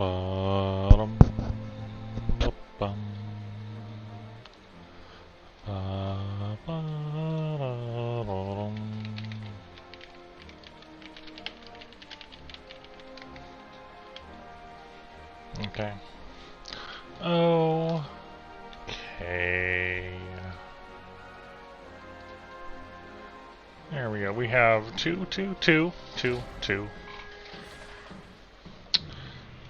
Ba-dum, ba-bum, ba-ba-da-dum. Okay. Okay. There we go. We have 2, 2, 2, 2, 2.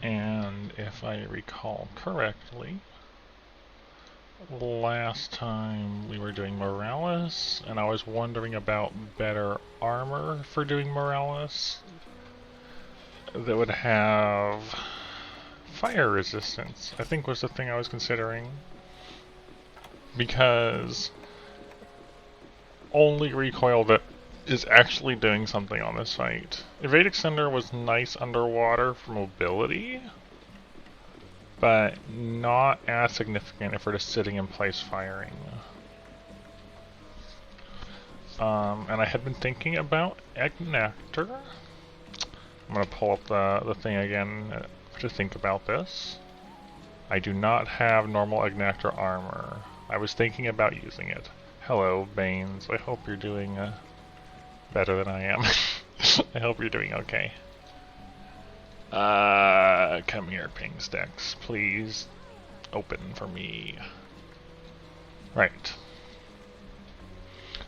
And if I recall correctly, last time we were doing Morales, and I was wondering about better armor for doing Morales that would have fire resistance, I think was the thing I was considering. Because only recoil that is actually doing something on this fight. Evade Extender was nice underwater for mobility, but not as significant if we're just sitting in place firing. And I had been thinking about Agnactor. I'm going to pull up the thing again to think about this. I do not have normal Agnactor armor. I was thinking about using it. Hello, Baines. I hope you're doing better than I am. I hope you're doing okay. Come here, ping stacks. Please open for me. Right.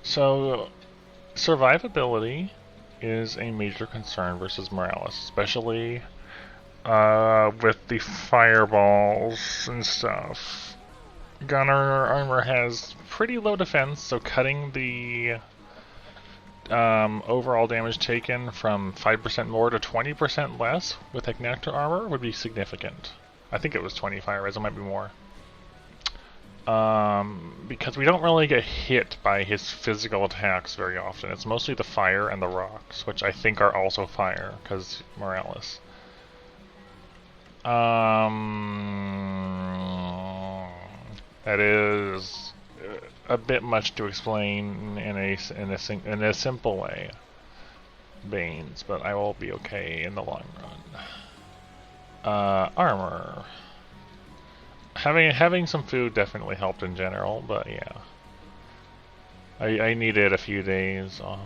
So, survivability is a major concern versus Morales, especially with the fireballs and stuff. Gunner armor has pretty low defense, so cutting the overall damage taken from 5% more to 20% less with Agnactor armor would be significant. I think it was 20 fire res, it might be more. Because we don't really get hit by his physical attacks very often. It's mostly the fire and the rocks, which I think are also fire, because Morales. That is a bit much to explain in a simple way, Baines, but I will be okay in the long run. Armor. Having some food definitely helped in general, but yeah. I needed a few days off.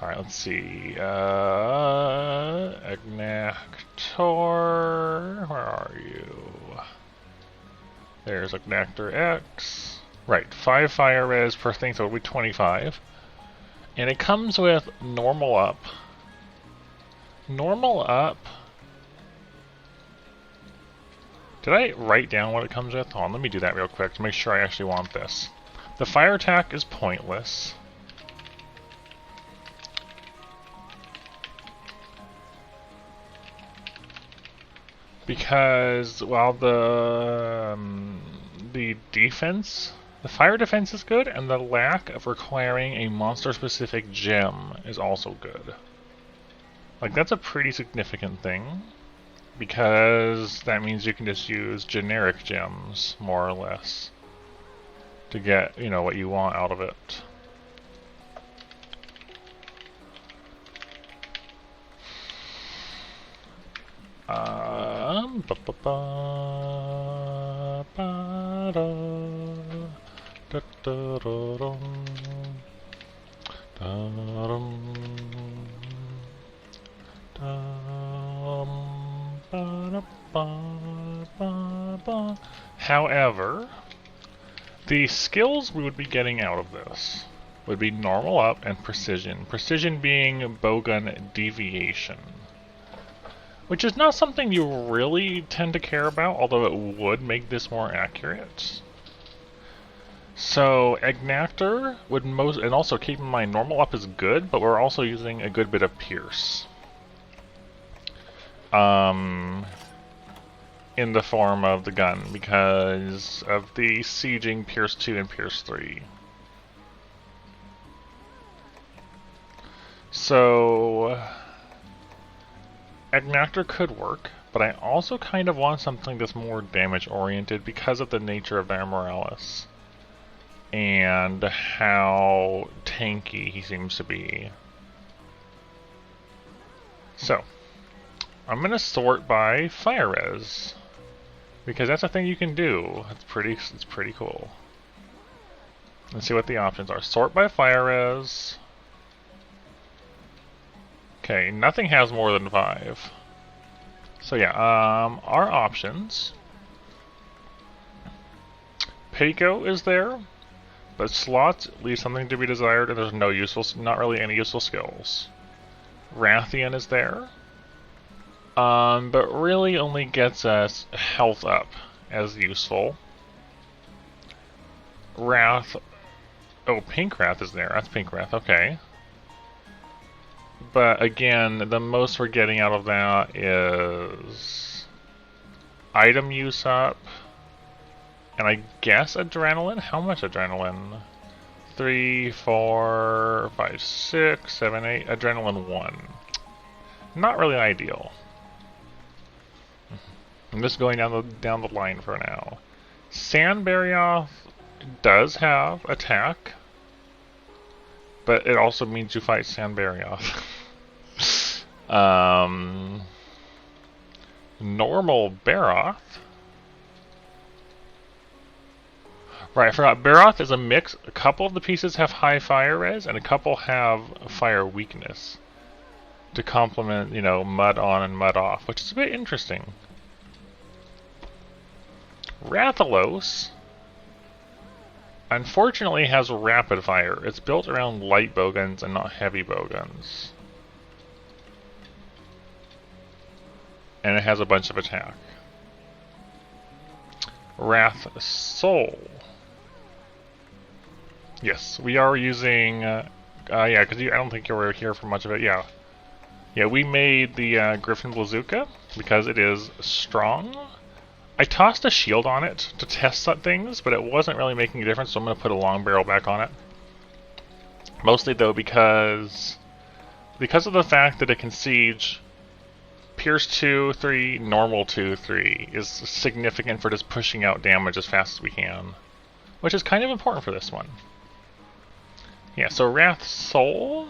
Alright, let's see. Agnactor, where are you? There's Agnactor X. Right, 5 fire res per thing, so it'll be 25. And it comes with normal up. Normal up. Did I write down what it comes with? Hold on, let me do that real quick to make sure I actually want this. The fire attack is pointless. Because, well, the defense, the fire defense is good, and the lack of requiring a monster-specific gem is also good. Like, that's a pretty significant thing, because that means you can just use generic gems, more or less, to get, you know, what you want out of it. However, the skills we would be getting out of this would be normal up and precision. Precision being bowgun deviation, which is not something you really tend to care about, although it would make this more accurate. So Agnactor would most, and also keep in mind normal up is good, but we're also using a good bit of pierce. In the form of the gun, because of the sieging Pierce 2 and Pierce 3. So Agnactor could work, but I also kind of want something that's more damage oriented because of the nature of their Morales and how tanky he seems to be. So I'm gonna sort by fire res. Because that's a thing you can do. It's pretty cool. Let's see what the options are. Sort by fire res. Okay, nothing has more than 5. So yeah, our options. Peiko is there, but slots leave something to be desired, and there's not really any useful skills. Rathian is there, but really only gets us health up as useful. Wrath. Oh, Pink Wrath is there. That's Pink Wrath, okay. But again, the most we're getting out of that is item use up, and I guess adrenaline? How much adrenaline? 3, 4, 5, 6, 7, 8, adrenaline 1. Not really ideal. I'm just going down the line for now. Sandbarioth does have attack, but it also means you fight Sandbarioth. Normal Baroth. Right, I forgot. Baroth is a mix. A couple of the pieces have high fire res, and a couple have fire weakness to complement, you know, mud on and mud off, which is a bit interesting. Rathalos, unfortunately, has rapid fire. It's built around light bowguns and not heavy bowguns. And it has a bunch of attack. Wrath Soul. Yes, we are using... yeah, because I don't think you were here for much of it. Yeah. Yeah, we made the Griffin Bazooka because it is strong. I tossed a shield on it to test some things, but it wasn't really making a difference, so I'm going to put a long barrel back on it. Mostly, though, because of the fact that it can siege Pierce 2, 3, Normal 2, 3 is significant for just pushing out damage as fast as we can, which is kind of important for this one. Yeah, so Wrath Soul.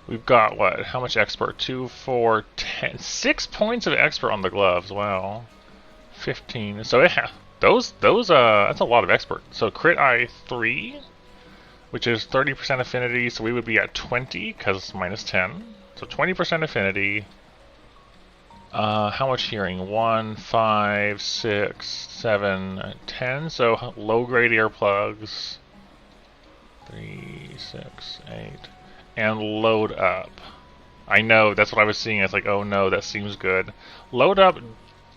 We've got what? How much expert? 2, 4, 10. 6 points of expert on the gloves. Wow. 15. So yeah, those that's a lot of expert. So crit eye 3, which is 30% affinity. So we would be at 20 because it's minus 10. So 20% affinity. How much hearing? 1, 5, 6, 7, 10. So low grade earplugs. 3, 6, 8. And load up. I know, that's what I was seeing. It's like, oh no, that seems good. Load up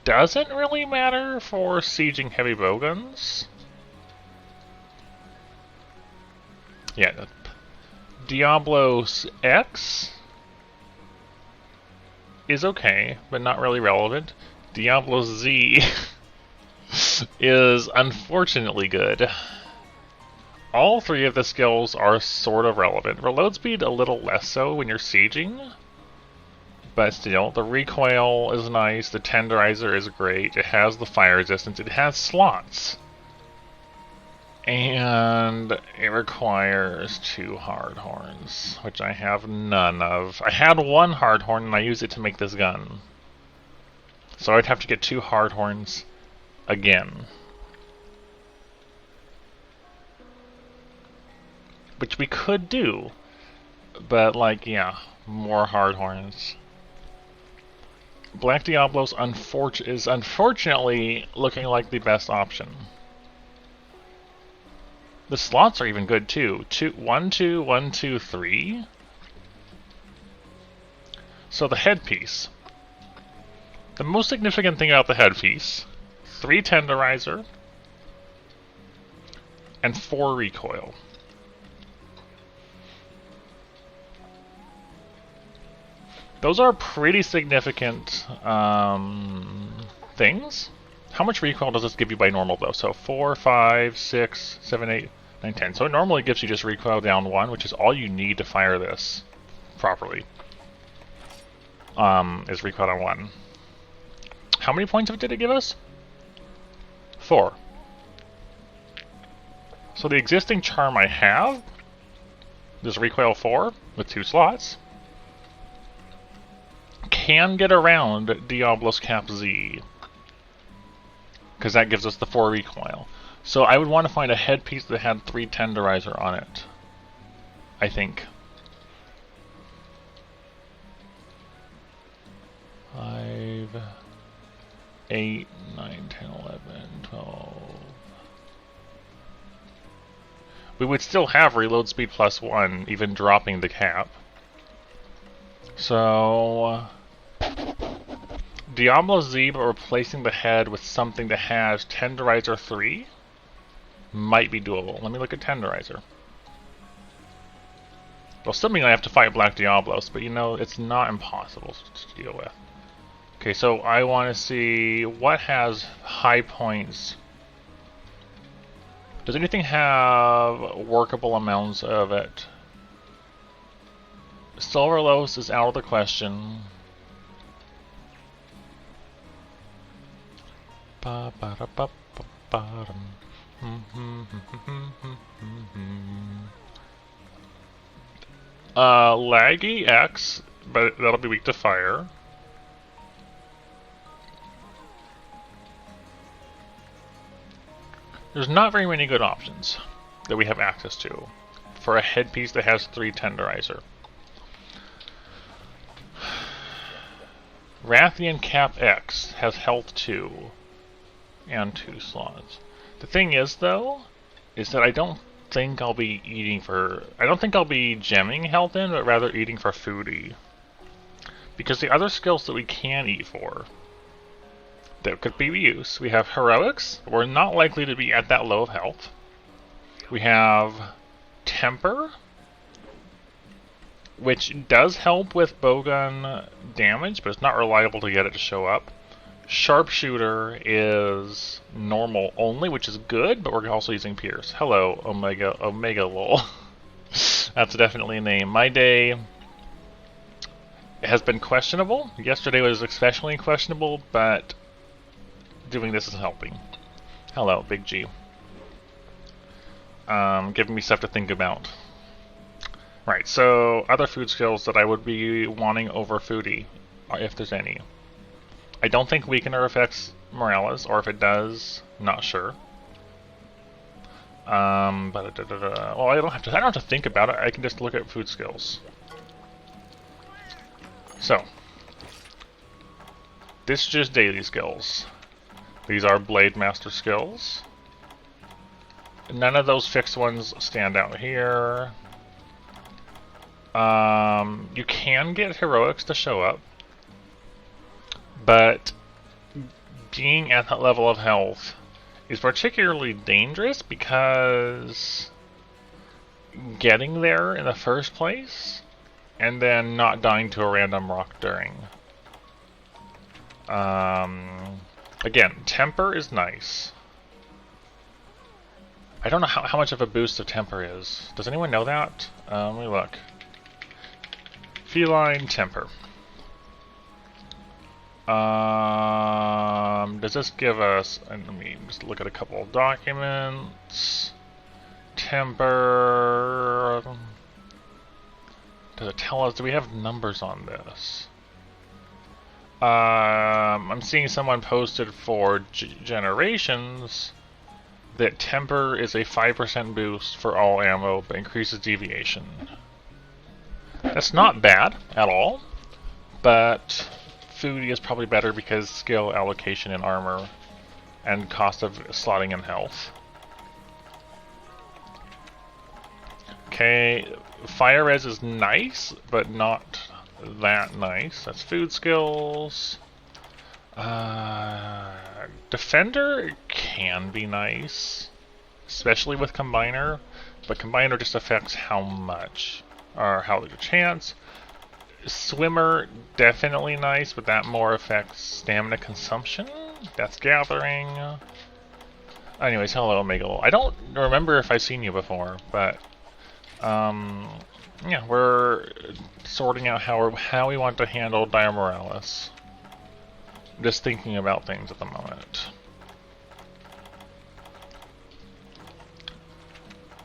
doesn't really matter for sieging heavy bowguns. Yeah. Diablos X is okay, but not really relevant. Diablos Z is unfortunately good. All 3 of the skills are sort of relevant. Reload speed a little less so when you're sieging, but still, the recoil is nice, the tenderizer is great, it has the fire resistance, it has slots, and it requires 2 hard horns, which I have none of. I had 1 hard horn and I used it to make this gun, so I'd have to get 2 hard horns again. Which we could do, but like, yeah, more hard horns. Black Diablos is unfortunately looking like the best option. The slots are even good too. 1, 2, 1, 2, 3. So the headpiece. The most significant thing about the headpiece: 3 tenderizer and 4 recoil. Those are pretty significant things. How much recoil does this give you by normal, though? So 4, 5, 6, 7, 8, 9, 10. So it normally gives you just recoil down 1, which is all you need to fire this properly. Is recoil down 1. How many points did it give us? 4. So the existing charm I have This recoil 4 with 2 slots can get around Diablos Cap Z, because that gives us the 4 recoil. So I would want to find a headpiece that had 3 tenderizer on it, I think. 5, 8, 9, 10, 11, 12. We would still have reload speed +1, even dropping the cap. So Diablo Z, but replacing the head with something that has Tenderizer 3 might be doable. Let me look at Tenderizer. Well, still mean I have to fight Black Diablos, but you know, it's not impossible to deal with. Okay, so I want to see what has high points. Does anything have workable amounts of it? Silverlos is out of the question. Laggy X, but that'll be weak to fire. There's not very many good options that we have access to for a headpiece that has 3 tenderizer. Rathian Cap X has health 2 and 2 slots. The thing is, though, is that I don't think I'll be eating for... I don't think I'll be gemming health in, but rather eating for foodie. Because the other skills that we can eat for that could be use, we have Heroics. We're not likely to be at that low of health. We have Temper, which does help with bowgun damage, but it's not reliable to get it to show up. Sharpshooter is normal only, which is good, but we're also using Pierce. Hello, Omega Lol. That's definitely a name. My day has been questionable. Yesterday was especially questionable, but doing this is helping. Hello, Big G. Giving me stuff to think about. Right, so other food skills that I would be wanting over foodie, if there's any. I don't think Weakener affects Morales, or if it does, not sure. Well, I don't have to think about it. I can just look at food skills. So, this is just daily skills. These are Blade Master skills. None of those fixed ones stand out here. You can get heroics to show up, but being at that level of health is particularly dangerous because getting there in the first place and then not dying to a random rock during. Again, Temper is nice. I don't know how much of a boost of Temper is. Does anyone know that? Let me look. Feline Temper. Does this give us... let me just look at a couple of documents. Temper... Does it tell us... Do we have numbers on this? I'm seeing someone posted for Generations that Temper is a 5% boost for all ammo, but increases deviation. That's not bad at all, but foodie is probably better because skill allocation in armor and cost of slotting in health. Okay, fire res is nice, but not that nice. That's food skills. Defender can be nice, especially with Combiner, but Combiner just affects how much, or how little chance. Swimmer, definitely nice, but that more affects stamina consumption. That's gathering. Anyways, hello, Omega. I don't remember if I've seen you before, but yeah, we're sorting out how we want to handle Dire Morales. Just thinking about things at the moment.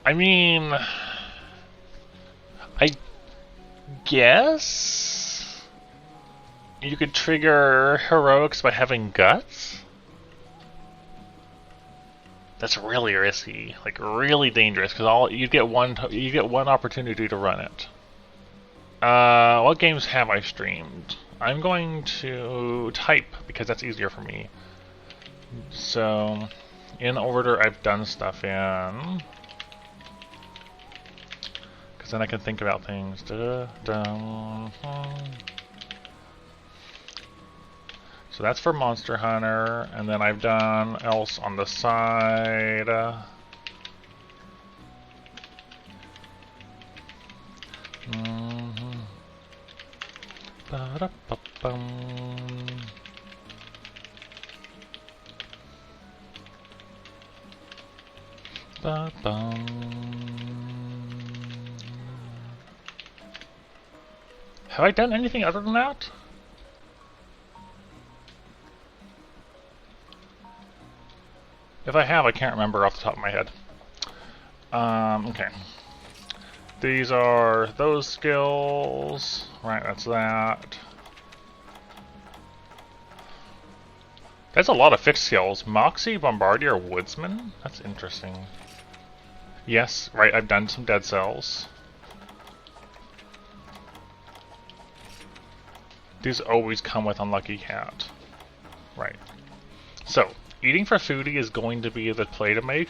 I mean, guess you could trigger heroics by having guts. That's really risky, like really dangerous, because you get one opportunity to run it. What games have I streamed? I'm going to type because that's easier for me. So, in order I've done stuff in, because then I can think about things. So that's for Monster Hunter, and then I've done else on the side. Have I done anything other than that? If I have, I can't remember off the top of my head. Okay. These are those skills. Right, that's that. That's a lot of fixed skills. Moxie, Bombardier, Woodsman? That's interesting. Yes, right, I've done some dead cells. These always come with Unlucky Cat. Right. So, eating for foodie is going to be the play to make,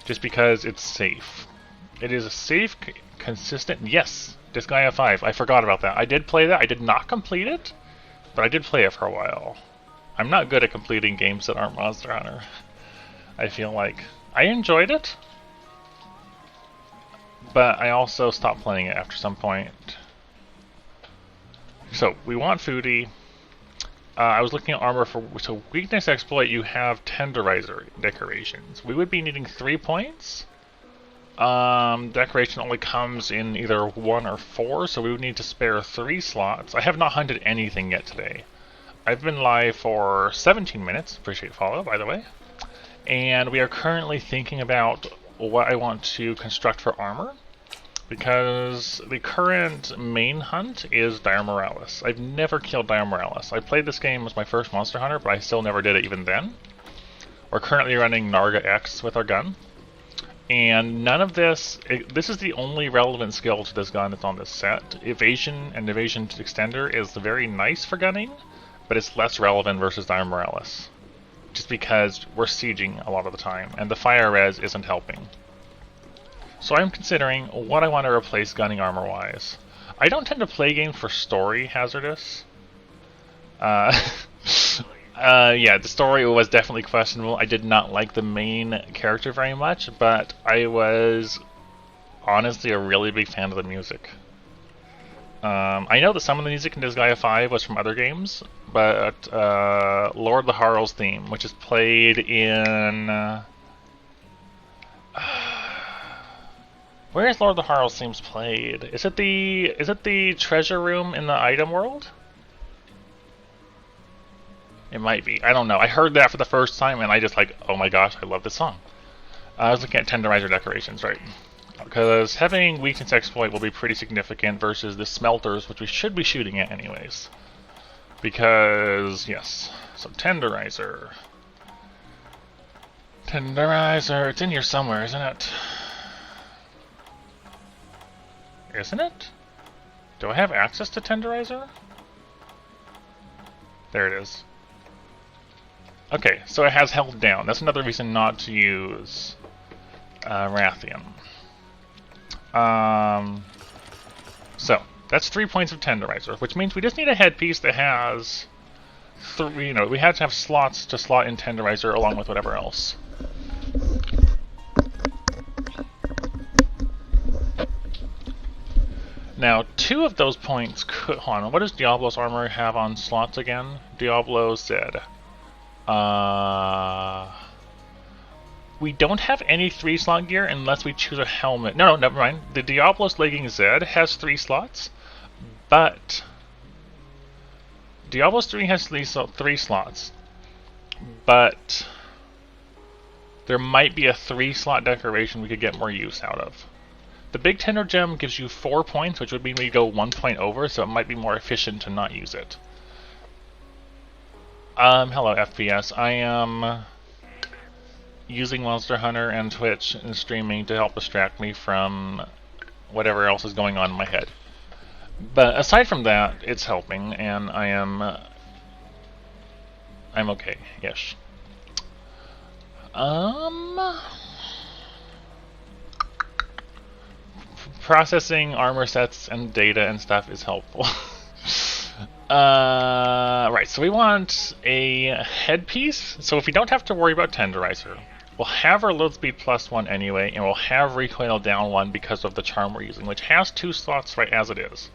just because it's safe. It is a safe, consistent... Yes! Disgaea 5. I forgot about that. I did play that. I did not complete it, but I did play it for a while. I'm not good at completing games that aren't Monster Hunter. I feel like... I enjoyed it, but I also stopped playing it after some point. So, we want foodie. I was looking at armor for... So, weakness exploit, you have tenderizer decorations. We would be needing 3 points. Decoration only comes in either 1 or 4, so we would need to spare 3 slots. I have not hunted anything yet today. I've been live for 17 minutes. Appreciate follow, by the way. And we are currently thinking about what I want to construct for armor, because the current main hunt is Dire Morales. I've never killed Dire Morales. I played this game as my first Monster Hunter, but I still never did it even then. We're currently running Narga X with our gun. And none of this... this is the only relevant skill to this gun that's on this set. Evasion and Evasion Extender is very nice for gunning, but it's less relevant versus Dire Morales. Just because we're sieging a lot of the time, and the fire res isn't helping. So I'm considering what I want to replace gunning armor-wise. I don't tend to play games for story hazardous. Yeah, the story was definitely questionable. I did not like the main character very much, but I was honestly a really big fan of the music. I know that some of the music in Disgaea 5 was from other games, but Lord Laharl's theme, which is played in... where is Lord Laharl's themes played? Is it the treasure room in the item world? It might be. I don't know. I heard that for the first time and I just like, oh my gosh, I love this song. I was looking at tenderizer decorations, right? Because having weakness exploit will be pretty significant versus the smelters, which we should be shooting at anyways. Because, yes. So tenderizer. Tenderizer. It's in here somewhere, isn't it? Isn't it? Do I have access to tenderizer? There it is. Okay, so it has held down. That's another reason not to use Rathian. So, that's 3 points of tenderizer, which means we just need a headpiece that has 3, we have to have slots to slot in tenderizer along with whatever else. Now, 2 of those points could... Hold on, what does Diablos armor have on slots again? Diablos said... we don't have any 3-slot gear unless we choose a helmet. No, never mind. The Diablos Legging Z has 3 slots, but... Diablos 3 has 3 slots, but... there might be a 3-slot decoration we could get more use out of. The big tender gem gives you 4 points, which would mean we go 1 point over, so it might be more efficient to not use it. Hello FPS. I am using Monster Hunter and Twitch and streaming to help distract me from whatever else is going on in my head. But aside from that, it's helping, and I'm okay. Yes. Processing armor sets and data and stuff is helpful. Right, so we want a headpiece. So if we don't have to worry about tenderizer, we'll have our load speed +1 anyway, and we'll have recoil down 1 because of the charm we're using, which has 2 slots right as it is.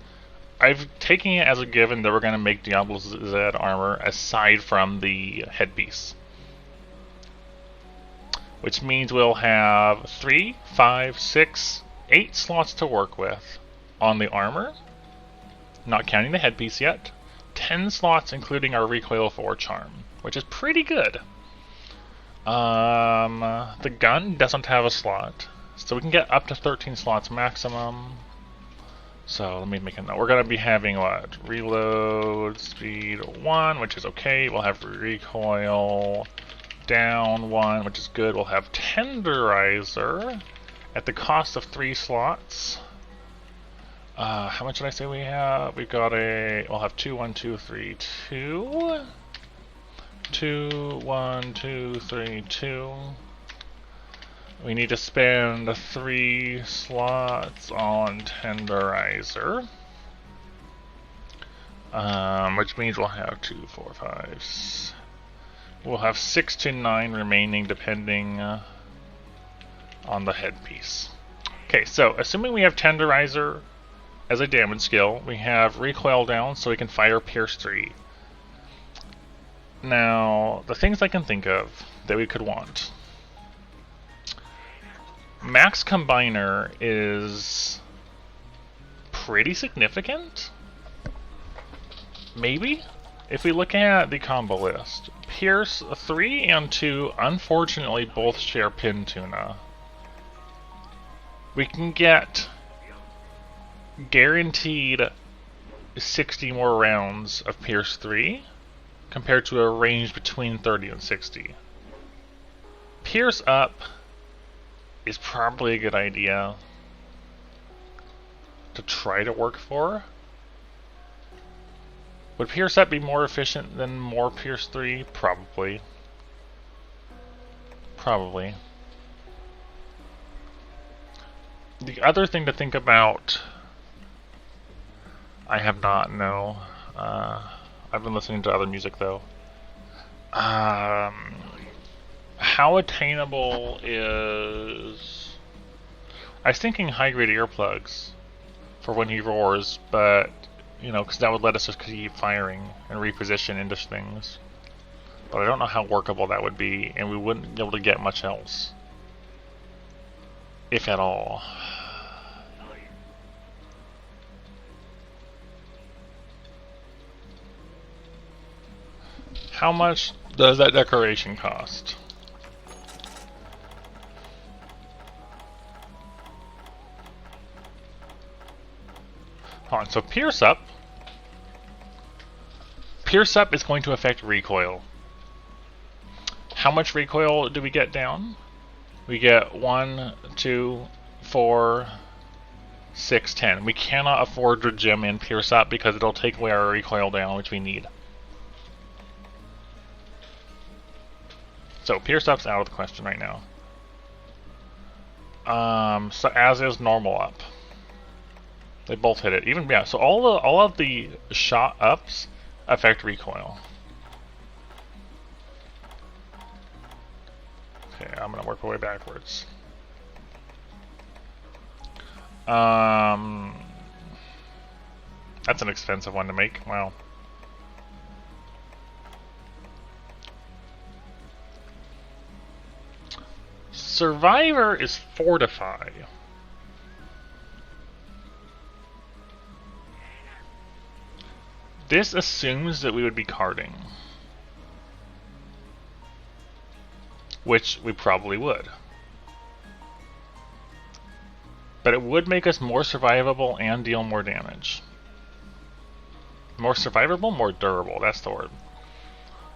I've taken it as a given that we're going to make Diablos Z armor aside from the headpiece. Which means we'll have 3, 5, 6, 8 slots to work with on the armor, not counting the headpiece yet. 10 slots including our recoil 4 charm, which is pretty good. The gun doesn't have a slot, so we can get up to 13 slots maximum. So let me make a note. We're going to be having what? Reload speed 1, which is okay. We'll have recoil down 1, which is good. We'll have tenderizer at the cost of 3 slots. How much did I say we have? We've got we'll have 2, 1, 2, 3, 2. 2, 1, 2, 3, 2. We need to spend 3 slots on tenderizer. Which means we'll have 2, 4, 5. We'll have 6 to 9 remaining depending on the headpiece. Okay, so assuming we have tenderizer as a damage skill, we have recoil down so we can fire Pierce 3. Now, the things I can think of that we could want. Max Combiner is pretty significant? Maybe? If we look at the combo list, Pierce 3 and 2 unfortunately both share Pin Tuna. We can get guaranteed 60 more rounds of Pierce 3 compared to a range between 30 and 60. Pierce up is probably a good idea to try to work for. Would Pierce up be more efficient than more Pierce 3? Probably. Probably. The other thing to think about, I have not, no. I've been listening to other music though. How attainable is... I was thinking high-grade earplugs for when he roars, but, you know, because that would let us just keep firing and reposition into things. But I don't know how workable that would be, and we wouldn't be able to get much else. If at all. How much does that decoration cost? Hold on, so Pierce Up. Pierce Up is going to affect recoil. How much recoil do we get down? We get 1, 2, 4, 6, 10. We cannot afford to gem in Pierce Up because it'll take away our recoil down, which we need. So Pierce Up's out of the question right now. So as is normal up. They both hit it. Even yeah. So all of the shot ups affect recoil. Okay, I'm gonna work my way backwards. That's an expensive one to make. Wow. Survivor is Fortify. This assumes that we would be carding. Which we probably would. But it would make us more survivable and deal more damage. More survivable, more durable, that's the word.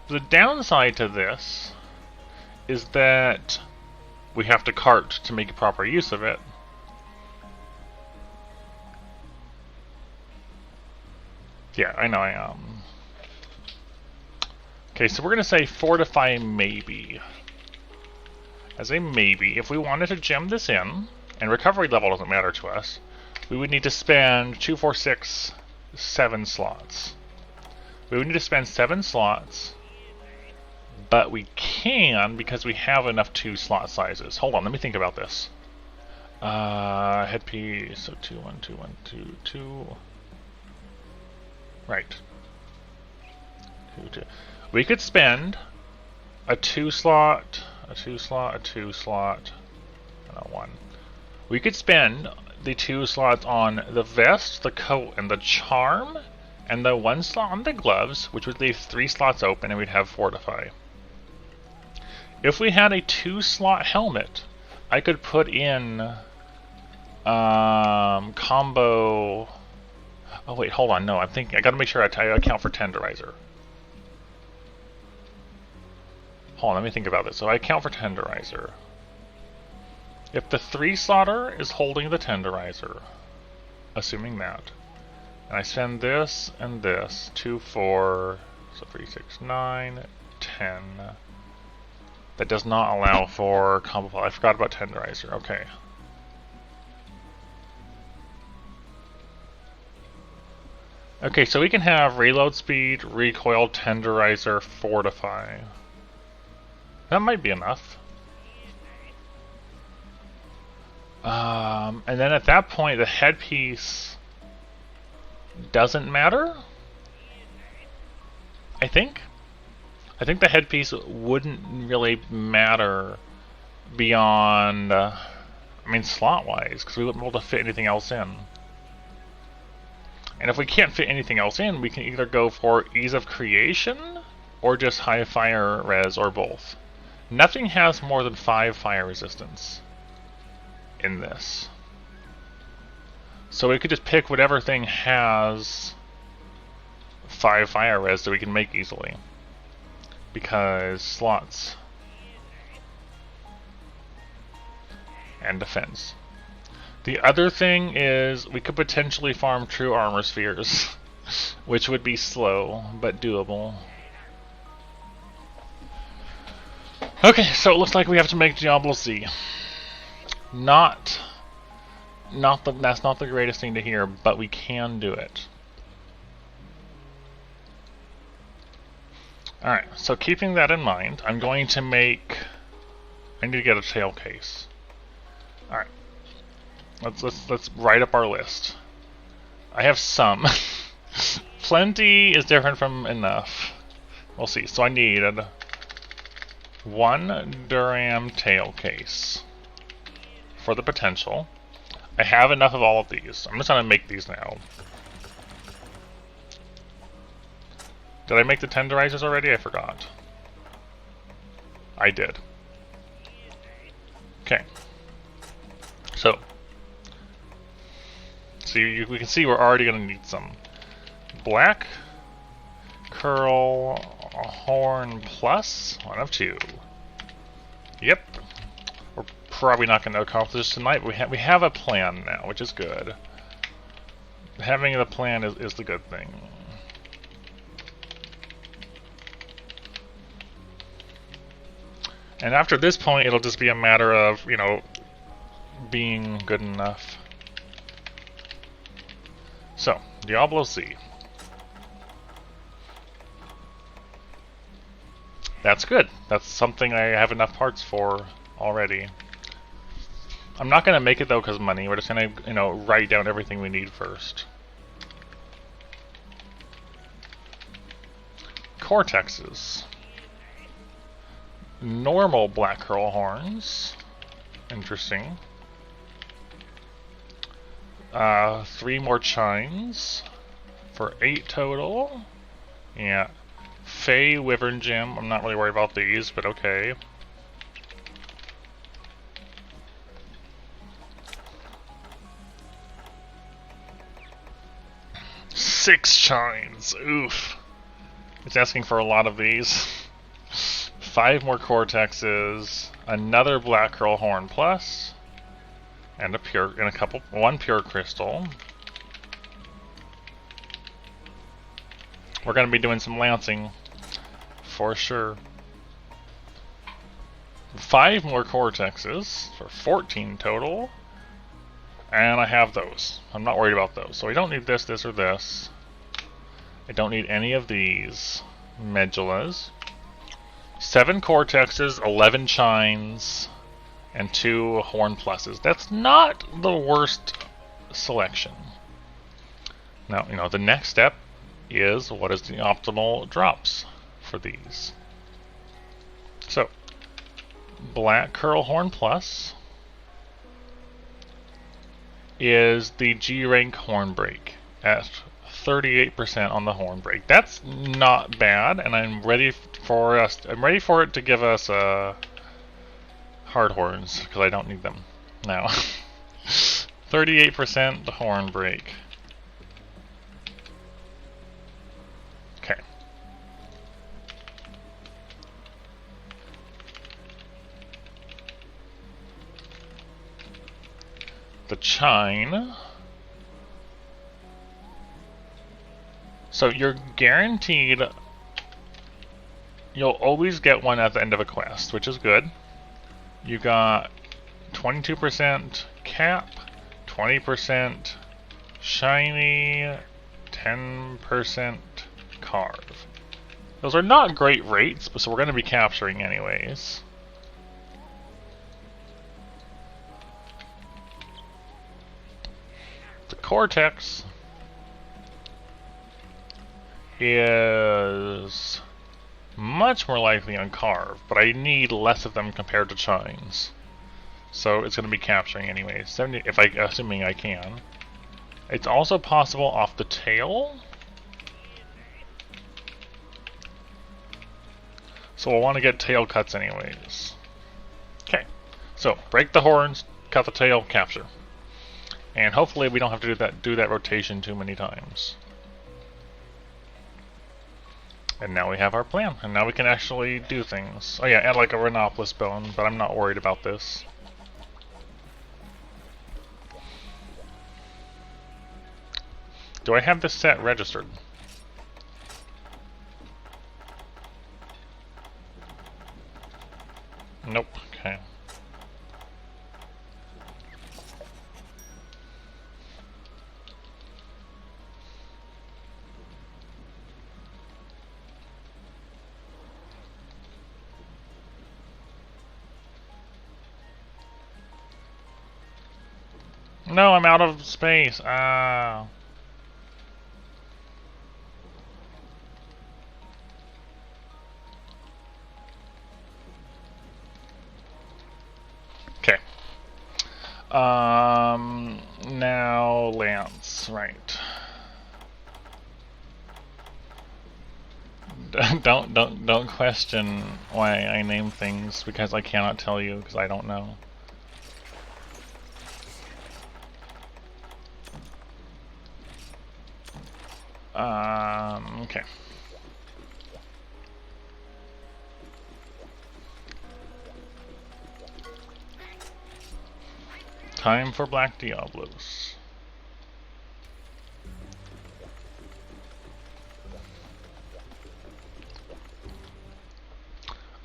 The downside to this is that we have to cart to make proper use of it. Yeah, I know I am. Okay, so we're going to say fortify maybe. As a maybe, if we wanted to gem this in, and recovery level doesn't matter to us, we would need to spend 2, 4, 6, 7 slots. We would need to spend 7 slots, but we can because we have enough 2 slot sizes. Hold on, let me think about this. Headpiece, so 2, 1, 2, 1, 2, 2. Right. 2, 2. We could spend a 2 slot, a 2 slot, a 2 slot, and a 1. We could spend the 2 slots on the vest, the coat, and the charm, and the 1 slot on the gloves, which would leave 3 slots open, and we'd have fortify. If we had a 2 slot helmet, I could put in combo. Oh wait, hold on. No, I'm thinking. I gotta make sure I account for tenderizer. Hold on, let me think about this. So I account for tenderizer. If the 3 slotter is holding the tenderizer, assuming that, and I send this and this, 2, 4, so 3, 6, 9, 10. That does not allow for combo. I forgot about tenderizer. Okay. Okay, so we can have reload speed, recoil, tenderizer, fortify. That might be enough. And then at that point, the headpiece doesn't matter. I think the headpiece wouldn't really matter beyond, I mean, slot-wise, because we wouldn't be able to fit anything else in. And if we can't fit anything else in, we can either go for ease of creation or just high fire res or both. Nothing has more than 5 fire resistance in this. So we could just pick whatever thing has 5 fire res that we can make easily. Because slots and defense. The other thing is we could potentially farm true armor spheres, which would be slow but doable. Okay, so it looks like we have to make Diablos Z. That's not the greatest thing to hear, but we can do it. Alright, so keeping that in mind, I'm going to make... I need to get a tail case. Alright. Let's write up our list. I have some. Plenty is different from enough. We'll see. So I needed 1 Durham tail case for the potential. I have enough of all of these. I'm just gonna make these now. Did I make the tenderizers already? I forgot. I did. Okay. So we can see we're already going to need some black curl horn plus 1 of 2. Yep. We're probably not going to accomplish this tonight, but we have a plan now, which is good. Having the plan is the good thing. And after this point, it'll just be a matter of, you know, being good enough. So, Diablos Z. That's good. That's something I have enough parts for already. I'm not going to make it though because of money. We're just going to, you know, write down everything we need first. Cortexes. Normal black curl horns. Interesting. 3 more chines for 8 total. Yeah. Fey Wyvern Gem. I'm not really worried about these, but okay. 6 shines. Oof. It's asking for a lot of these. 5 more Cortexes, another Black Curl Horn Plus, and one pure crystal. We're gonna be doing some lancing for sure. 5 more Cortexes for 14 total. And I have those. I'm not worried about those. So we don't need this, this, or this. I don't need any of these Medulas. 7 Cortexes, 11 Chines, and 2 Horn Pluses. That's not the worst selection. Now, you know, the next step is what is the optimal drops for these. So, Black Curl Horn Plus is the G rank horn break at 38% on the horn break. That's not bad, and I'm ready for it to give us hard horns because I don't need them now. 38% the horn break. Okay. The Chine. So you're guaranteed you'll always get one at the end of a quest, which is good. You got 22% cap, 20% shiny, 10% carve. Those are not great rates, but so we're going to be capturing anyways. The Cortex is much more likely on carve, but I need less of them compared to chines. So it's going to be capturing anyways, 70, assuming I can. It's also possible off the tail. So we'll want to get tail cuts anyways. Okay, so break the horns, cut the tail, capture. And hopefully we don't have to do that rotation too many times. And now we have our plan, and now we can actually do things. Oh yeah, add like a Rhinopolis bone, but I'm not worried about this. Do I have this set registered? Nope, okay. No, I'm out of space. Ah. Okay. Now Lance, right. Don't question why I name things because I cannot tell you because I don't know. Okay. Time for Black Diablos.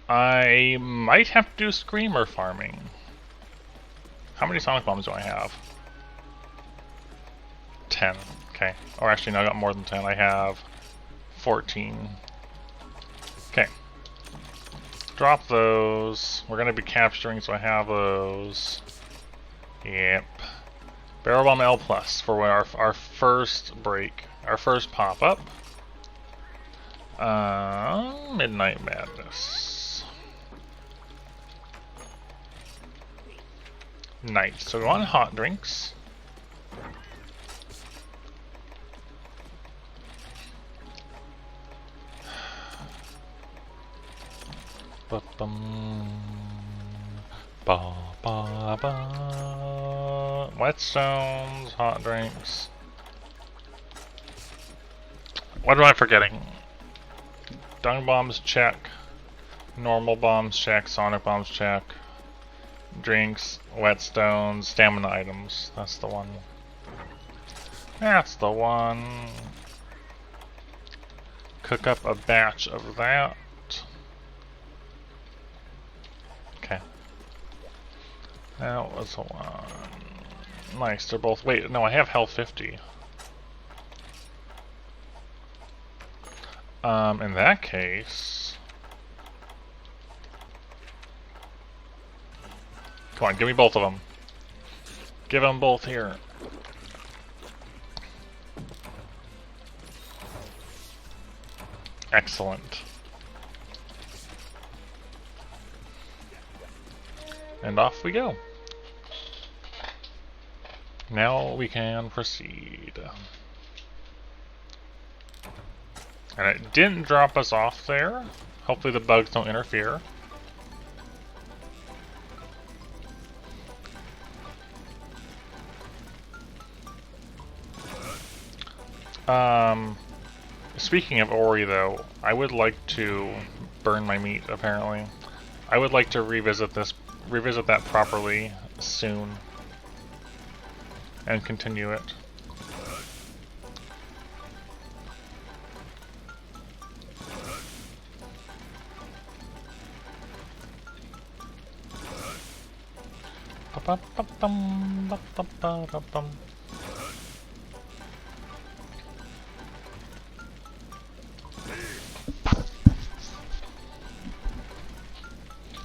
I might have to do Screamer farming. How many Sonic Bombs do I have? 10. Okay. Or actually, no, I got more than 10. I have 14. Okay. Drop those. We're going to be capturing, so I have those. Yep. Barrel Bomb L Plus for our first break. Our first pop-up. Midnight Madness. Night. So we want hot drinks. Whetstones, hot drinks. What am I forgetting? Dung bombs, check. Normal bombs, check. Sonic bombs, check. Drinks, whetstones, stamina items. That's the one. That's the one. Cook up a batch of that. Okay. That was the one. Nice, they're both. Wait, no, I have health 50. In that case. Come on, give me both of them. Give them both here. Excellent. And off we go. Now we can proceed. And it didn't drop us off there. Hopefully the bugs don't interfere. Speaking of Ori though, I would like to burn my meat apparently. I would like to revisit that properly soon. And continue it.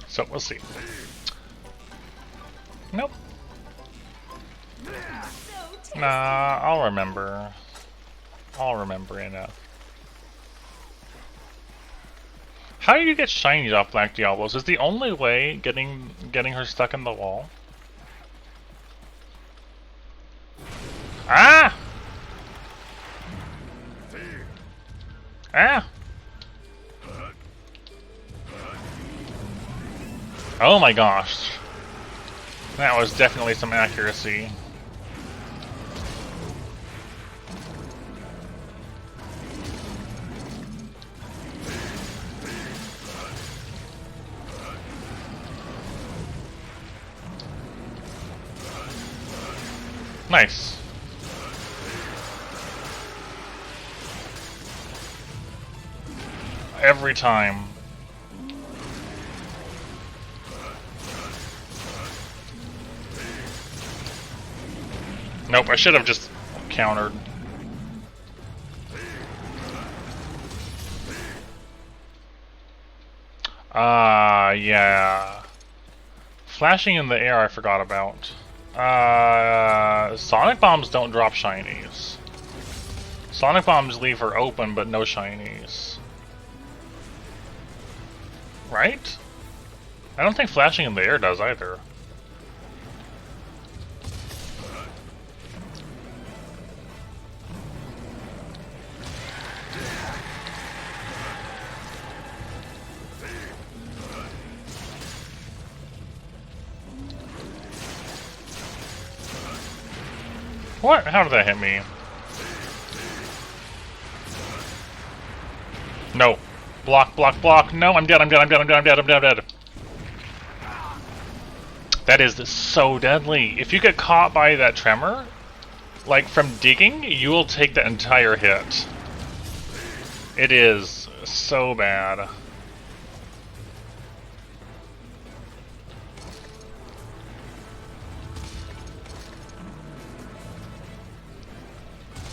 So we'll see. Nope. Nah, I'll remember. I'll remember enough. How do you get shinies off Black Diablos? Is the only way getting her stuck in the wall? Ah! Ah! Oh my gosh. That was definitely some accuracy. Nice. Every time. Nope, I should have just countered. Yeah. Flashing in the air I forgot about. Sonic bombs don't drop shinies. Sonic bombs leave her open, but no shinies. Right? I don't think flashing in the air does either. What? How did that hit me? No. Block, block, block. No, I'm dead, I'm dead, I'm dead, I'm dead, I'm dead, I'm dead, I'm dead. That is so deadly. If you get caught by that tremor, like from digging, you will take the entire hit. It is so bad.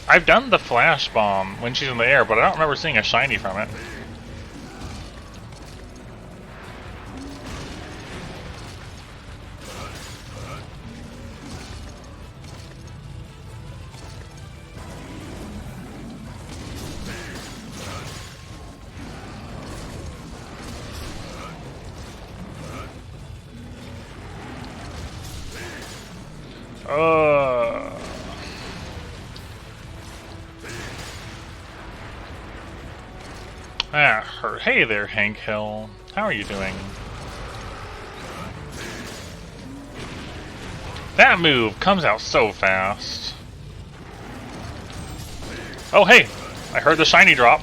I've done the flash bomb when she's in the air, but I don't remember seeing a shiny from it. That hurt. Hey there, Hank Hill. How are you doing? That move comes out so fast. Oh, hey! I heard the shiny drop.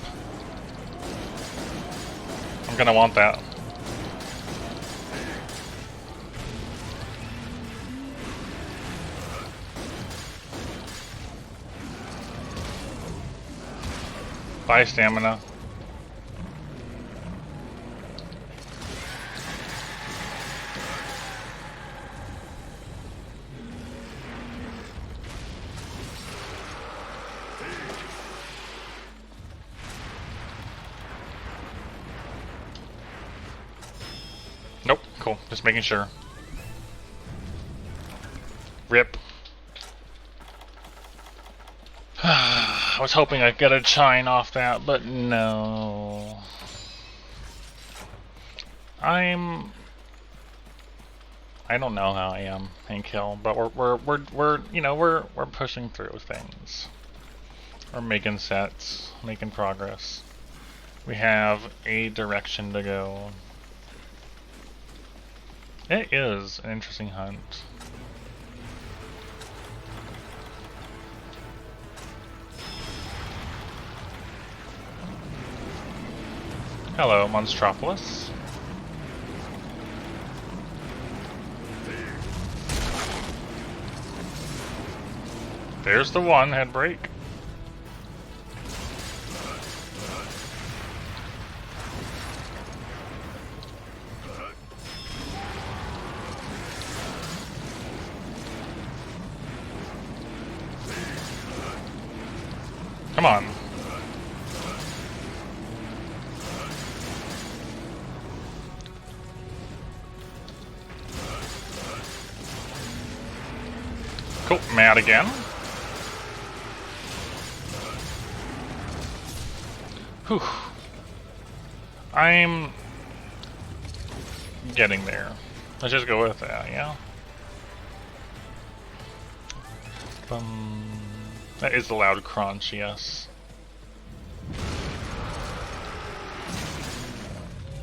I'm gonna want that. Bye, stamina. Nope, cool. Just making sure. Rip. I was hoping I'd get a shine off that, but no. I don't know how I am, Hank Hill, but we're pushing through things. We're making sets, making progress. We have a direction to go. It is an interesting hunt. Hello, Monstropolis. There's the one head break. Come on. Cool, mad again. Whew. I'm getting there. Let's just go with that, yeah? That is a loud crunch, yes.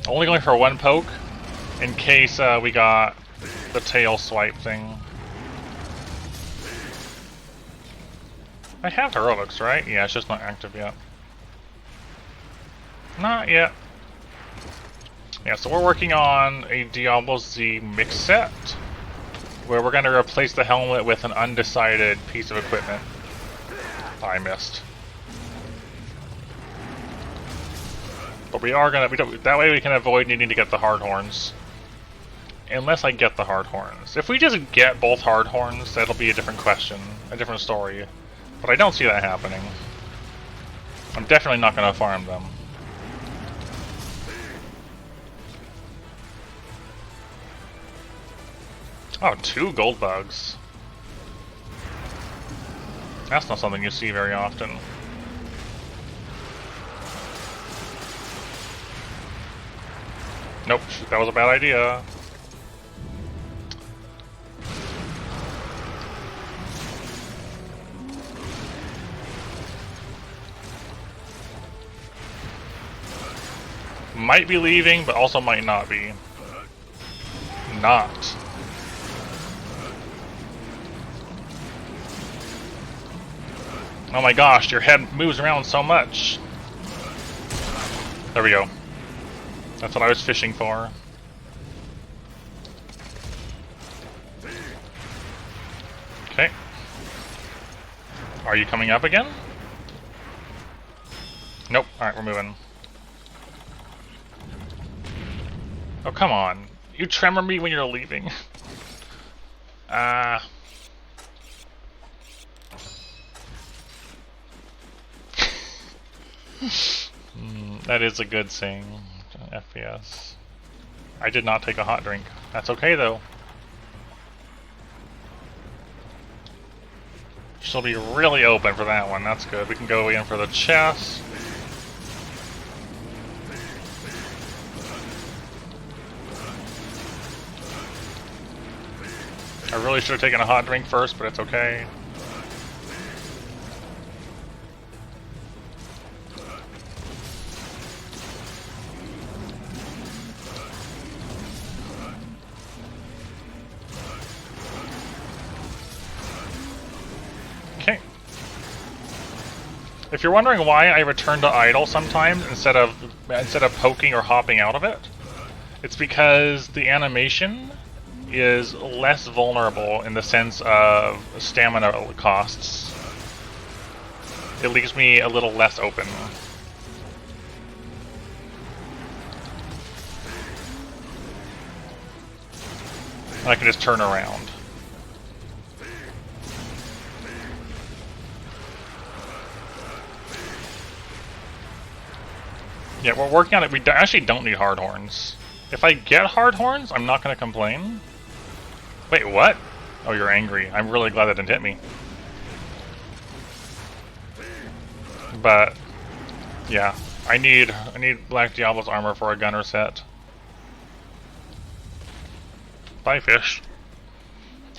Only going for one poke, in case we got the tail swipe thing. I have heroics, right? Yeah, it's just not active yet. Not yet. Yeah, so we're working on a Diablos Z mix set, where we're going to replace the helmet with an undecided piece of equipment. I missed. But we are going to... that way we can avoid needing to get the hard horns. Unless I get the hard horns. If we just get both hard horns, that'll be a different question. A different story. But I don't see that happening. I'm definitely not going to farm them. Oh, 2 gold bugs. That's not something you see very often. Nope, that was a bad idea. Might be leaving, but also might not be. Not. Oh my gosh, your head moves around so much. There we go. That's what I was fishing for. Okay. Are you coming up again? Nope. Alright, we're moving. Oh, come on. You tremor me when you're leaving. That is a good thing. FPS. I did not take a hot drink. That's okay though. She'll be really open for that one. That's good. We can go in for the chest. I really should have taken a hot drink first, but it's okay. If you're wondering why I return to idle sometimes instead of poking or hopping out of it, it's because the animation is less vulnerable in the sense of stamina costs. It leaves me a little less open. And I can just turn around. Yeah, we're working on it. We actually don't need hard horns. If I get hard horns, I'm not going to complain. Wait, what? Oh, you're angry. I'm really glad that didn't hit me. But yeah, I need Black Diablos armor for a gunner set. Bye, fish.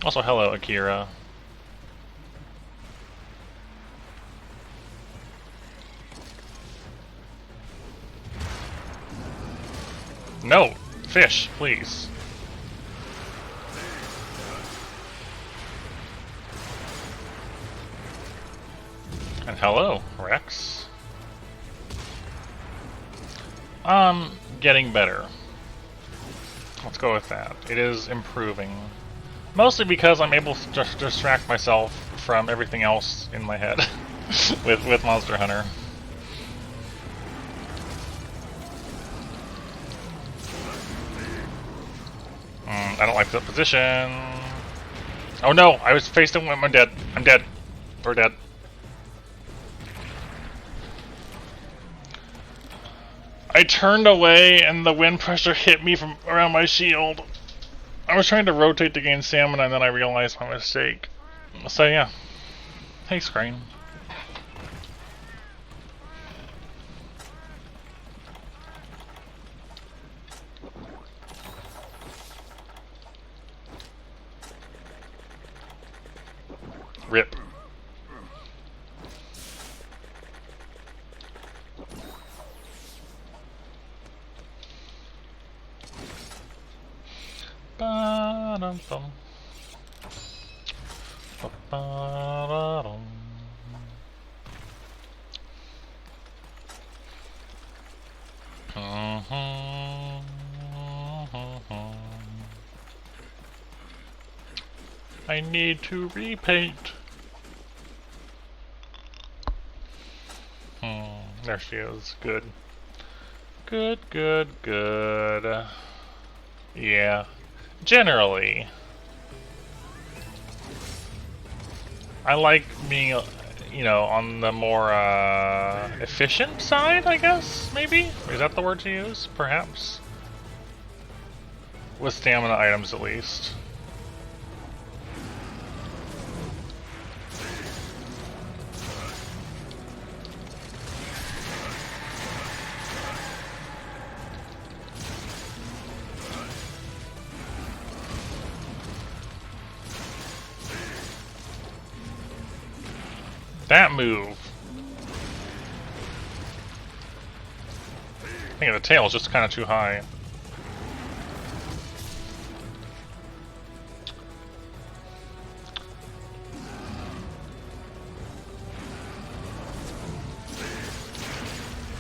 Also, hello, Akira. No, fish, please. And hello, Rex. Getting better. Let's go with that. It is improving. Mostly because I'm able to distract myself from everything else in my head with Monster Hunter. I don't like that position. Oh no, I was facing him. I'm dead. I'm dead. We're dead. I turned away and the wind pressure hit me from around my shield. I was trying to rotate to gain stamina and then I realized my mistake. So yeah. Hey, Screen. Rip. Ba-dum-bum. Ba-ba-da-dum. I need to repaint. There she is. Good. Good, good, good. Yeah. Generally. I like being, you know, on the more efficient side, I guess, maybe? Is that the word to use? Perhaps? With stamina items, at least. That move. I think the tail is just kind of too high.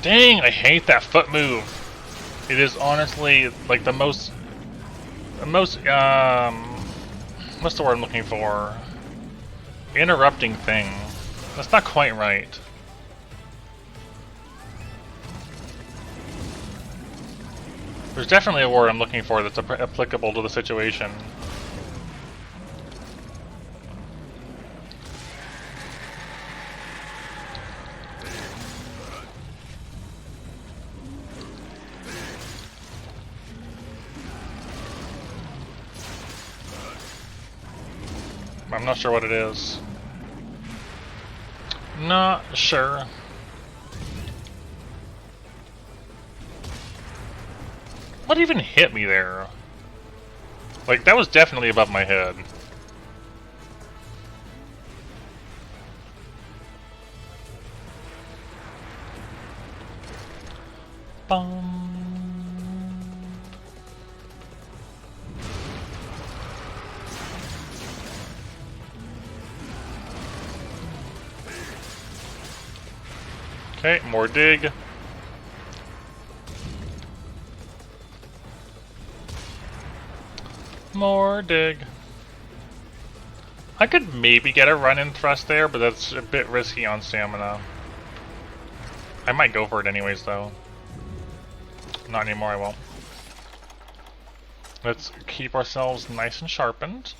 Dang, I hate that foot move. It is honestly like the most what's the word I'm looking for? Interrupting thing. That's not quite right. There's definitely a word I'm looking for that's applicable to the situation. I'm not sure what it is. Not sure. What even hit me there? Like, that was definitely above my head. Bum. Okay, more dig. More dig. I could maybe get a run-in thrust there, but that's a bit risky on stamina. I might go for it anyways, though. Not anymore, I won't. Let's keep ourselves nice and sharpened.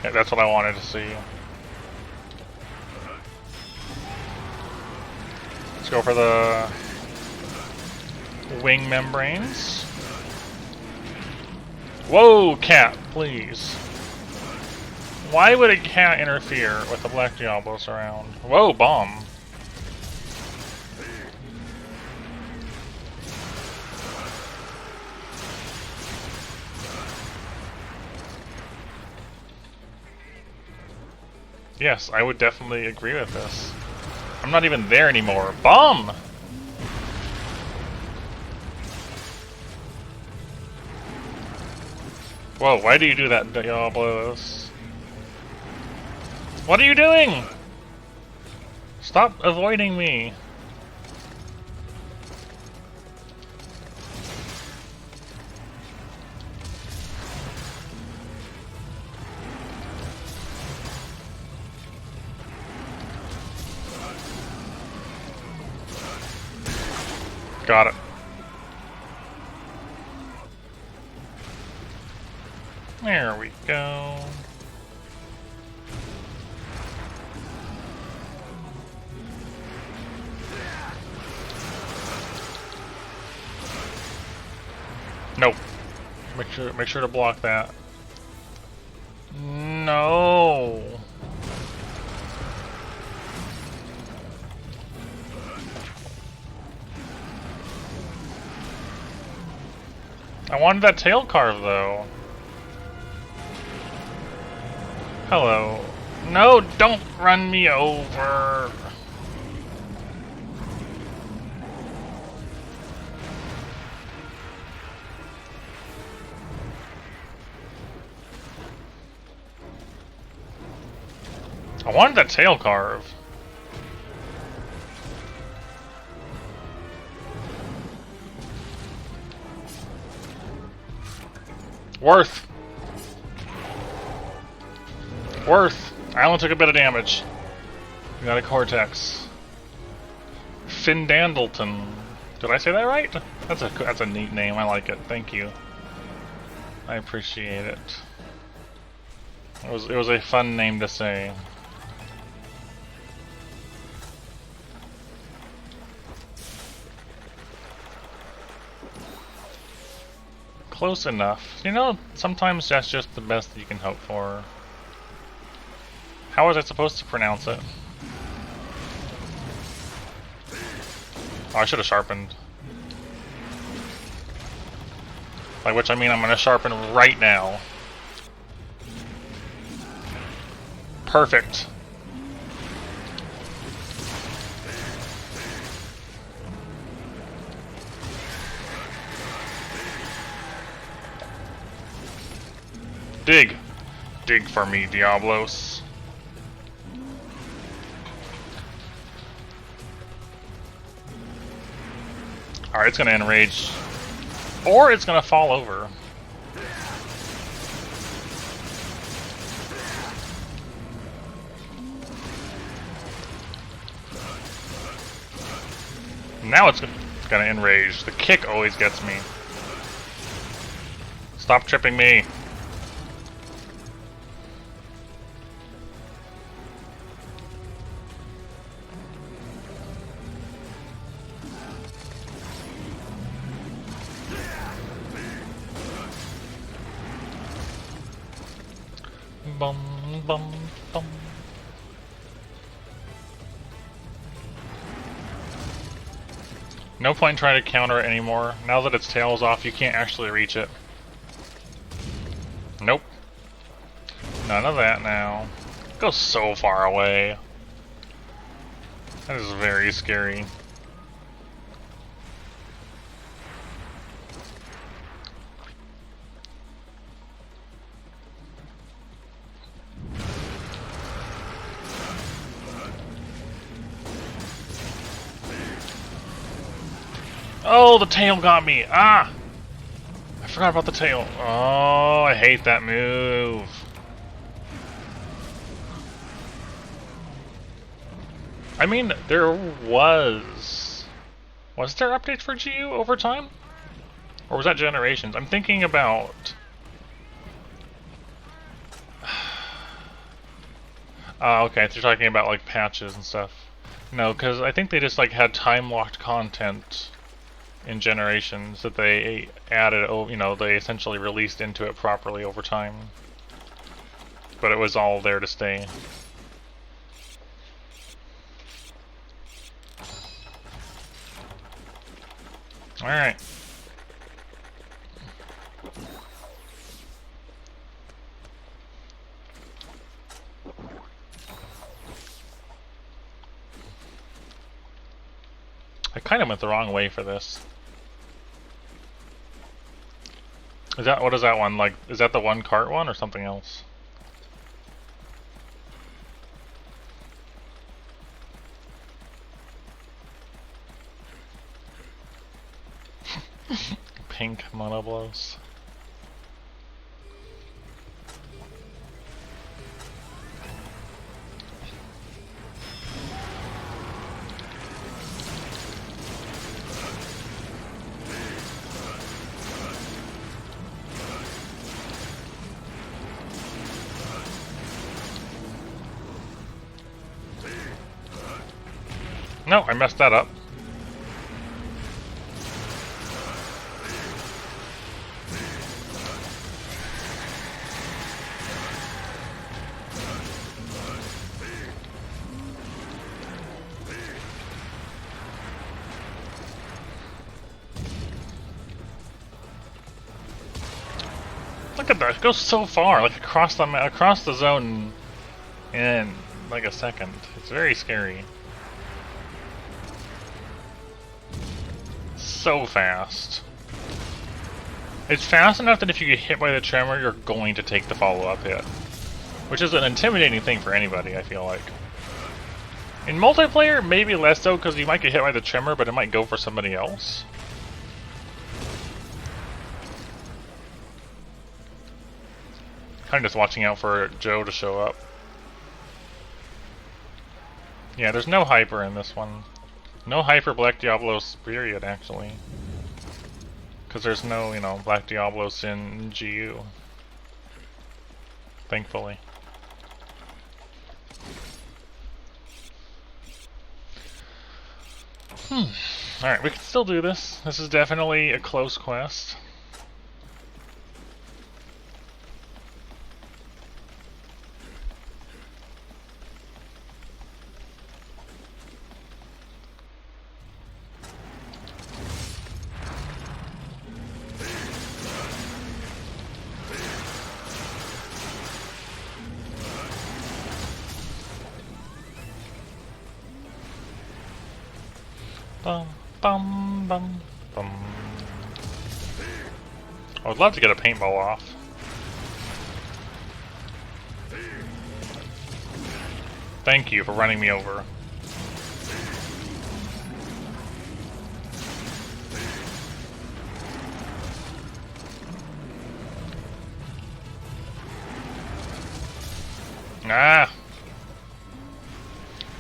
Yeah, that's what I wanted to see. Let's go for the wing membranes. Whoa, cat, please. Why would a cat interfere with the Black Diablos around? Whoa, bomb. Yes, I would definitely agree with this. I'm not even there anymore. Bomb! Whoa, why do you do that, Diablos? What are you doing? Stop avoiding me. Got it. There we go. Nope. Make sure to block that. No. I wanted that tail carve though. Hello. No, don't run me over. I wanted that tail carve. Worth. I only took a bit of damage. We got a Cortex. Findandleton. Did I say that right? That's a neat name. I like it. Thank you. I appreciate it. It was a fun name to say. Close enough. You know, sometimes that's just the best that you can hope for. How was I supposed to pronounce it? Oh, I should have sharpened. By which I mean I'm going to sharpen right now. Perfect. Dig. Dig for me, Diablos. Alright, it's gonna enrage. Or it's gonna fall over. Now it's gonna enrage. The kick always gets me. Stop tripping me. Bum, bum, bum. No point trying to counter it anymore. Now that its tail's off, you can't actually reach it. Nope. None of that now. It goes so far away. That is very scary. Oh, the tail got me! Ah! I forgot about the tail. Oh, I hate that move. I mean, there was... Was there updates for GU over time? Or was that Generations? I'm thinking about... okay, so you're talking about like patches and stuff. No, because I think they just like had time-locked content in Generations that they added, you know, they essentially released into it properly over time. But it was all there to stay. Alright. I kind of went the wrong way for this. Is that, what is that one? Like, is that the one cart one or something else? Pink monoblows. No, I messed that up. Look at that! It goes so far, like across the zone in like a second. It's very scary. So fast. It's fast enough that if you get hit by the tremor, you're going to take the follow-up hit. Which is an intimidating thing for anybody, I feel like. In multiplayer, maybe less so, because you might get hit by the tremor, but it might go for somebody else. Kind of just watching out for Joe to show up. Yeah, there's no hyper in this one. No hyper Black Diablos, period, actually. Because there's no, you know, Black Diablos in GU. Thankfully. Alright, we can still do this. This is definitely a close quest. Bum, bum, bum, bum. I would love to get a paintball off. Thank you for running me over. Ah!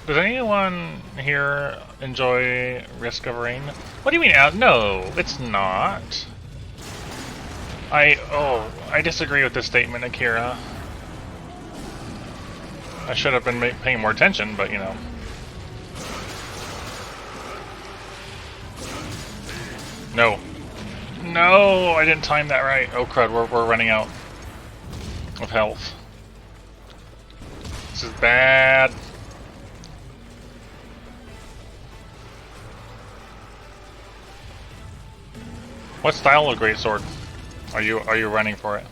Does anyone here enjoy Risk of Rain? What do you mean? No, it's not. I disagree with this statement, Akira. I should have been paying more attention, but you know. No. No, I didn't time that right. Oh crud, we're running out of health. This is bad. What style of greatsword are you running for it?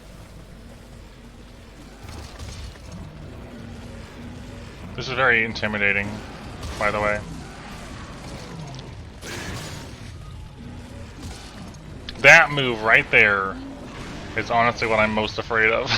This is very intimidating, by the way. That move right there is honestly what I'm most afraid of.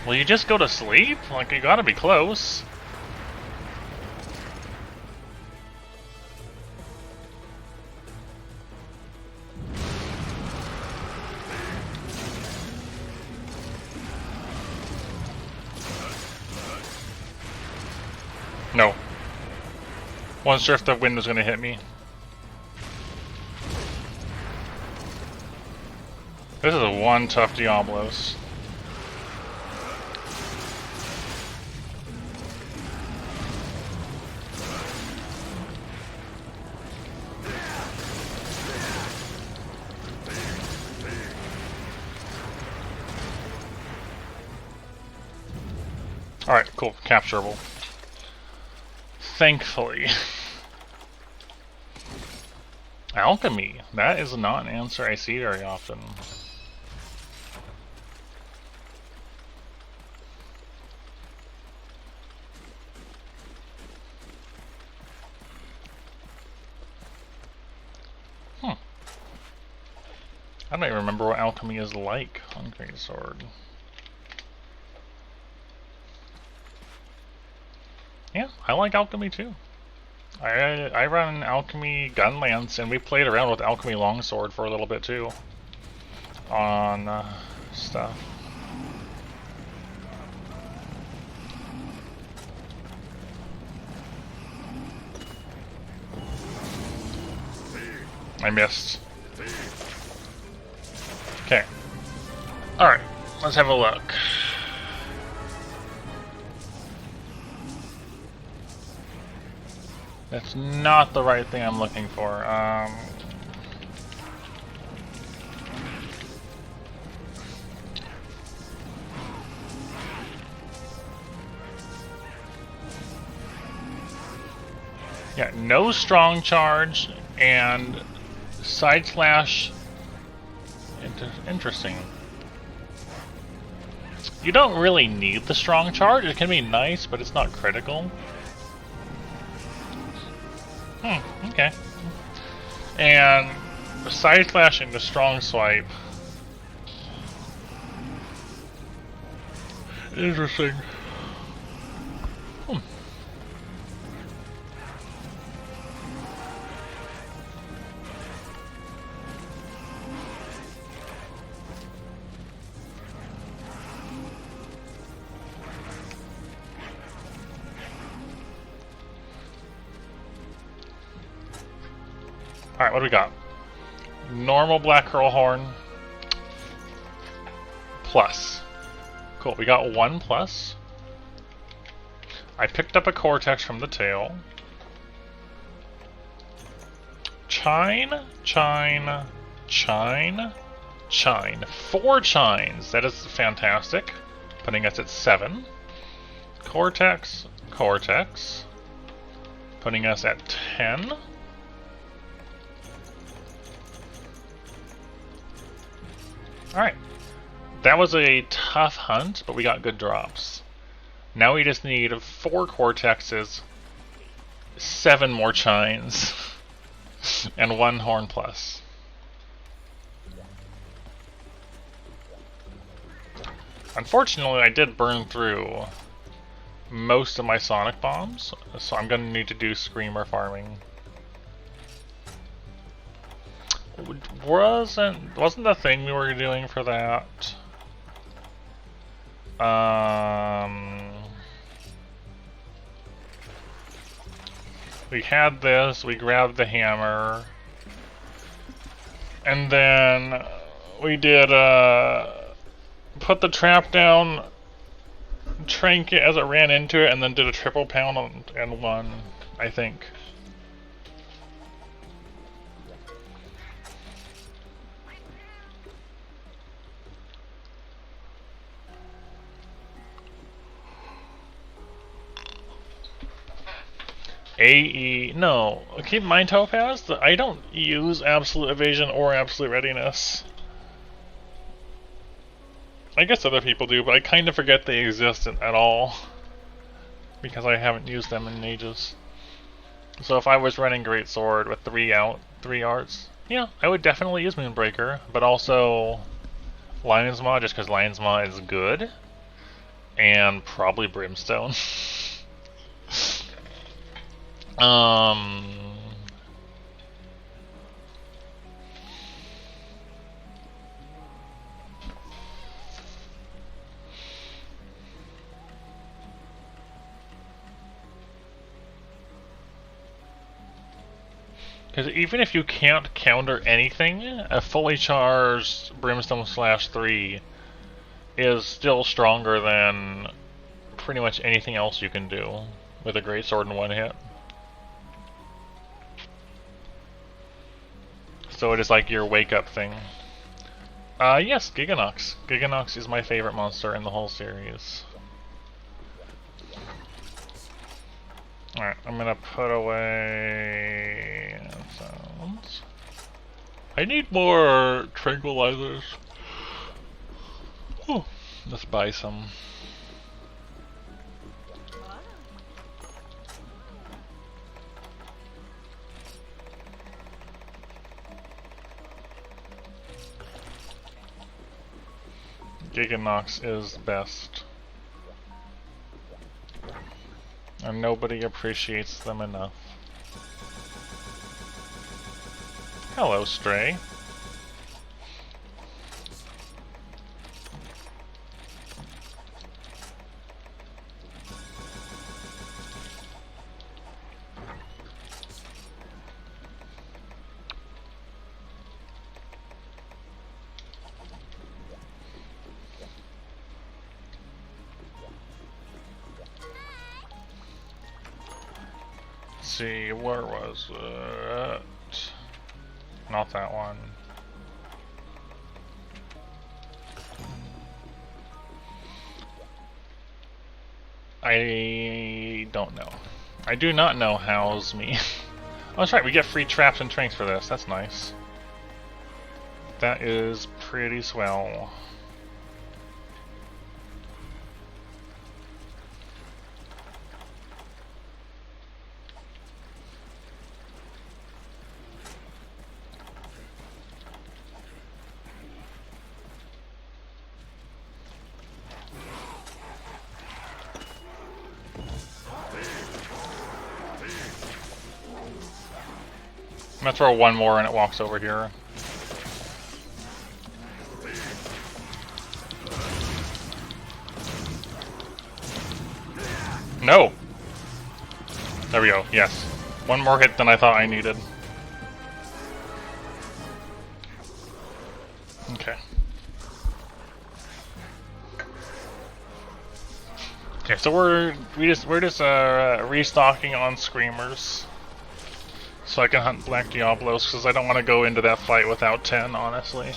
Will you just go to sleep? Like, you gotta be close. No. Wasn't sure if the wind was gonna hit me. This is one tough Diablos. Alright, cool. Capturable. Thankfully. Alchemy. That is not an answer I see very often. I don't even remember what alchemy is like on Greatsword. Yeah, I like alchemy too. I run alchemy gunlance, and we played around with alchemy longsword for a little bit too. On stuff. I missed. Okay. Alright, let's have a look. That's not the right thing I'm looking for. Yeah, no strong charge and side slash. Interesting. You don't really need the strong charge. It can be nice, but it's not critical. Okay. And side slashing the strong swipe. Interesting. Alright, what do we got? Normal black curl horn. Plus. Cool, we got 1 plus. I picked up a cortex from the tail. Chine, chine, chine, chine. 4 chines. That is fantastic. Putting us at 7. Cortex, cortex. Putting us at 10. Alright, that was a tough hunt, but we got good drops. Now we just need 4 cortexes, 7 more chines, and 1 horn plus. Unfortunately, I did burn through most of my sonic bombs, so I'm going to need to do screamer farming. Wasn't the thing we were doing for that? We had this, we grabbed the hammer, and then we did put the trap down, trank it as it ran into it, and then did a triple pound and won, I think. AE, no. Keep in mind, Topaz, that I don't use Absolute Evasion or Absolute Readiness. I guess other people do, but I kind of forget they exist at all. Because I haven't used them in ages. So if I was running Greatsword with 3 arts, yeah, I would definitely use Moonbreaker, but also Lion's Maw, just because Lion's Maw is good. And probably Brimstone. Because even if you can't counter anything, a fully charged Brimstone /3 is still stronger than pretty much anything else you can do with a Greatsword in 1 hit. So it is like your wake-up thing. Yes, Giganox. Giganox is my favorite monster in the whole series. Alright, I'm gonna put away sounds. I need more tranquilizers. Oh, let's buy some. Giganox is best. And nobody appreciates them enough. Hello, Stray. See, where was it? Not that one. I don't know. I do not know how's me. Oh, that's right, we get free traps and trinks for this. That's nice. That is pretty swell. I'm gonna throw one more and it walks over here. No! There we go, yes. One more hit than I thought I needed. Okay. Okay, so we're just restocking on Screamers. So I can hunt Black Diablos, because I don't want to go into that fight without 10, honestly.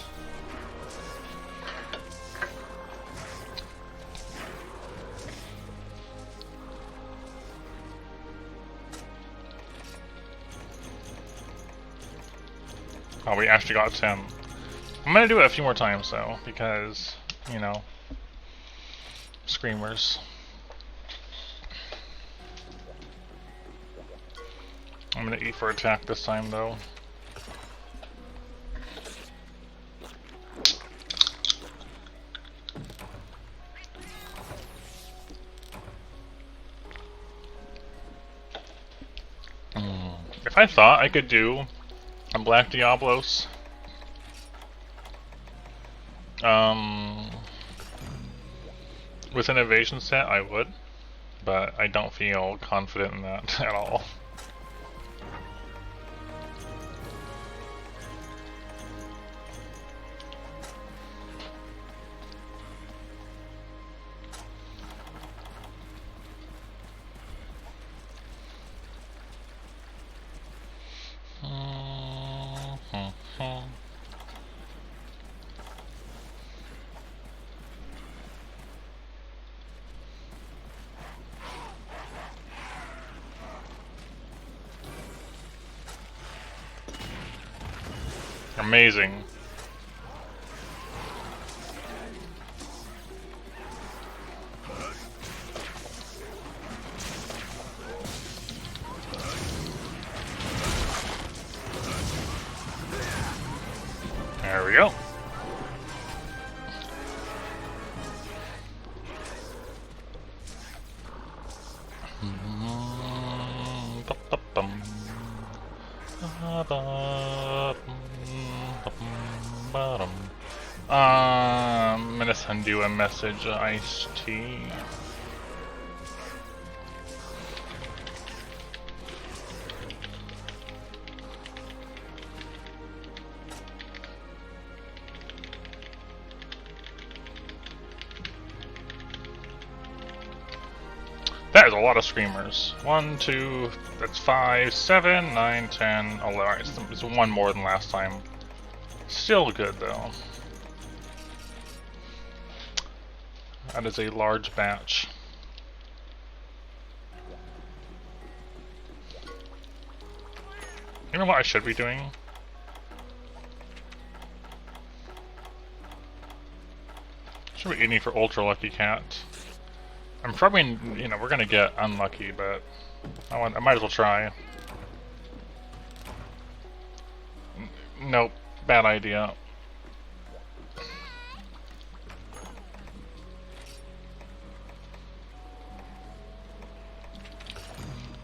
Oh, we actually got 10. I'm gonna do it a few more times, though, because, you know, Screamers. I'm gonna eat for attack this time, though. If I thought I could do a Black Diablos, with an evasion set, I would, but I don't feel confident in that at all. Amazing. There we go. I'm gonna send you a message, iced tea. That is a lot of screamers. 1, 2, that's 5, 7, 9, 10, 11. It's one more than last time. Still good though. That is a large batch. You know what I should be doing? Should be eating for Ultra Lucky Cat. I'm probably, you know, we're gonna get unlucky, but I might as well try. Nope, bad idea.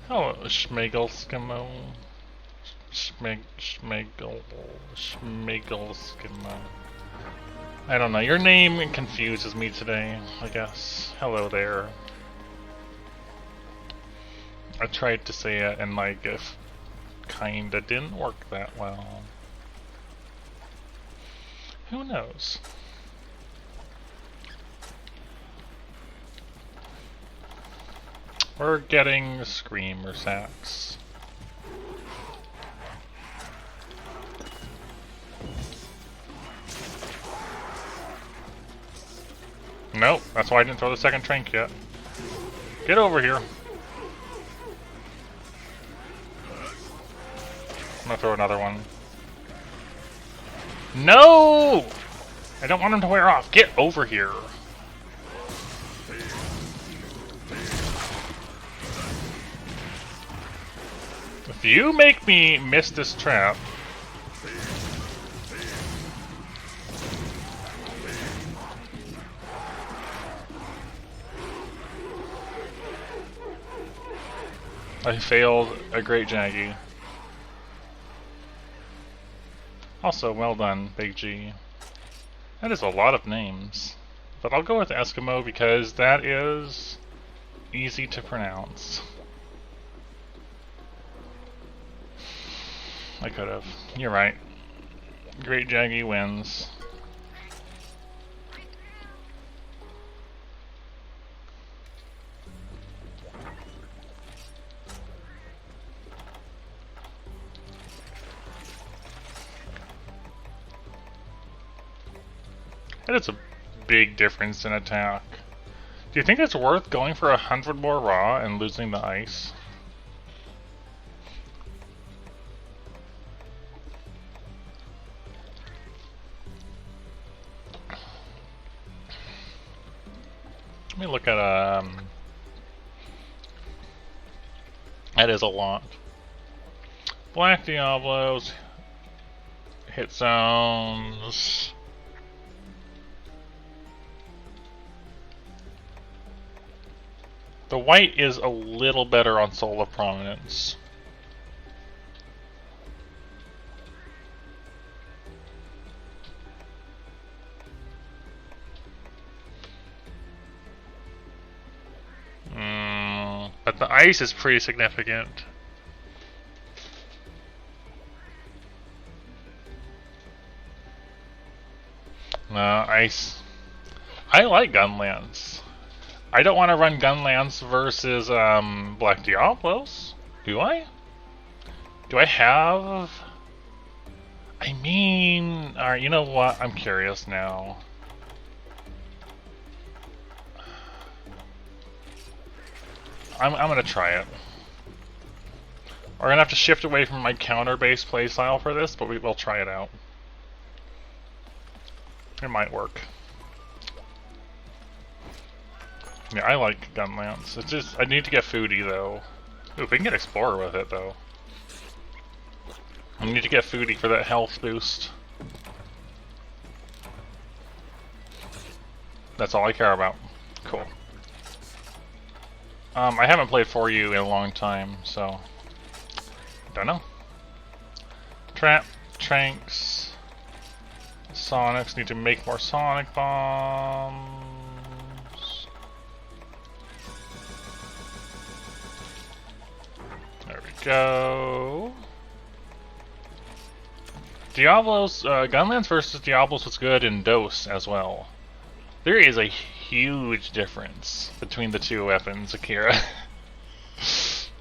Oh, Schmegel Skimo. Schmegel Skimo. I don't know, your name confuses me today, I guess. Hello there. I tried to say it and like if kinda didn't work that well. Who knows? We're getting screamer sacks. Nope, that's why I didn't throw the second trank yet. Get over here. I'm gonna throw another one. No! I don't want him to wear off. Get over here. If you make me miss this trap... I failed a great Jaggy. Also, well done, Big G. That is a lot of names. But I'll go with Eskimo because that is easy to pronounce. I could have. You're right. Great Jaggy wins. That is a big difference in attack. Do you think it's worth going for 100 more raw and losing the ice? Let me look at that is a lot. Black Diablos, hit zones. The white is a little better on Soul of Prominence. But the ice is pretty significant. Ice. I like Gunlance. I don't want to run Gunlance versus Black Diablos. Do I? Do I have... I mean... Alright, you know what? I'm curious now. I'm gonna try it. We're gonna have to shift away from my counter-based playstyle for this, but we will try it out. It might work. Yeah, I like gun lance. It's just I need to get foodie though. Ooh, we can get explorer with it though. I need to get foodie for that health boost. That's all I care about. Cool. I haven't played 4U in a long time, so don't know. Trap, Tranks, Sonics. Need to make more Sonic bombs. There we go. Diablos, Gunlance versus Diablos was good in Dose as well. There is a huge difference between the two weapons, Akira.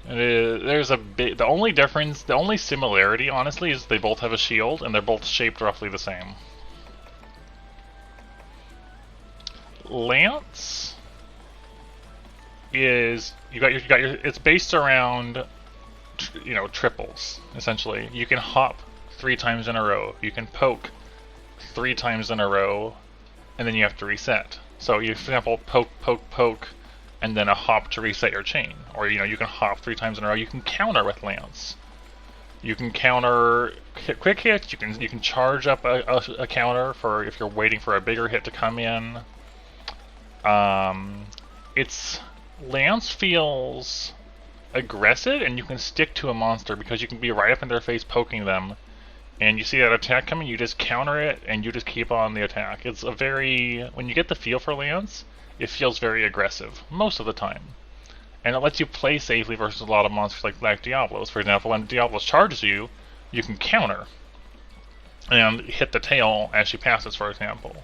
There's a big. The only difference, the only similarity, honestly, is they both have a shield and they're both shaped roughly the same. Lance is you got your. It's based around, triples essentially. You can hop 3 times in a row. You can poke 3 times in a row, and then you have to reset. So you, for example, poke, poke, poke, and then a hop to reset your chain. Or you can hop 3 times in a row. You can counter with Lance. You can counter quick hits. You can charge up a counter for if you're waiting for a bigger hit to come in. Lance feels aggressive, and you can stick to a monster because you can be right up in their face poking them. And you see that attack coming, you just counter it, and you just keep on the attack. It's a very... When you get the feel for Lance, it feels very aggressive, most of the time. And it lets you play safely versus a lot of monsters like Diablos. For example, when Diablos charges you, you can counter and hit the tail as she passes, for example.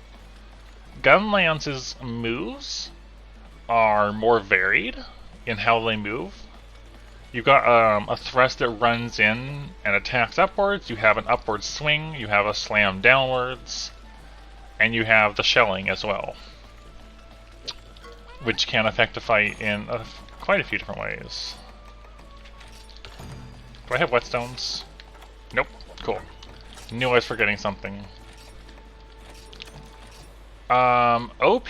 Gunlance's moves are more varied in how they move. You've got a thrust that runs in and attacks upwards, you have an upward swing, you have a slam downwards, and you have the shelling as well, which can affect a fight in quite a few different ways. Do I have whetstones? Nope. Cool. Knew I was forgetting something. OP?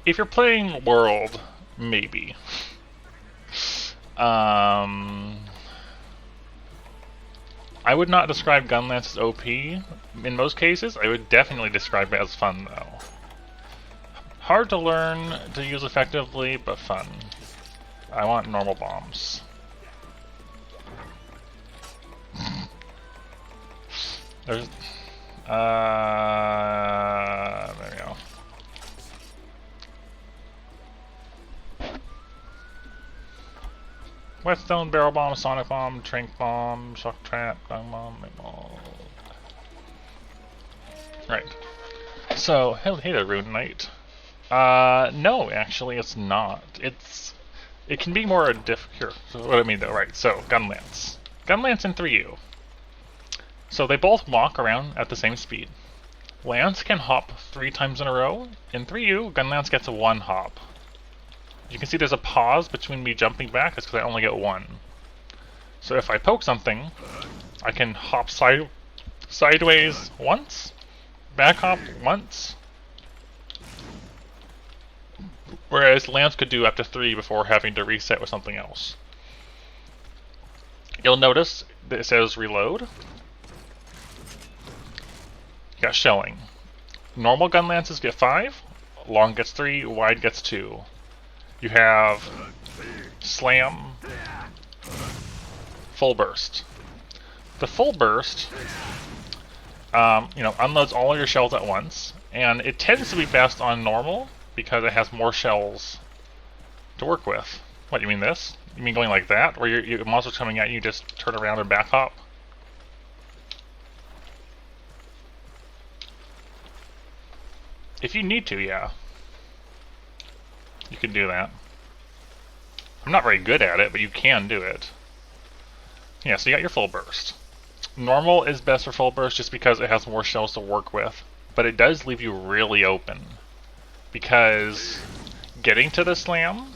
If you're playing World, maybe. I would not describe Gunlance as OP in most cases. I would definitely describe it as fun, though. Hard to learn to use effectively, but fun. I want normal bombs. There's... there we go. Whetstone, barrel bomb, sonic bomb, trank bomb, shock trap, dung bomb, bomb. Right. So, hey there, Rune Knight. No, actually, it's not. It can be more here. So what I mean, though, right? So, Gunlance. Gunlance and 3U. So they both walk around at the same speed. Lance can hop 3 times in a row. In 3U, Gunlance gets a 1 hop. You can see there's a pause between me jumping back. That's because I only get 1. So if I poke something, I can hop sideways once, back hop once, whereas Lance could do up to 3 before having to reset with something else. You'll notice that it says reload. You got shelling. Normal gun lances get 5, long gets 3, wide gets 2. You have slam, full burst. The full burst, unloads all of your shells at once, and it tends to be best on normal because it has more shells to work with. What, you mean this? You mean going like that, where your monster's coming at you, you just turn around and back hop? If you need to, yeah. You can do that. I'm not very good at it, but you can do it. Yeah, so you got your full burst. Normal is best for full burst just because it has more shells to work with, but it does leave you really open. Because getting to the slam,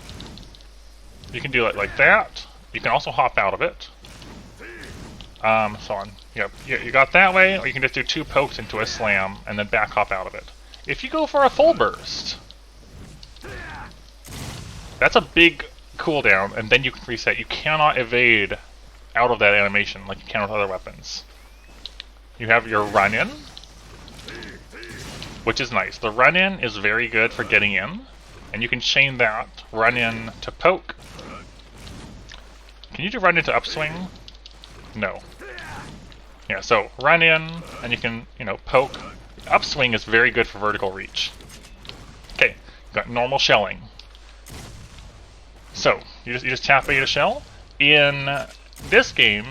you can do it like that. You can also hop out of it. So on. Yep, you got that way, or you can just do 2 pokes into a slam and then back hop out of it. If you go for a full burst, that's a big cooldown, and then you can reset. You cannot evade out of that animation like you can with other weapons. You have your run-in, which is nice. The run-in is very good for getting in, and you can chain that run-in to poke. Can you do run-in to upswing? No. Yeah, so run-in, and you can, poke. Upswing is very good for vertical reach. Okay, got normal shelling. So, you just tap A to shell. In this game,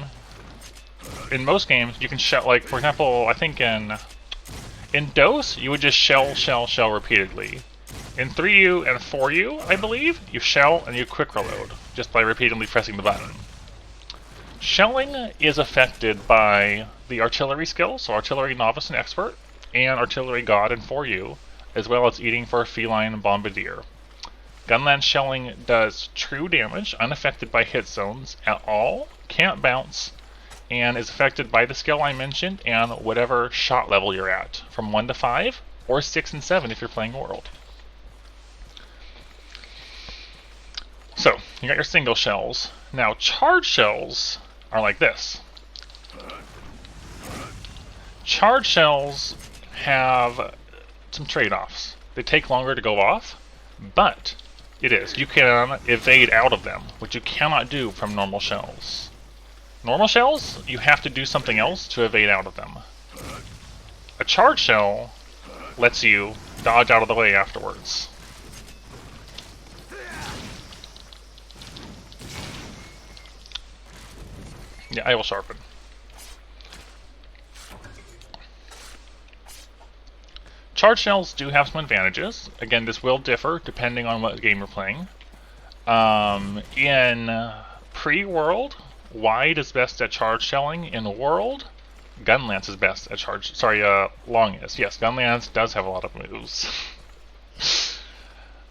in most games, you can shell, like, for example, I think in DOS, you would just shell repeatedly. In 3U and 4U, I believe, you shell and you quick reload, just by repeatedly pressing the button. Shelling is affected by the artillery skill, so artillery novice and expert, and artillery god in 4U, as well as eating for a feline bombardier. Gunlance shelling does true damage, unaffected by hit zones at all, can't bounce, and is affected by the skill I mentioned and whatever shot level you're at, from 1 to 5, or 6 and 7 if you're playing World. So, you got your single shells. Now, charge shells are like this. Charge shells have some trade-offs. They take longer to go off, but you can evade out of them, which you cannot do from normal shells. Normal shells, you have to do something else to evade out of them. A charge shell lets you dodge out of the way afterwards. Yeah, I will sharpen. Charge shells do have some advantages. Again, this will differ depending on what game you're playing. In pre-World, Wide is best at charge shelling. In World, Gunlance is best at charge. Sorry, Long is. Yes, Gunlance does have a lot of moves.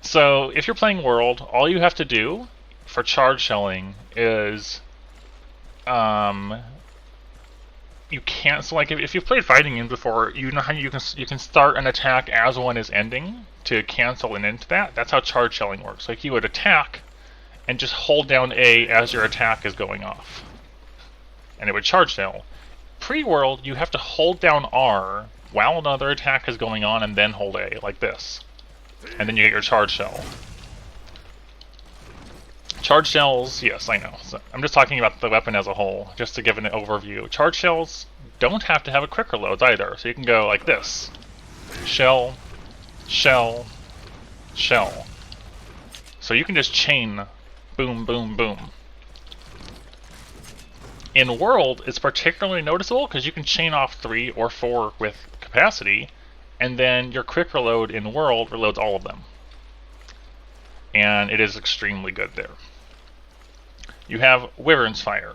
So, if you're playing World, all you have to do for charge shelling is you can't. So, like, if you've played fighting games before, you know how you can start an attack as one is ending to cancel an end to that. That's how charge shelling works. Like, you would attack and just hold down A as your attack is going off, and it would charge shell. Pre-World, you have to hold down R while another attack is going on, and then hold A like this, and then you get your charge shell. Charge shells, yes, I know. So I'm just talking about the weapon as a whole, just to give an overview. Charge shells don't have to have a quick reload either, so you can go like this. Shell, shell, shell. So you can just chain boom, boom, boom. In World, it's particularly noticeable because you can chain off 3 or 4 with capacity, and then your quick reload in World reloads all of them. And it is extremely good there. You have Wyvern's Fire.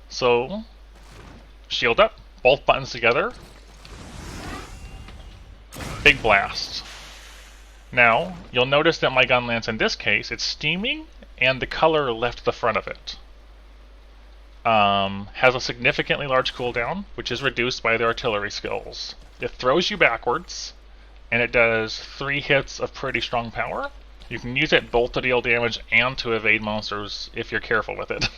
So, shield up, both buttons together. Big blast. Now, you'll notice that my Gunlance in this case, it's steaming, and the color left the front of it. Has a significantly large cooldown, which is reduced by the artillery skills. It throws you backwards, and it does 3 hits of pretty strong power. You can use it both to deal damage and to evade monsters if you're careful with it.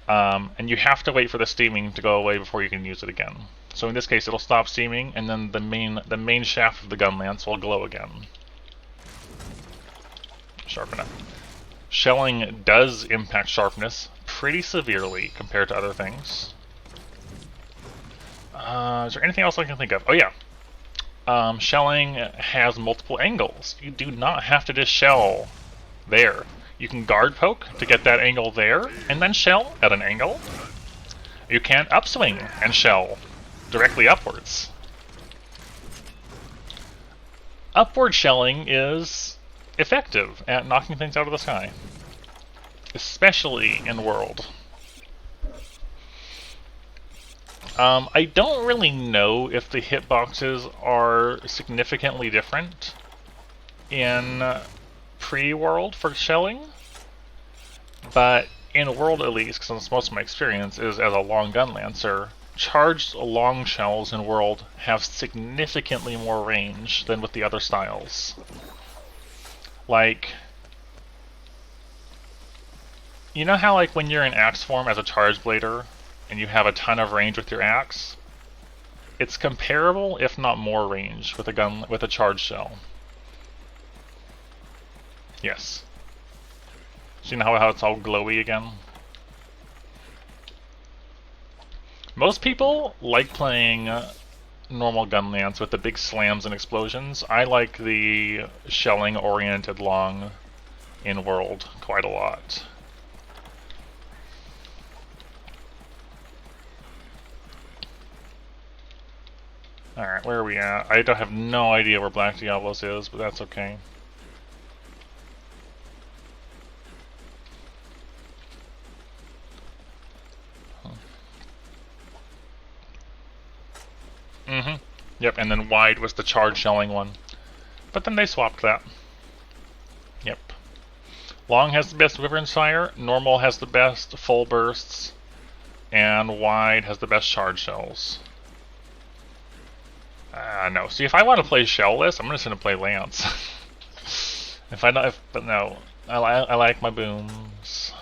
And you have to wait for the steaming to go away before you can use it again. So in this case, it'll stop steaming, and then the main shaft of the Gunlance will glow again. Sharpen up. Shelling does impact sharpness pretty severely compared to other things. Is there anything else I can think of? Oh yeah. Shelling has multiple angles. You do not have to just shell there. You can guard poke to get that angle there, and then shell at an angle. You can upswing and shell directly upwards. Upward shelling is effective at knocking things out of the sky, especially in World. I don't really know if the hitboxes are significantly different in pre-World for shelling, but in World at least, because most of my experience is as a long gun lancer, charged long shells in World have significantly more range than with the other styles. Like, you know how like when you're in axe form as a charge blader and you have a ton of range with your axe? It's comparable, if not more range, with a charge shell. Yes. See how it's all glowy again? Most people like playing normal gun lance with the big slams and explosions. I like the shelling oriented long in World quite a lot. Alright, where are we at? I don't have no idea where Black Diablos is, but that's okay. Yep, and then wide was the charge shelling one. But then they swapped that. Yep. Long has the best Wyvern's Fire, normal has the best full bursts, and wide has the best charge shells. No. See, if I want to play shellless, I'm just gonna play Lance. But no, I like my booms.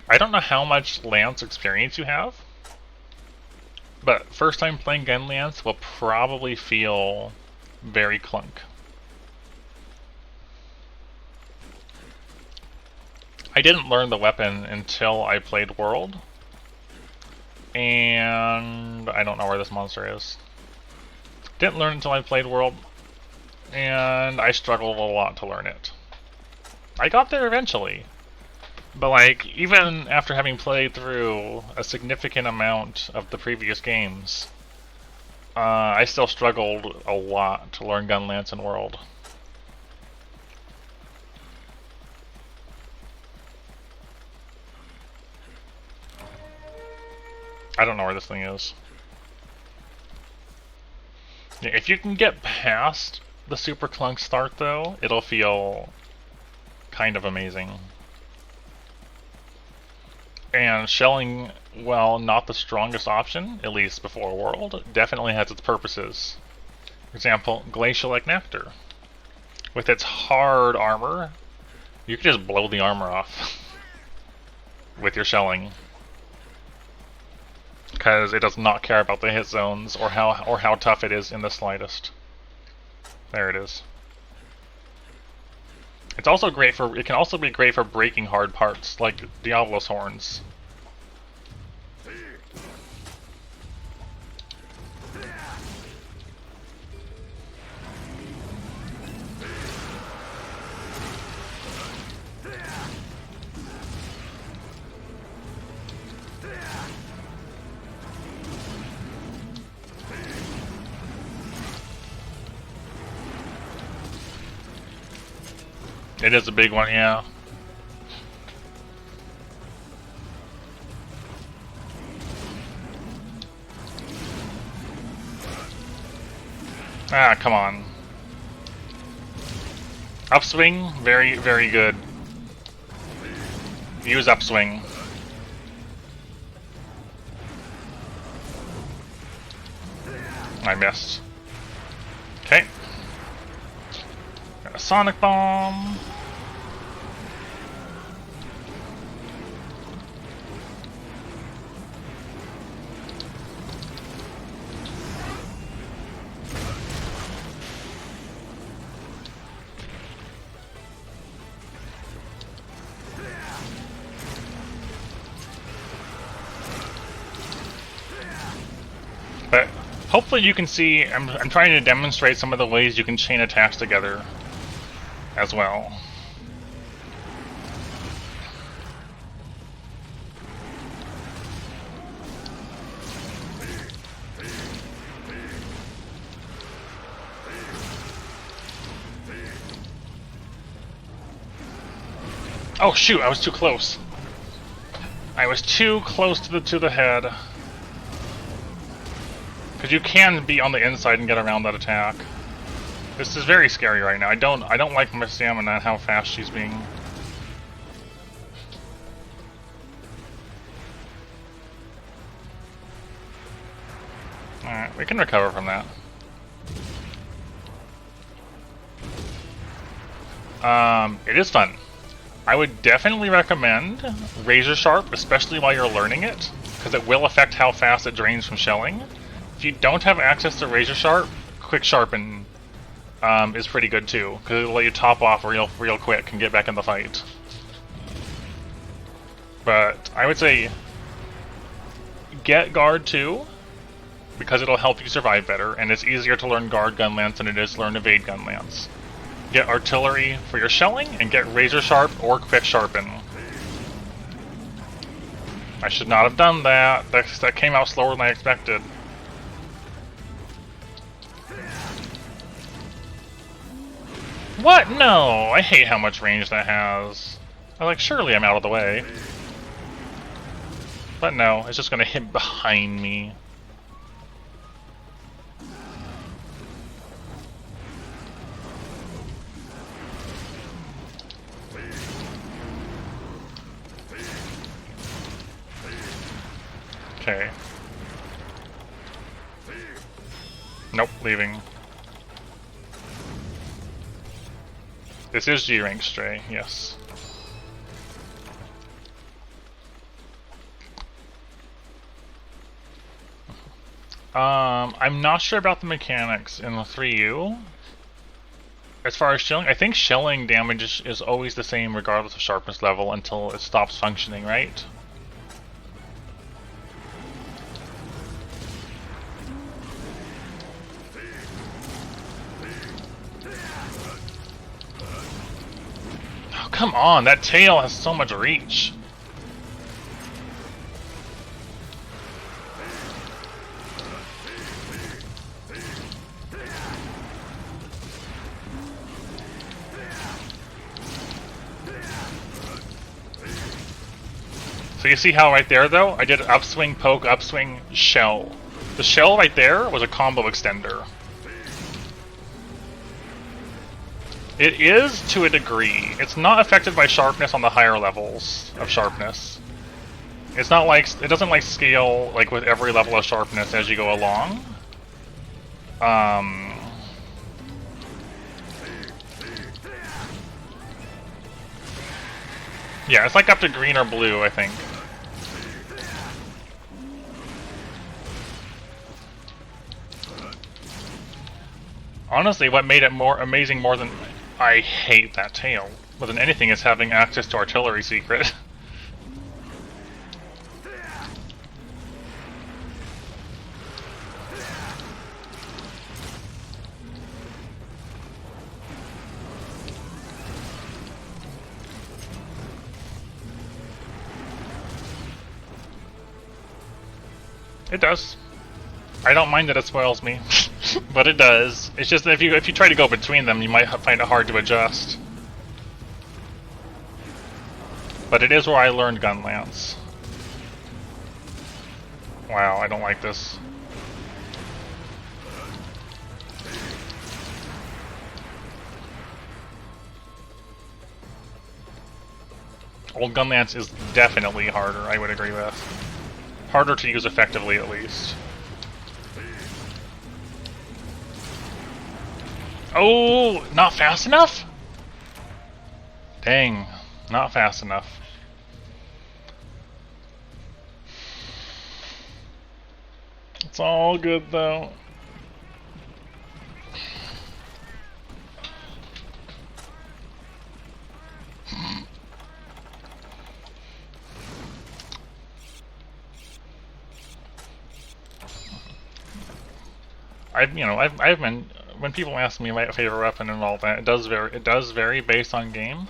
I don't know how much Lance experience you have, but first time playing gun Lance will probably feel very clunk. I didn't learn the weapon until I played World, and I don't know where this monster is. Didn't learn until I played World, and I struggled a lot to learn it. I got there eventually, but like, even after having played through a significant amount of the previous games, I still struggled a lot to learn gun lance in World. I don't know where this thing is. Yeah, if you can get past the super clunk start though, it'll feel kind of amazing. And shelling, well, not the strongest option, at least before World, definitely has its purposes. For example, Glacial Nectar. With its hard armor, you can just blow the armor off with your shelling. Because it does not care about the hit zones or how tough it is in the slightest. There it is. It's also great for. It can also be great for breaking hard parts like Diablos horns. It is a big one, yeah. Ah, come on. Upswing, very, very good. Use upswing. I missed. Okay. Got a Sonic Bomb. But hopefully you can see, I'm trying to demonstrate some of the ways you can chain attacks together as well. Oh shoot, I was too close. I was too close to the head. Because you can be on the inside and get around that attack. This is very scary right now. I don't like my stamina and how fast she's being. Alright, we can recover from that. It is fun. I would definitely recommend Razor Sharp, especially while you're learning it, because it will affect how fast it drains from shelling. If you don't have access to Razor Sharp, Quick Sharpen is pretty good too, because it'll let you top off real quick and get back in the fight. But I would say get Guard 2, because it'll help you survive better, and it's easier to learn Guard Gun Lance than it is to learn Evade Gun Lance. Get Artillery for your shelling, and get Razor Sharp or Quick Sharpen. I should not have done that. That came out slower than I expected. What? No! I hate how much range that has. I was like, surely I'm out of the way. But no, it's just gonna hit behind me. Okay. Nope, leaving. This is G-Rank Stray, yes. I'm not sure about the mechanics in the 3U. As far as shelling, I think shelling damage is always the same regardless of sharpness level until it stops functioning, right? Oh, come on, that tail has so much reach. So you see how right there, though, I did upswing, poke, upswing, shell. The shell right there was a combo extender. It is, to a degree. It's not affected by sharpness on the higher levels of sharpness. It's not like, it doesn't like scale like with every level of sharpness as you go along. Yeah, it's like up to green or blue, I think. Honestly, what made it more amazing more than... I hate that tail. More than anything is having access to Artillery Secret. It does. I don't mind that it spoils me, but it does. It's just that if you try to go between them, you might find it hard to adjust. But it is where I learned Gun Lance. Wow, I don't like this. Old Gun Lance is definitely harder, I would agree with. Harder to use effectively, at least. Oh, not fast enough? Dang, not fast enough. It's all good, though. I've been, when people ask me my favorite weapon and all that, it does vary based on game.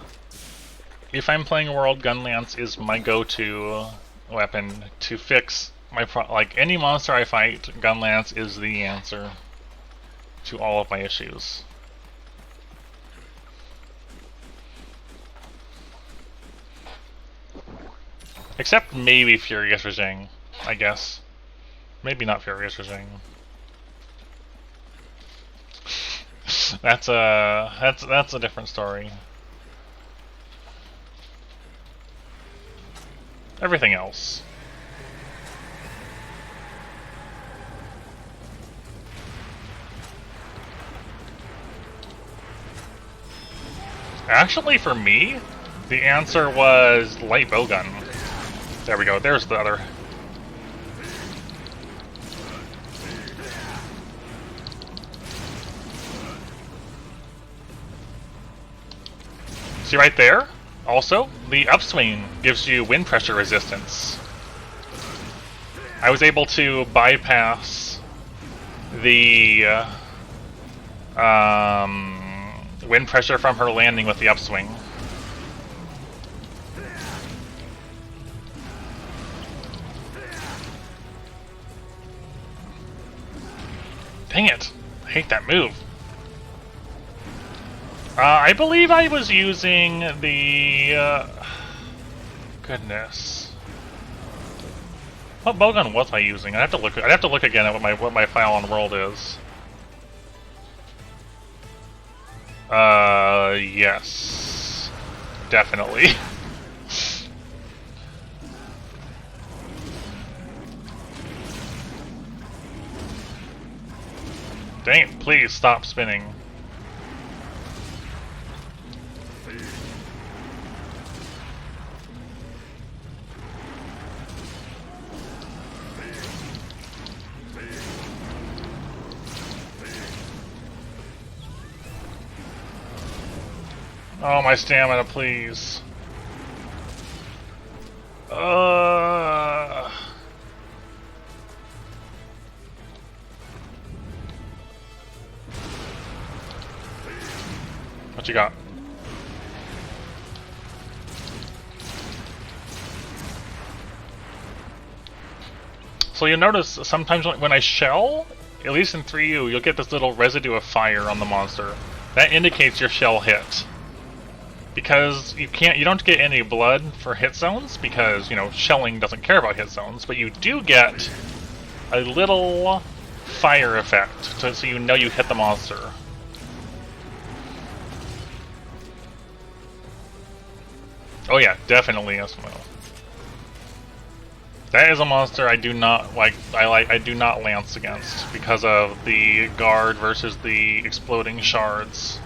If I'm playing World, Gun Lance is my go-to weapon to fix my like any monster I fight. Gun Lance is the answer to all of my issues. Except maybe Furious Regime, I guess. Maybe not Furious Regime. That's a different story. Everything else. Actually, for me, the answer was light bowgun. There we go. There's the other. See right there? Also, the upswing gives you wind pressure resistance. I was able to bypass the wind pressure from her landing with the upswing. Dang it! I hate that move. I believe I was using the... goodness. What bowgun was I using? I'd have to look again at what my file on world is. Yes. Definitely. Dang it, please stop spinning. Oh, my stamina, please. What you got? So you'll notice sometimes when I shell, at least in 3U, you'll get this little residue of fire on the monster. That indicates your shell hit. Because you don't get any blood for hit zones, because, you know, shelling doesn't care about hit zones, but you do get a little fire effect, so you know you hit the monster. Oh yeah, definitely Eskimo. That is a monster I do not like. I do not lance against because of the guard versus the exploding shards.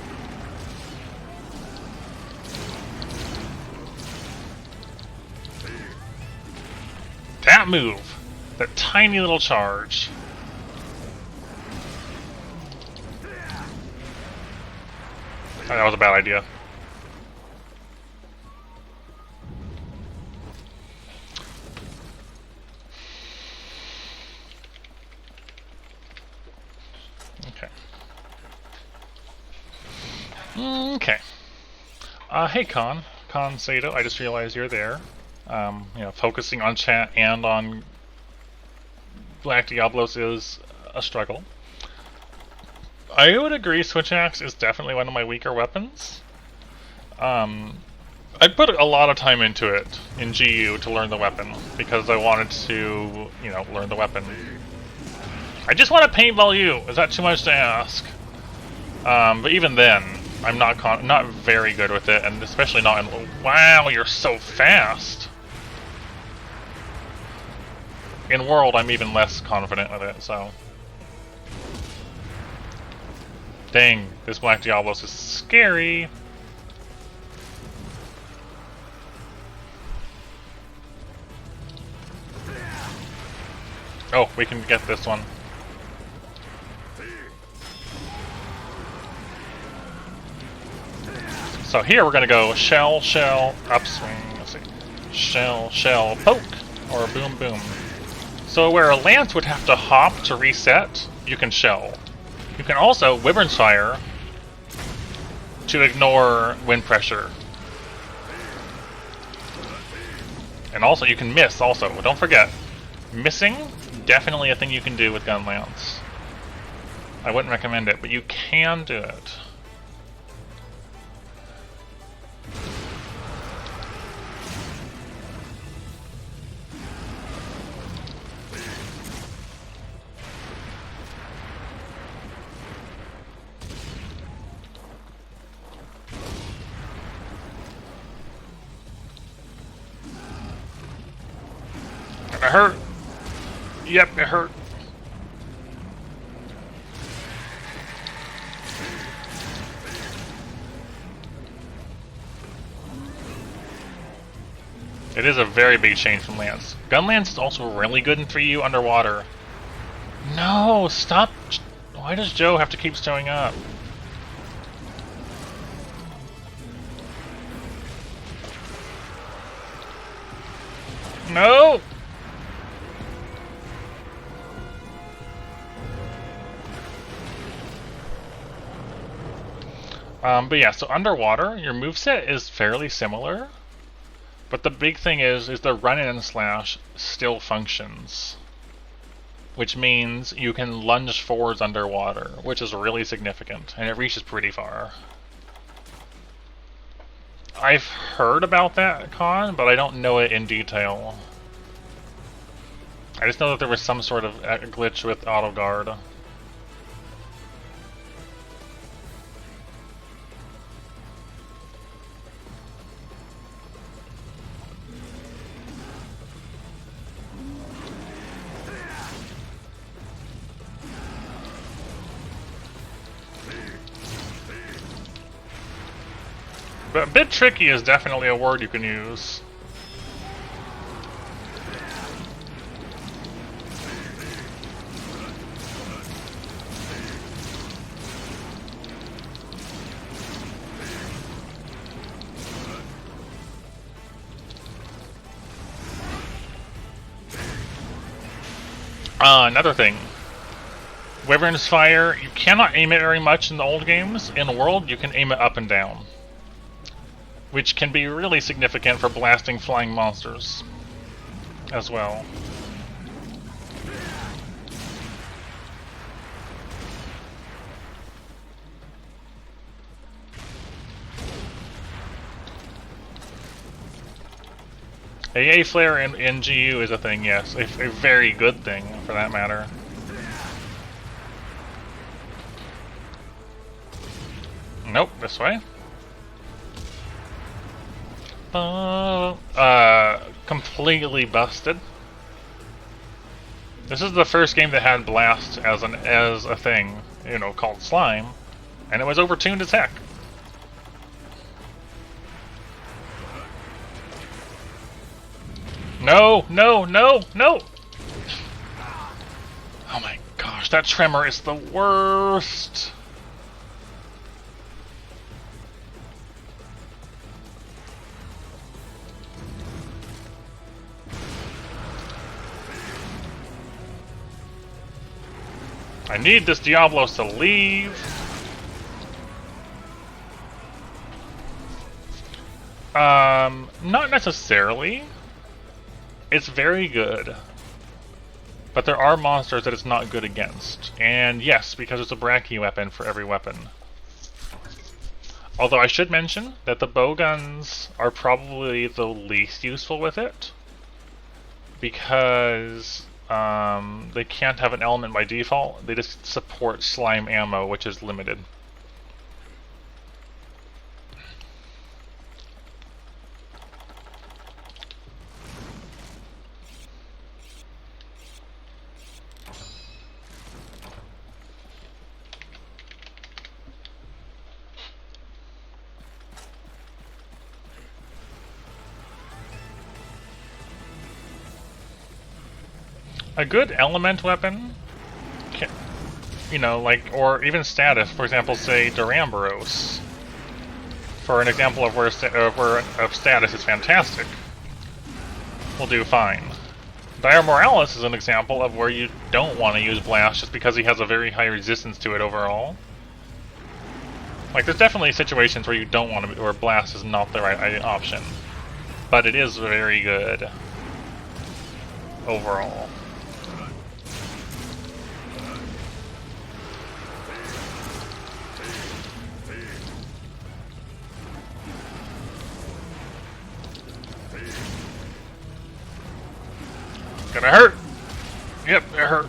That move, that tiny little charge. Oh, that was a bad idea. Okay. Hey Con Sato, I just realized you're there. You know, focusing on chat and on Black Diablos is a struggle. I would agree Switch Axe is definitely one of my weaker weapons. I put a lot of time into it in GU to learn the weapon, because I wanted to, you know, learn the weapon. I just want to paintball you! Is that too much to ask? But even then, I'm not very good with it, and especially not in... Wow, you're so fast! In World, I'm even less confident with it, so... Dang, this Black Diablos is scary! Oh, we can get this one. So here we're gonna go shell, shell, upswing. Let's see. Shell, shell, poke, or boom, boom. So where a lance would have to hop to reset, you can shell. You can also Wyvern's Fire to ignore wind pressure. And also you can miss also. Don't forget, missing, definitely a thing you can do with gun lance. I wouldn't recommend it, but you can do it. That hurt. Yep, it hurt. It is a very big change from Lance. Gun Lance is also really good in 3U underwater. No, stop. Why does Joe have to keep showing up? No! But yeah, so underwater, your moveset is fairly similar. But the big thing is the run-in and slash still functions. Which means you can lunge forwards underwater, which is really significant, and it reaches pretty far. I've heard about that con, but I don't know it in detail. I just know that there was some sort of glitch with auto guard. But a bit tricky is definitely a word you can use. Another thing. Wyvern's Fire, you cannot aim it very much in the old games. In World, you can aim it up and down, which can be really significant for blasting flying monsters as well. AA flare in GU is a thing, yes. A very good thing, for that matter. Nope, this way. Completely busted. This is the first game that had blast as a thing, you know, called slime, and it was overtuned as heck. No, no, no, no! Oh my gosh, that tremor is the worst. I need this Diablos to leave. Not necessarily. It's very good. But there are monsters that it's not good against. And yes, because it's a Brachy weapon for every weapon. Although I should mention that the bow guns are probably the least useful with it. Because they can't have an element by default. They just support slime ammo, which is limited. A good element weapon, can, you know, like, or even status, for example, say Duramboros, for an example of where a status is fantastic, will do fine. Dire Morales is an example of where you don't want to use Blast just because he has a very high resistance to it overall. Like, there's definitely situations where you don't want to, where Blast is not the right option, but it is very good overall. Gonna hurt! Yep, it hurt.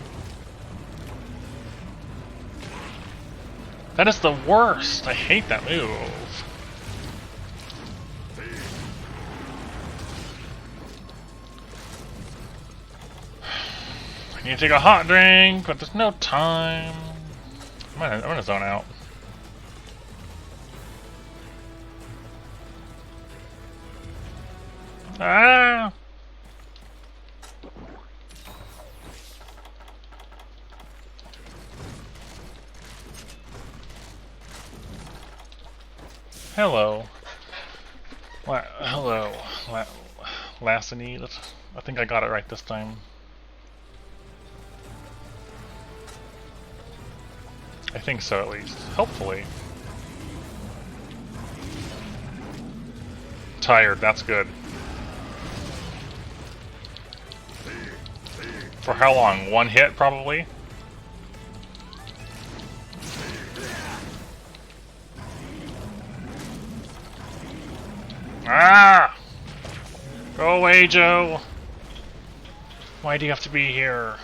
That is the worst! I hate that move. I need to take a hot drink, but there's no time. I'm gonna zone out. Ah! Hello. Hello. Lassany. I think I got it right this time. I think so, at least. Hopefully. Tired, that's good. For how long? One hit, probably? Ah! Go away, Joe! Why do you have to be here?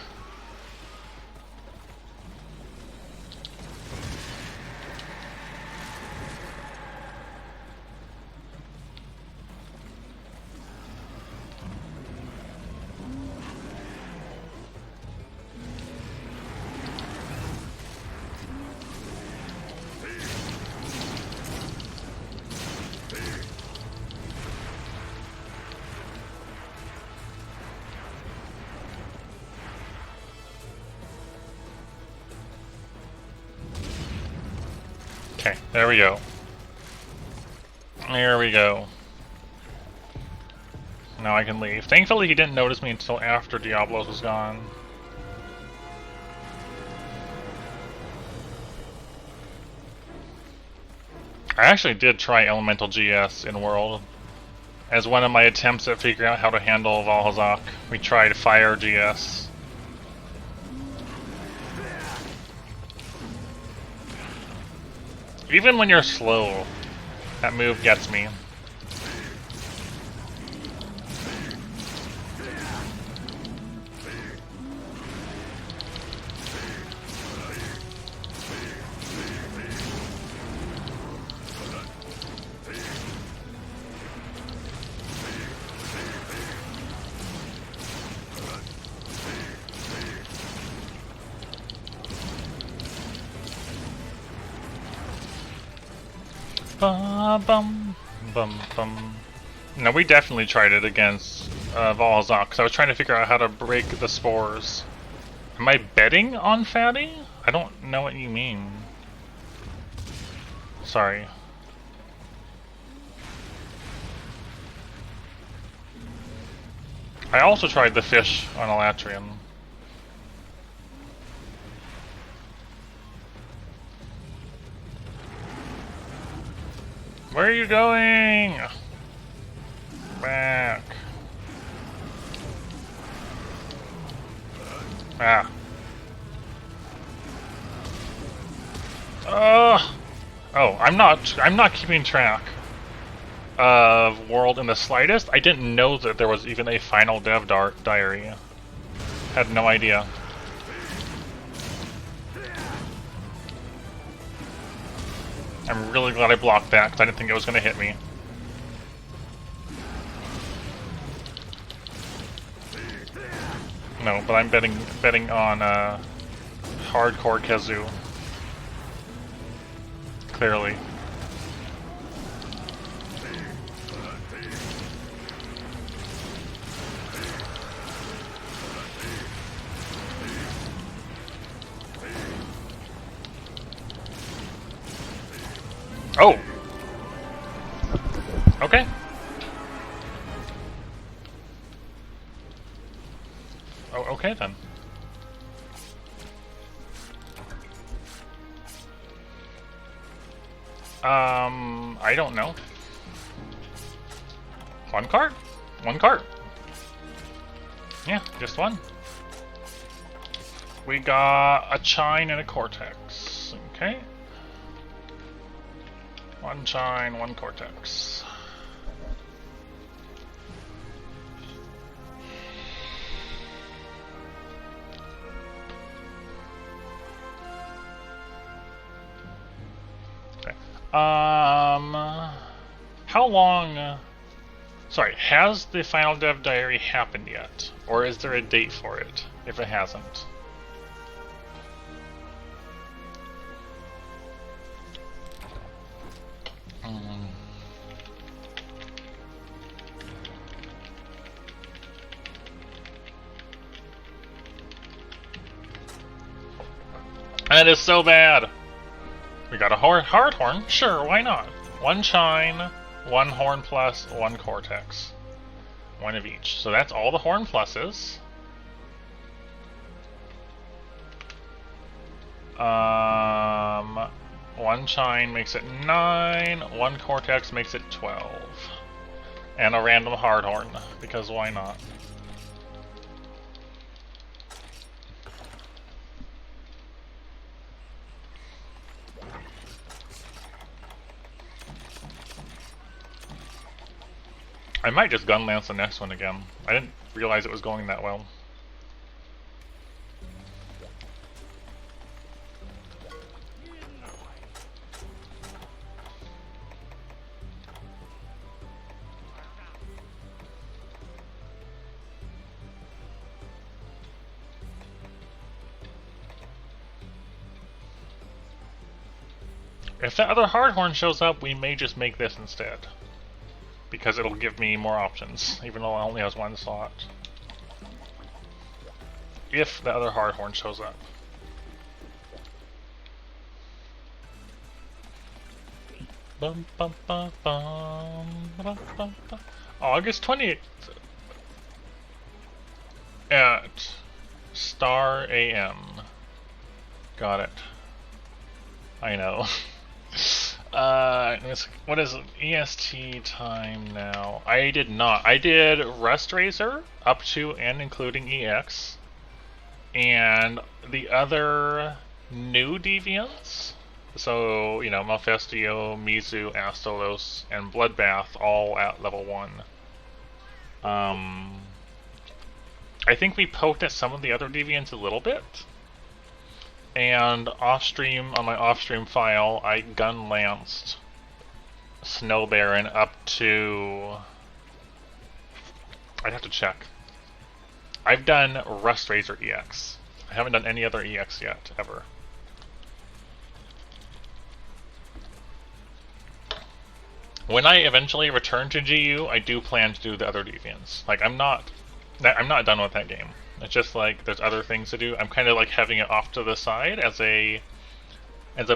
Okay, there we go. There we go. Now I can leave. Thankfully he didn't notice me until after Diablos was gone. I actually did try Elemental GS in World as one of my attempts at figuring out how to handle Valhazak. We tried Fire GS. Even when you're slow, that move gets me. Bum bum bum. No, we definitely tried it against Valhazak, because I was trying to figure out how to break the spores. Am I betting on Fatty? I don't know what you mean. Sorry. I also tried the fish on Alatreon. Where are you going? Back. Ah. Oh, I'm not keeping track of World in the slightest. I didn't know that there was even a final dev diary. Had no idea. I'm really glad I blocked that, because I didn't think it was going to hit me. No, but I'm betting on hardcore Cemu. Clearly. Oh! Okay. Oh, okay then. I don't know. One cart? One cart. Yeah, just one. We got a Chine and a Cortex. Okay. One Chine, one Cortex. Okay. How long... sorry, has the final dev diary happened yet? Or is there a date for it? if it hasn't. That is so bad! We got a hard horn? Sure, why not? 1 shine, 1 horn plus, 1 cortex. 1 of each. So that's all the horn pluses. 1 shine makes it 9, 1 cortex makes it 12. And a random hard horn, because why not? I might just gun lance the next one again. I didn't realize it was going that well. If that other hard horn shows up, we may just make this instead. Because it'll give me more options, even though it only has 1 slot. If the other hard horn shows up. Bum, bum, bum, bum, bum, bum, bum. August 28th at star AM. Got it. I know. What is EST time now? I did not. I did Rust Razor up to and including EX, and the other new deviants. So you know, Malfestio, Mizu, Astolos, and Bloodbath all at level 1. I think we poked at some of the other deviants a little bit. And off-stream, on my off-stream file, I gun-lanced Snow Baron up to... I'd have to check. I've done Rust Razor EX. I haven't done any other EX yet, ever. When I eventually return to GU, I do plan to do the other deviants. Like, I'm not done with that game. It's just like there's other things to do. I'm kind of like having it off to the side as a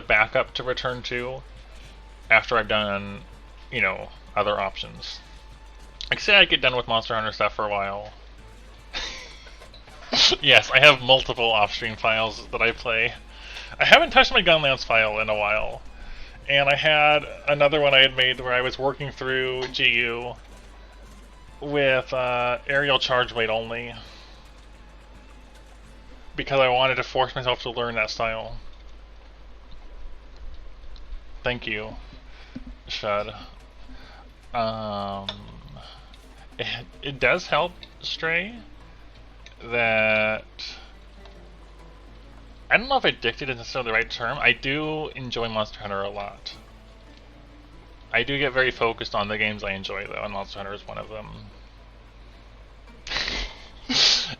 backup to return to after I've done, you know, other options. Like say I get done with Monster Hunter stuff for a while. Yes, I have multiple off-stream files that I play. I haven't touched my Gunlance file in a while. And I had another one I had made where I was working through GU with aerial charge weight only. Because I wanted to force myself to learn that style. Thank you, Shud. It does help, Stray, that... I don't know if addicted is necessarily the right term. I do enjoy Monster Hunter a lot. I do get very focused on the games I enjoy, though, and Monster Hunter is one of them.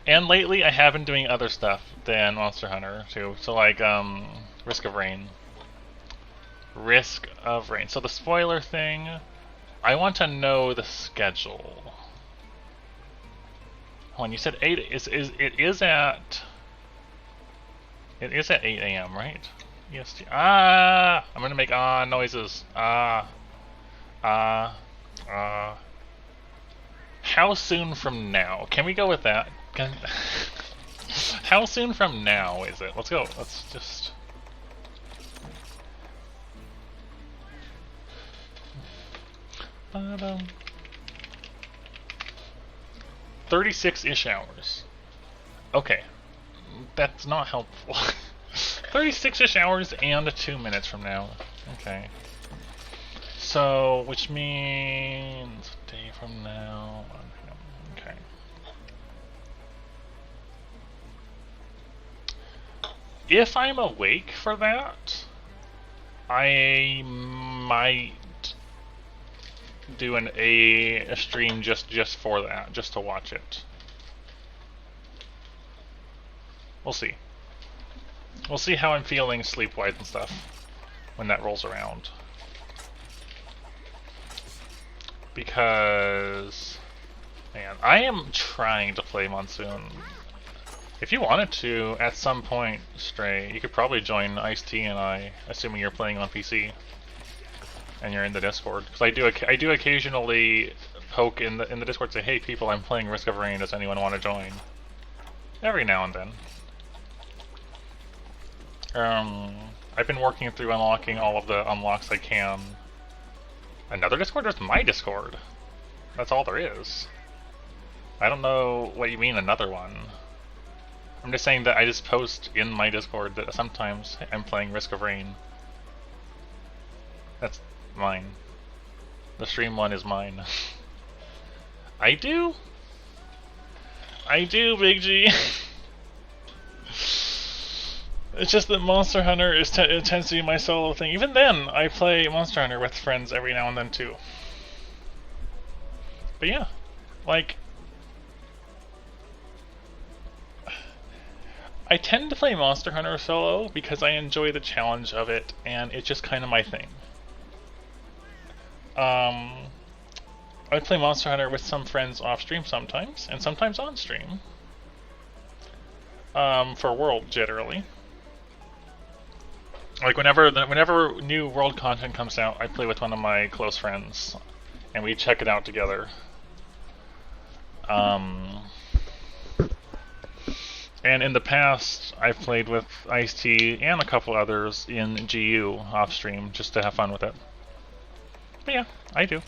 And lately, I have been doing other stuff than Monster Hunter, too. So, like, Risk of Rain. Risk of Rain. So the spoiler thing, I want to know the schedule. When you said 8, it is at 8 AM, right? EST. I'm gonna make noises. How soon from now? Can we go with that? How soon from now is it? Let's go. Let's just... Ba-dum. 36-ish hours. Okay. That's not helpful. 36-ish hours and 2 minutes from now. Okay. So, which means a day from now. Okay. If I'm awake for that, I might do a stream just for that, just to watch it. We'll see. We'll see how I'm feeling sleep-wise and stuff when that rolls around. Because, man, I am trying to play Monsoon. If you wanted to, at some point, Stray, you could probably join Ice-T and I, assuming you're playing on PC and you're in the Discord. Because I do occasionally poke in the Discord, say, "Hey, people, I'm playing Risk of Rain. Does anyone want to join?" Every now and then. I've been working through unlocking all of the unlocks I can. Another Discord? There's my Discord. That's all there is. I don't know what you mean, another one. I'm just saying that I just post in my Discord that sometimes I'm playing Risk of Rain. That's mine. The stream one is mine. I do? I do, Big G. It's just that Monster Hunter it tends to be my solo thing. Even then, I play Monster Hunter with friends every now and then too. But yeah, like, I tend to play Monster Hunter solo because I enjoy the challenge of it, and it's just kind of my thing. I play Monster Hunter with some friends off stream sometimes, and sometimes on stream. For World, generally. Like whenever new World content comes out, I play with one of my close friends, and we check it out together. And in the past, I've played with Ice-T and a couple others in GU off stream just to have fun with it. But yeah, I do.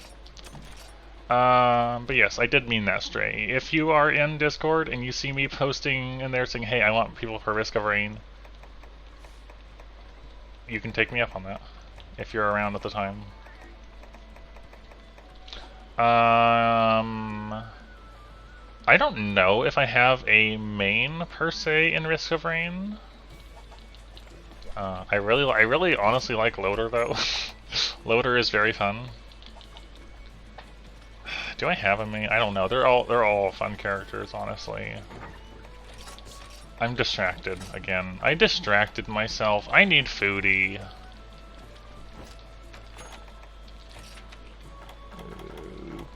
But yes, I did mean that, Stray. If you are in Discord and you see me posting in there saying, "Hey, I want people for Risk of Rain," you can take me up on that if you're around at the time. I don't know if I have a main per se in Risk of Rain. I really honestly like Loader though. Loader is very fun. Do I have a main? I don't know. They're all fun characters, honestly. I'm distracted again. I distracted myself. I need foodie.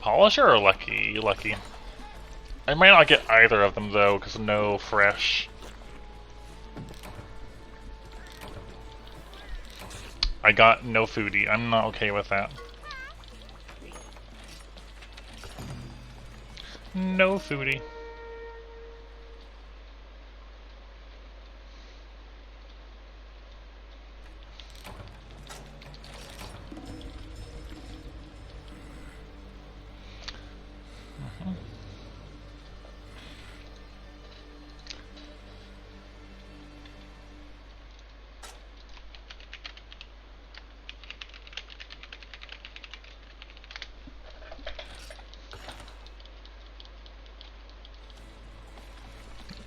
Polisher or Lucky? Lucky. I might not get either of them though, because no fresh. I got no foodie. I'm not okay with that. No foodie.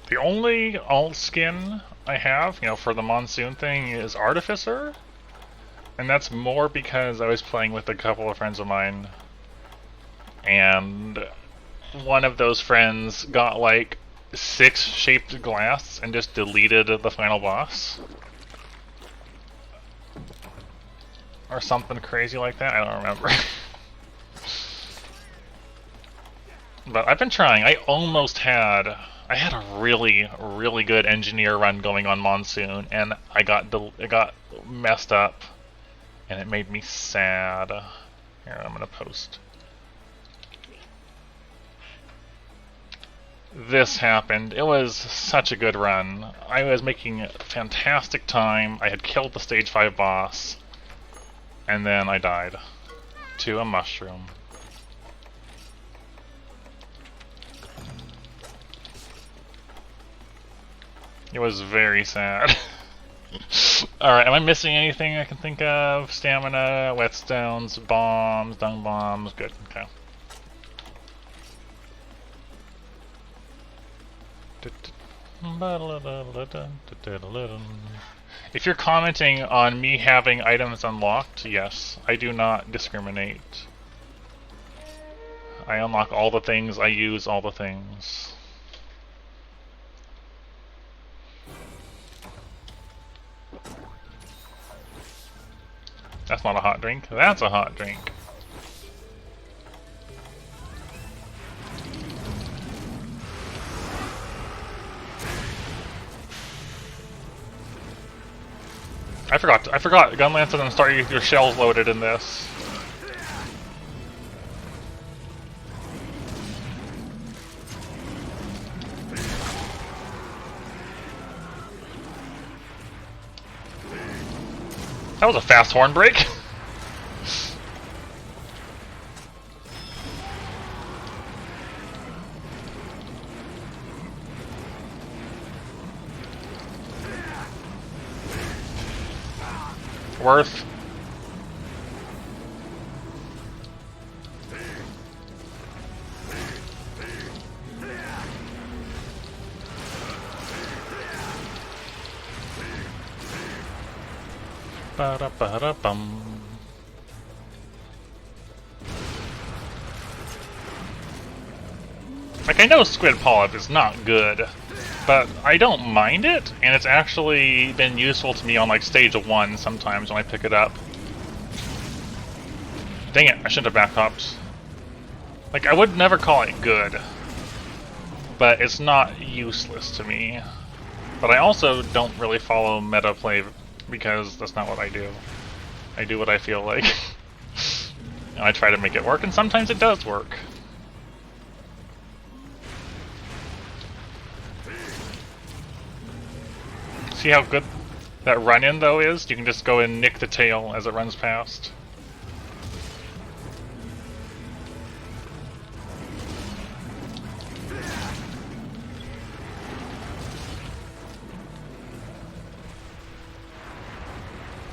The only alt skin I have, for the Monsoon thing is Artificer, and that's more because I was playing with a couple of friends of mine, and one of those friends got like 6 shaped glass and just deleted the final boss. Or something crazy like that, I don't remember. But I've been trying. I had a really, really good engineer run going on Monsoon, and it got messed up, and it made me sad. Here, I'm gonna post. This happened. It was such a good run. I was making fantastic time. I had killed the stage 5 boss, and then I died to a mushroom. It was very sad. Alright, am I missing anything I can think of? Stamina, whetstones, bombs, dung bombs. Good, okay. If you're commenting on me having items unlocked, yes, I do not discriminate. I unlock all the things, I use all the things. That's not a hot drink. That's a hot drink. I forgot. Gunlance doesn't start with your shells loaded in this. That was a fast horn break. Worth. Ba-da-ba-da-bum. Like, I know Squid Polyp is not good, but I don't mind it, and it's actually been useful to me on like stage 1 sometimes when I pick it up. Dang it, I shouldn't have backhopped. Like, I would never call it good, but it's not useless to me. But I also don't really follow meta play because that's not what I do. I do what I feel like. And I try to make it work, and sometimes it does work. See how good that run-in, though, is? You can just go and nick the tail as it runs past.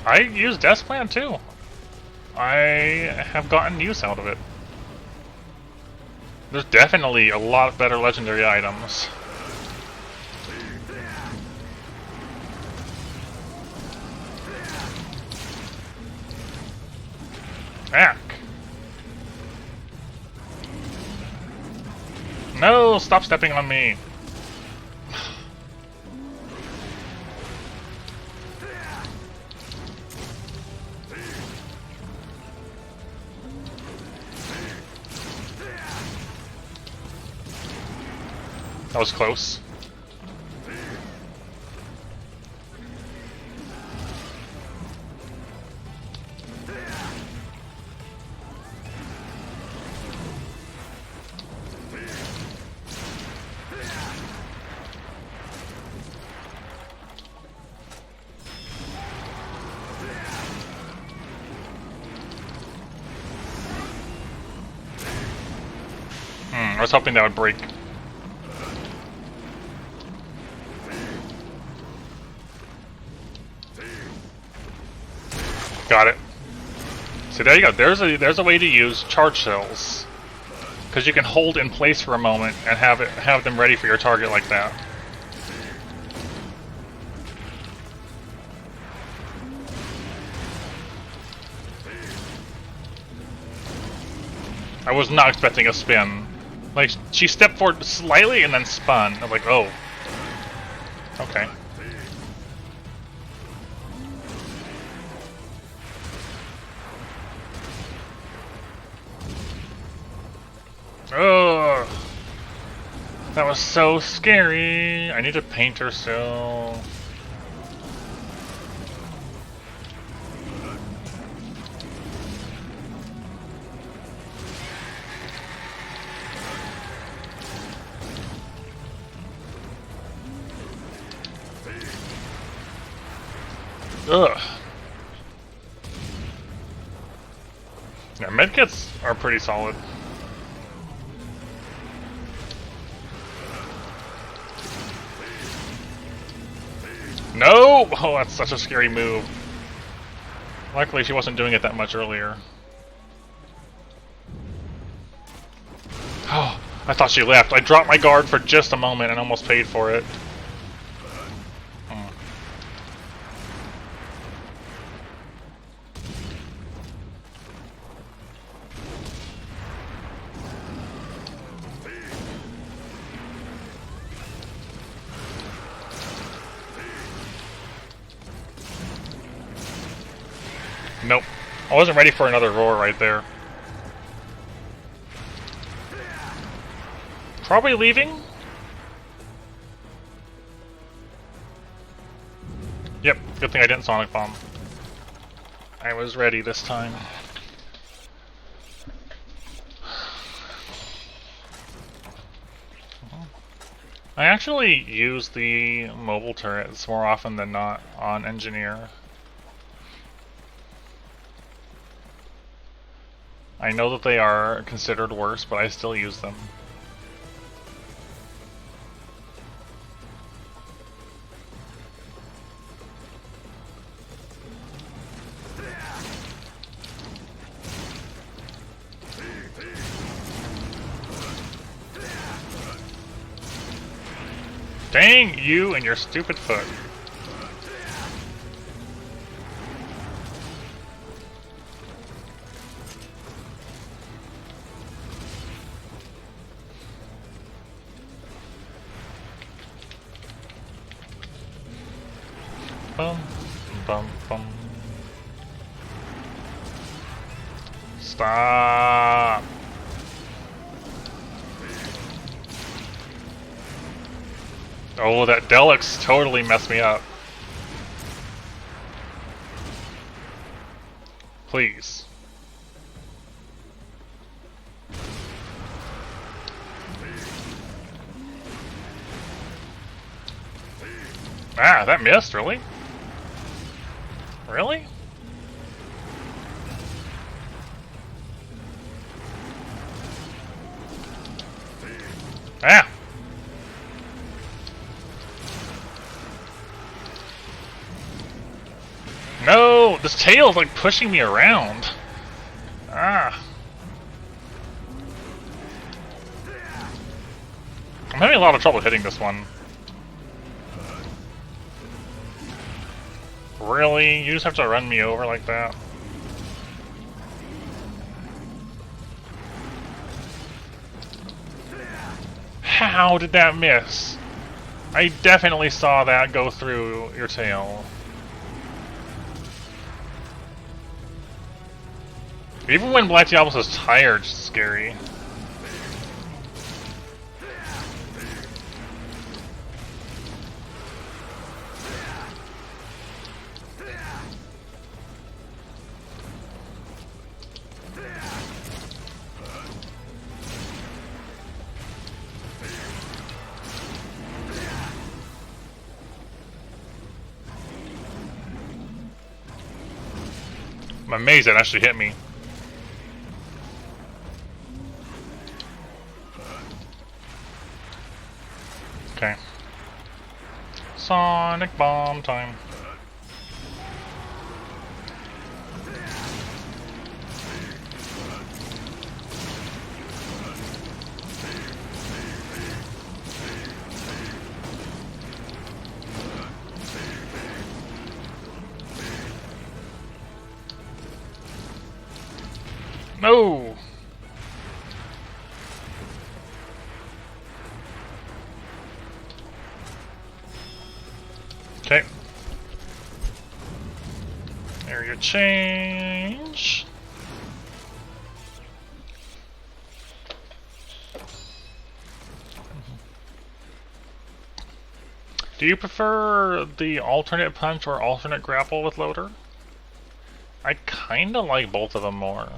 I use Death Plan, too. I have gotten use out of it. There's definitely a lot better legendary items. Ack. No, stop stepping on me. That was close. I was hoping that would break. Got it. See, there you go. There's a way to use charge shells, because you can hold in place for a moment and have them ready for your target like that. I was not expecting a spin. Like, she stepped forward slightly and then spun. I'm like, oh. Okay. Ugh. That was so scary. I need to paint her still. Ugh. Yeah, medkits are pretty solid. No! Oh, that's such a scary move. Luckily, she wasn't doing it that much earlier. Oh, I thought she left. I dropped my guard for just a moment and almost paid for it. Nope. I wasn't ready for another roar right there. Probably leaving? Yep, good thing I didn't Sonic Bomb. I was ready this time. I actually use the mobile turrets more often than not on Engineer. I know that they are considered worse, but I still use them. Dang you and your stupid foot. Bum, bum, bum. Stop. Oh, that Deluxe totally messed me up. Please. Ah, that missed, really? Really? Ah! No! This tail's like pushing me around. Ah. I'm having a lot of trouble hitting this one. Really? You just have to run me over like that? How did that miss? I definitely saw that go through your tail. Even when Black Diablos is tired, it's scary. I'm amazed that actually hit me. Okay. Sonic Bomb time. No! Okay. Area change. Do you prefer the alternate punch or alternate grapple with loader? I kinda like both of them more.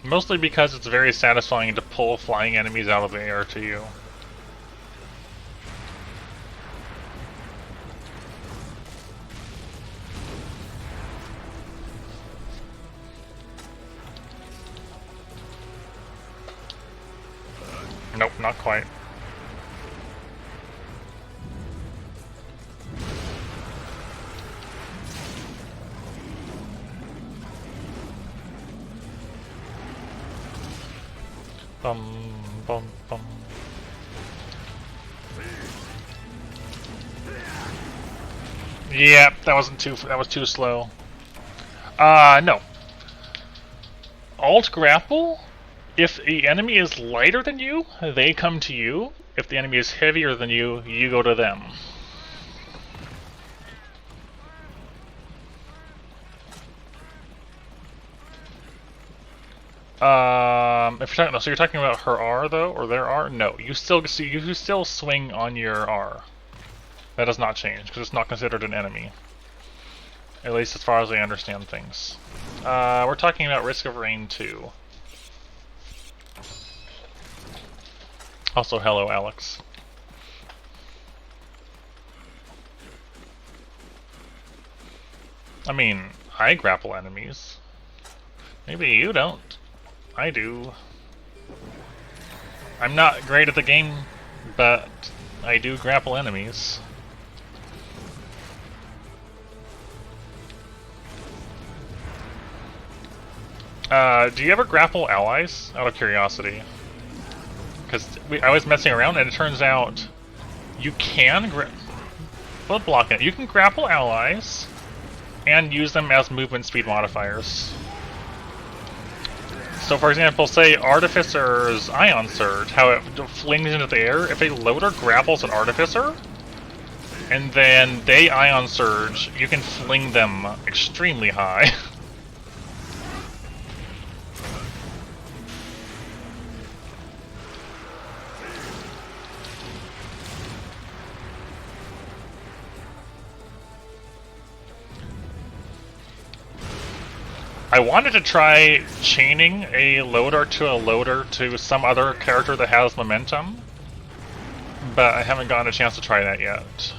Mostly because it's very satisfying to pull flying enemies out of the air to you. Nope, not quite. Bum, bum, bum. Yeah, that was too slow. No. alt grapple. If the enemy is lighter than you, they come to you. If the enemy is heavier than you, you go to them. If you're talking, no, so you're talking about her R though, or their R? No, you still swing on your R. That does not change because it's not considered an enemy. At least as far as I understand things. We're talking about Risk of Rain 2. Also, hello, Alex. I mean, I grapple enemies. Maybe you don't. I do. I'm not great at the game, but I do grapple enemies. Do you ever grapple allies? Out of curiosity. Because I was messing around and it turns out you can block it. You can grapple allies and use them as movement speed modifiers. So for example, say Artificer's Ion Surge, how it flings into the air. If a loader grapples an Artificer, and then they Ion Surge, you can fling them extremely high. I wanted to try chaining a loader to some other character that has momentum, but I haven't gotten a chance to try that yet.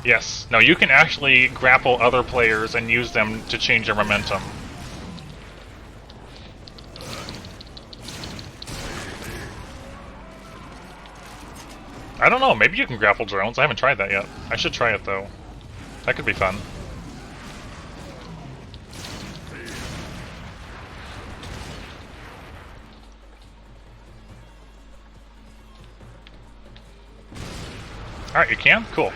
Yes, no, you can actually grapple other players and use them to change their momentum. I don't know, maybe you can grapple drones. I haven't tried that yet. I should try it though. That could be fun. Alright, you can? Cool.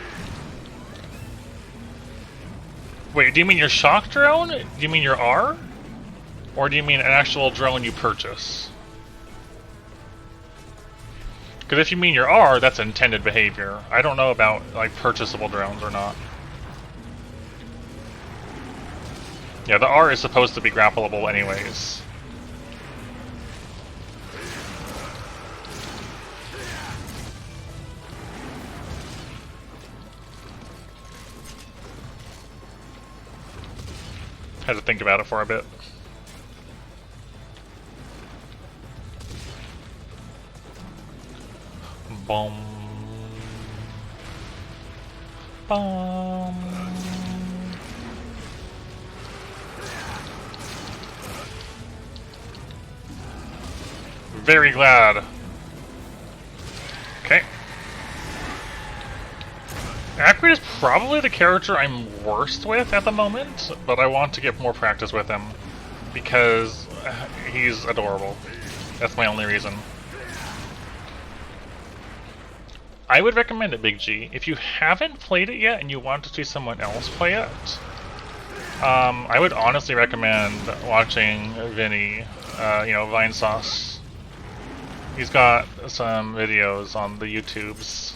Wait, do you mean your shock drone? Do you mean your R? Or do you mean an actual drone you purchase? Because if you mean your R, that's intended behavior. I don't know about, like, purchasable drones or not. Yeah, the R is supposed to be grappleable anyways. Had to think about it for a bit. Boom. Boom. Very glad. Okay. Acrid is probably the character I'm worst with at the moment, but I want to get more practice with him because he's adorable. That's my only reason. I would recommend it, Big G. If you haven't played it yet and you want to see someone else play it, I would honestly recommend watching Vinny, Vinesauce. He's got some videos on the YouTubes,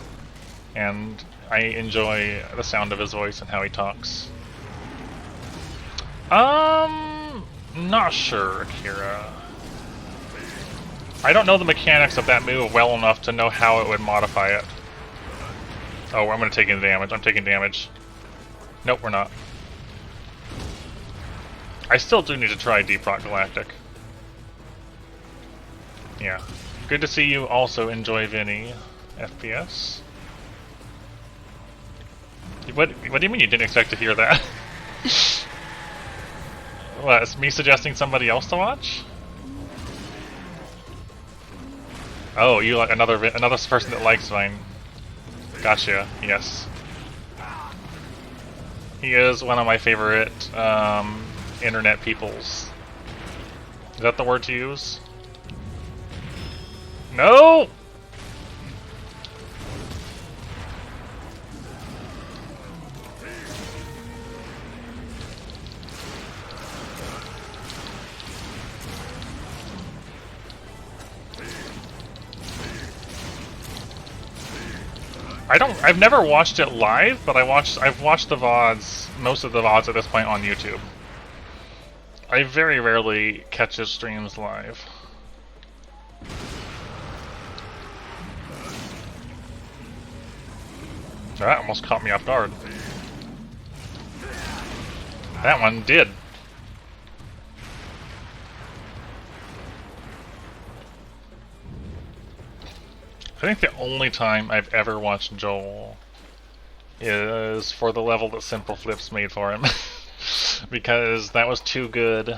and I enjoy the sound of his voice and how he talks. Not sure, Akira. I don't know the mechanics of that move well enough to know how it would modify it. Oh, I'm gonna take damage. I'm taking damage. Nope, we're not. I still do need to try Deep Rock Galactic. Yeah. Good to see you also enjoy Vinny FPS. What do you mean you didn't expect to hear that? What, it's me suggesting somebody else to watch? Oh, you like another person that likes Vine. Gotcha, yes. He is one of my favorite internet peoples. Is that the word to use? No! I've never watched it live, but I've watched the VODs, most of the VODs at this point on YouTube. I very rarely catch his streams live. That almost caught me off guard. That one did. I think the only time I've ever watched Joel is for the level that Simple Flips made for him. Because that was too good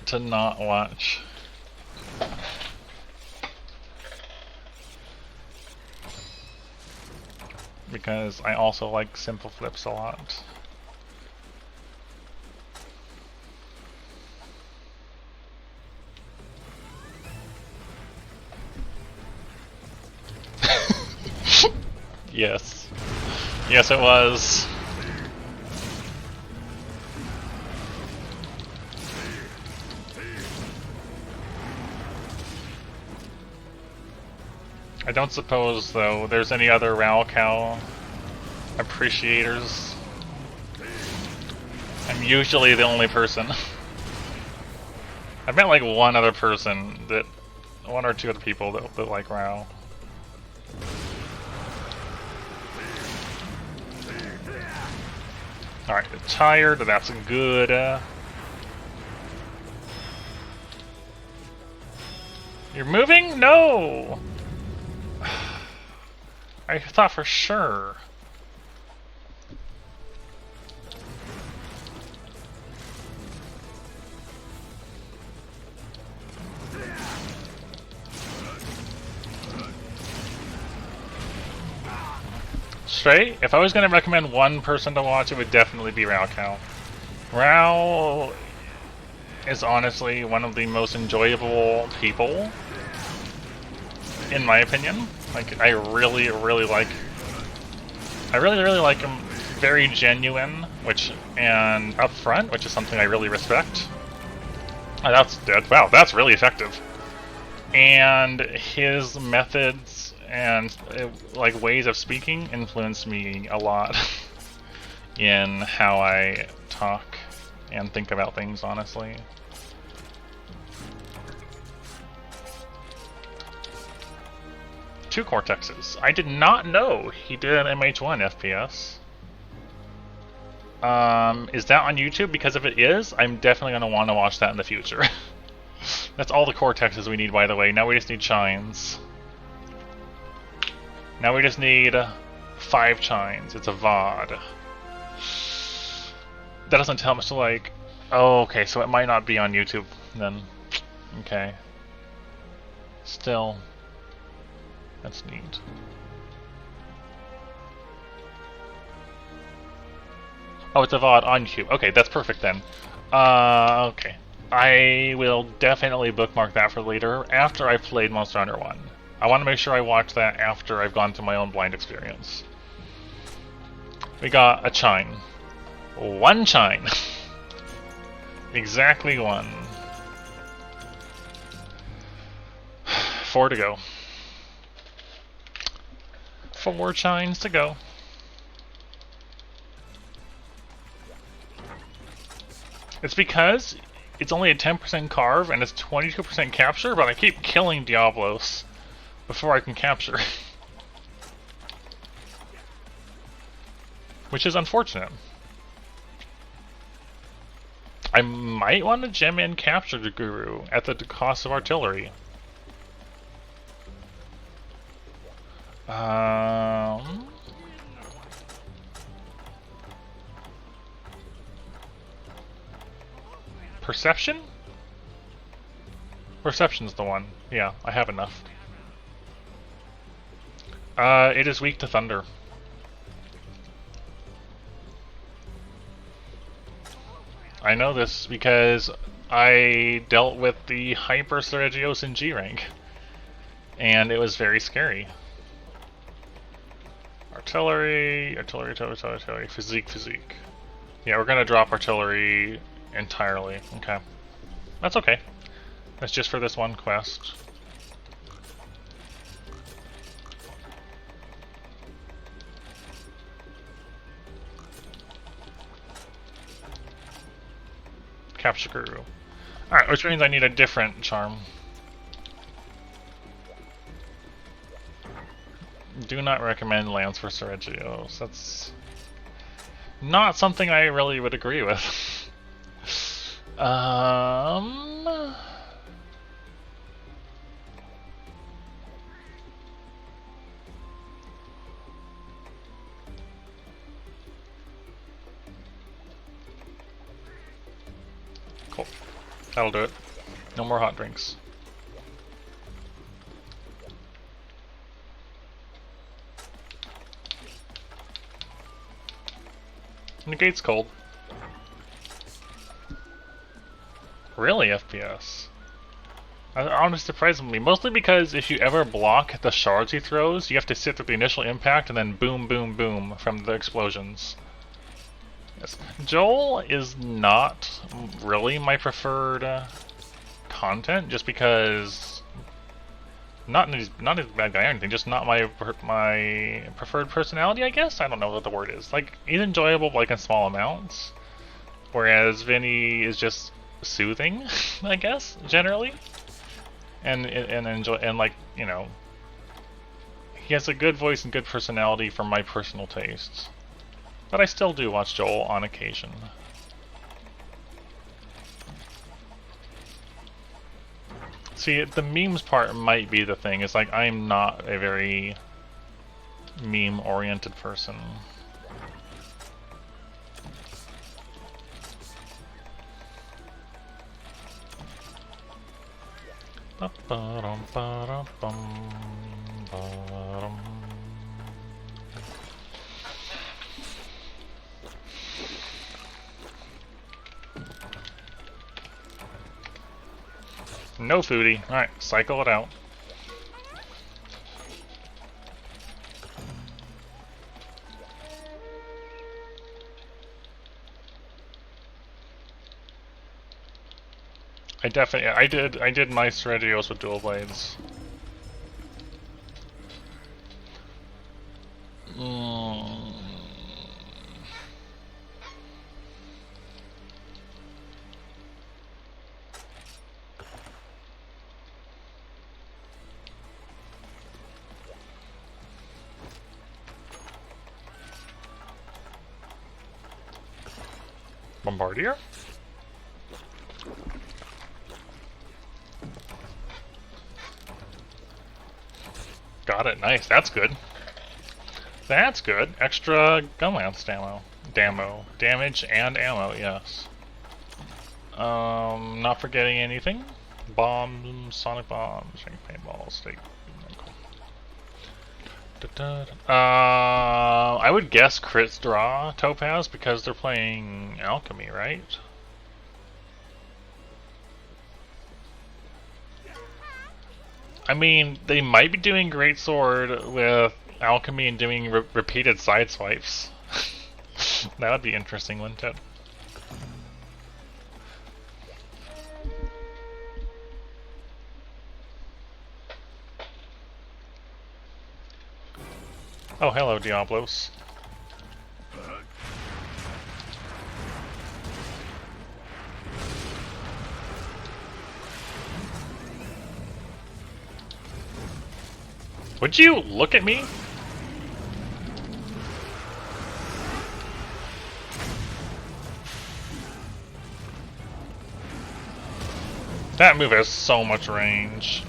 to not watch. Because I also like Simple Flips a lot. Yes. Yes, it was. I don't suppose, though, there's any other Raocow appreciators. I'm usually the only person. I've met like one other person that, one or two other people that like Rao. Alright, tired, that's good. You're moving? No! I thought for sure. Straight, if I was going to recommend one person to watch, it would definitely be Raocow. Rao is honestly one of the most enjoyable people, in my opinion. Like, I really like him. Very genuine, and upfront, which is something I really respect. Wow, that's really effective. And his methods and like ways of speaking influence me a lot in how I talk and think about things, honestly. Two Cortexes. I did not know he did an MH1 FPS. Is that on YouTube? Because if it is, I'm definitely going to want to watch that in the future. That's all the Cortexes we need, by the way. Now we just need Chines. Now we just need 5 Chines. It's a VOD. That doesn't tell much to like... Oh, okay, so it might not be on YouTube then. Okay. Still... That's neat. Oh, it's a VOD on YouTube. Okay, that's perfect then. Okay. I will definitely bookmark that for later, after I've played Monster Hunter 1. I want to make sure I watch that after I've gone through my own blind experience. We got a Chine. 1 Chine. Exactly 1. 4 to go. 4 Chines to go. It's because it's only a 10% carve and it's 22% capture, but I keep killing Diablos before I can capture. Which is unfortunate. I might want to gem in capture the Guru at the cost of artillery. Perception? Perception's the one. Yeah, I have enough. It is weak to thunder. I know this because I dealt with the Hyper Seregios in G rank, and it was very scary. Artillery, physique. Yeah, we're gonna drop artillery entirely. Okay. That's okay. That's just for this one quest. Capture Guru. Alright, which means I need a different charm. Do not recommend Lance for Seregios. That's not something I really would agree with. Cool. That'll do it. No more hot drinks. And the gate's cold. Really, FPS? Honestly, surprised me. Mostly because if you ever block the shards he throws, you have to sit through the initial impact and then boom, boom, boom from the explosions. Yes. Joel is not really my preferred content, just because not his bad guy or anything, just not my preferred personality, I guess. I don't know what the word is. Like, he's enjoyable, but like in small amounts, whereas Vinny is just soothing, I guess, generally, and enjoy, and like, you know, he has a good voice and good personality for my personal tastes. But I still do watch Joel on occasion. See, the memes part might be the thing. It's like, I'm not a very meme-oriented person. No foodie. Alright, cycle it out. I did my Seregios with dual blades. Bombardier? Got it, nice, that's good. That's good. Extra gun lance ammo. Damage and ammo, yes. Not forgetting anything. Bombs, sonic bombs, ring paintballs, steak. I would guess crits draw Topaz because they're playing alchemy, right? I mean, they might be doing greatsword with alchemy and doing repeated side swipes. That would be interesting, wouldn't it? Oh, hello, Diablos. Would you look at me? That move has so much range.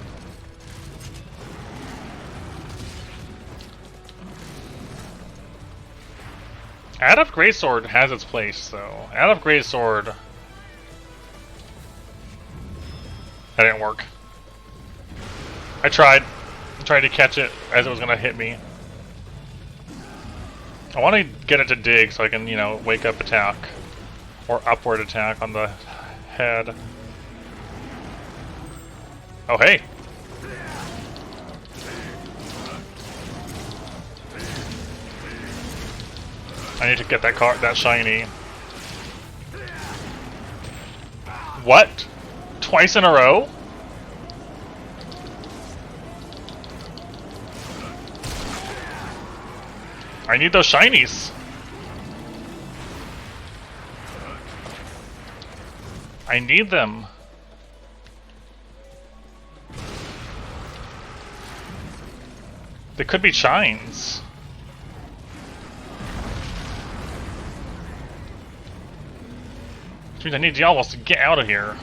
Out of Greatsword has its place, though. Out of Greatsword... That didn't work. I tried to catch it as it was gonna hit me. I want to get it to dig so I can, you know, wake up attack. Or upward attack on the head. Oh, hey! I need to get that shiny. What? Twice in a row? I need those shinies. I I need them. They could be shines. Which means I need Diablos to get out of here.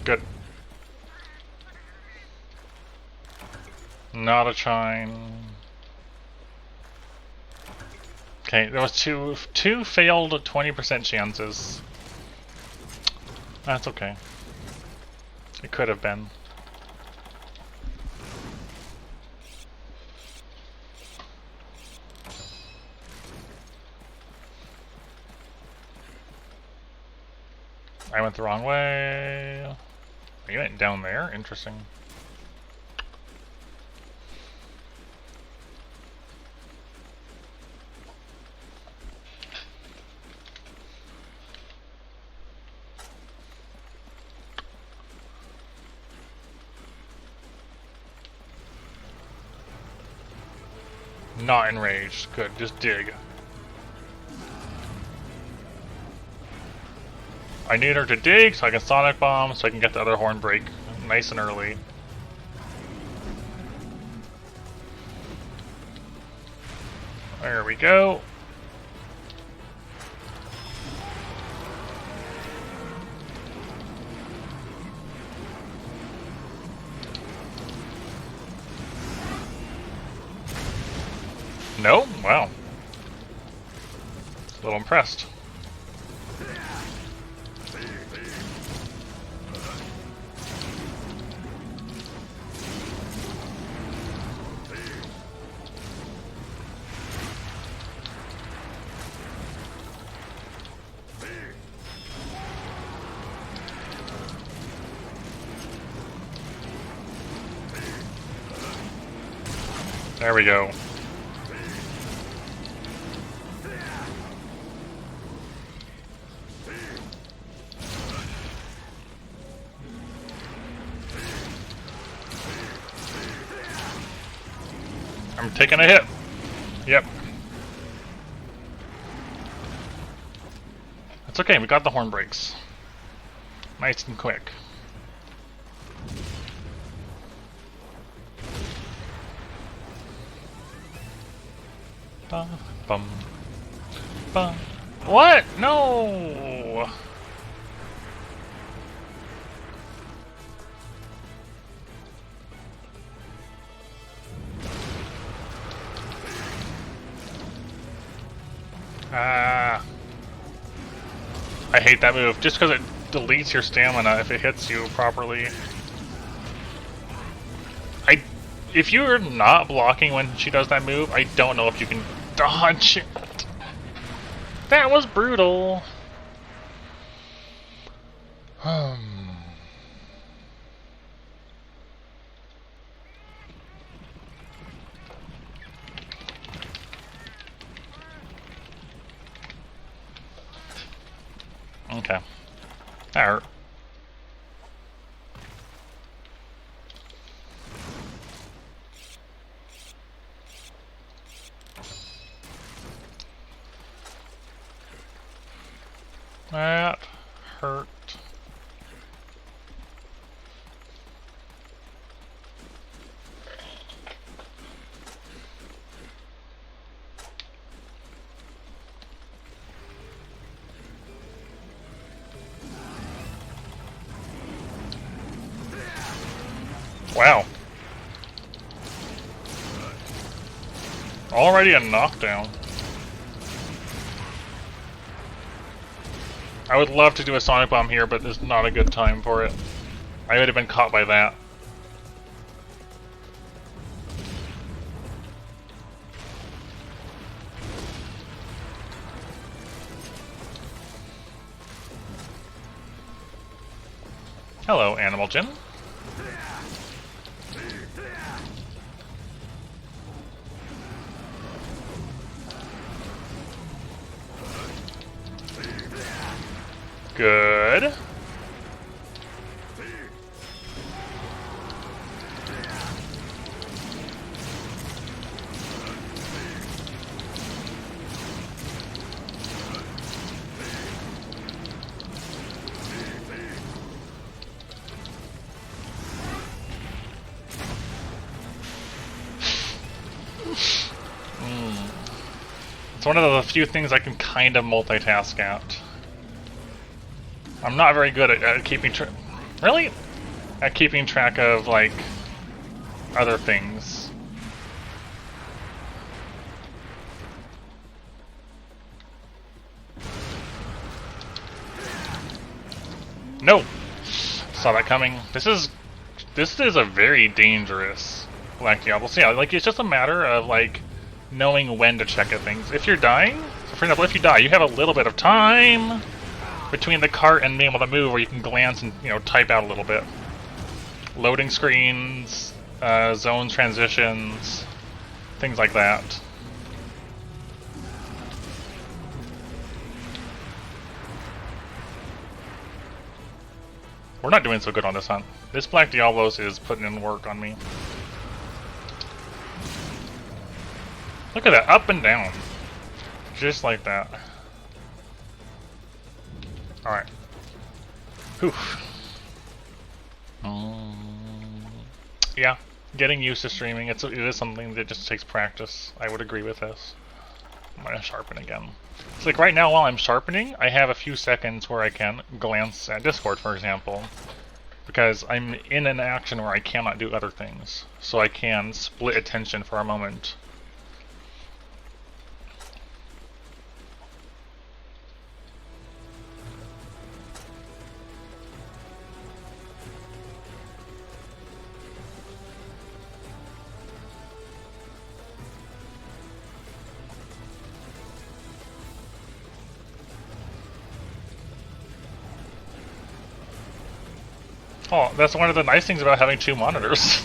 Good. Not a shine. Okay, there was two failed 20% chances. That's okay. It could have been. I went the wrong way. You went down there? Interesting. Not enraged. Good, just dig. I need her to dig so I can Sonic Bomb so I can get the other horn break nice and early. There we go. No? Wow. A little impressed. There we go. I'm taking a hit. Yep. That's okay, we got the horn breaks. Nice and quick. Bum, bum, bum. What? No! Ah. I hate that move, just because it deletes your stamina if it hits you properly. If you're not blocking when she does that move, I don't know if you can dodge it. That was brutal. Okay. That hurt. That hurt. Wow. Already a knockdown. I would love to do a Sonic Bomb here, but there's not a good time for it. I would have been caught by that. Hello, Animal Jim. Good. one of the few things I can kind of multitask at. I'm not very good at keeping track. Really? At keeping track of, like, other things. No! Saw that coming. This is a very dangerous Black Diablo. So yeah, like, it's just a matter of, like, knowing when to check at things. If you're dying, so for example, if you die, you have a little bit of time between the cart and being able to move where you can glance and, you know, type out a little bit. Loading screens, zone transitions, things like that. We're not doing so good on this hunt. This Black Diablos is putting in work on me. Look at that, up and down. Just like that. Alright. Whew. Yeah, getting used to streaming, it is something that just takes practice. I would agree with this. I'm gonna sharpen again. It's like right now while I'm sharpening, I have a few seconds where I can glance at Discord, for example. Because I'm in an action where I cannot do other things. So I can split attention for a moment. Oh, that's one of the nice things about having two monitors,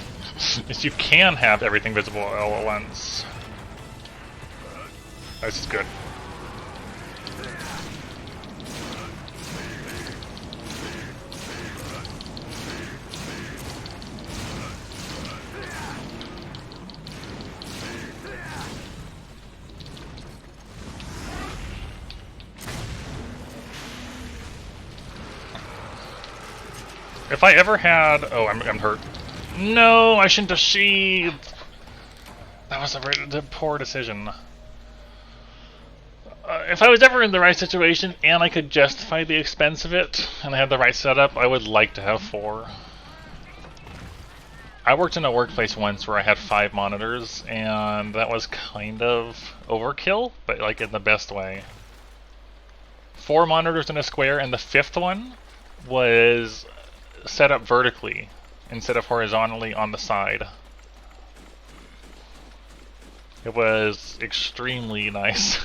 is you can have everything visible all at once. This is good. If I ever had... Oh, I'm hurt. No, I shouldn't have sheathed! That was a poor decision. If I was ever in the right situation and I could justify the expense of it, and I had the right setup, I would like to have 4. I worked in a workplace once where I had 5 monitors, and that was kind of overkill, but like in the best way. 4 monitors in a square, and the 5th one was set up vertically instead of horizontally on the side. It was extremely nice.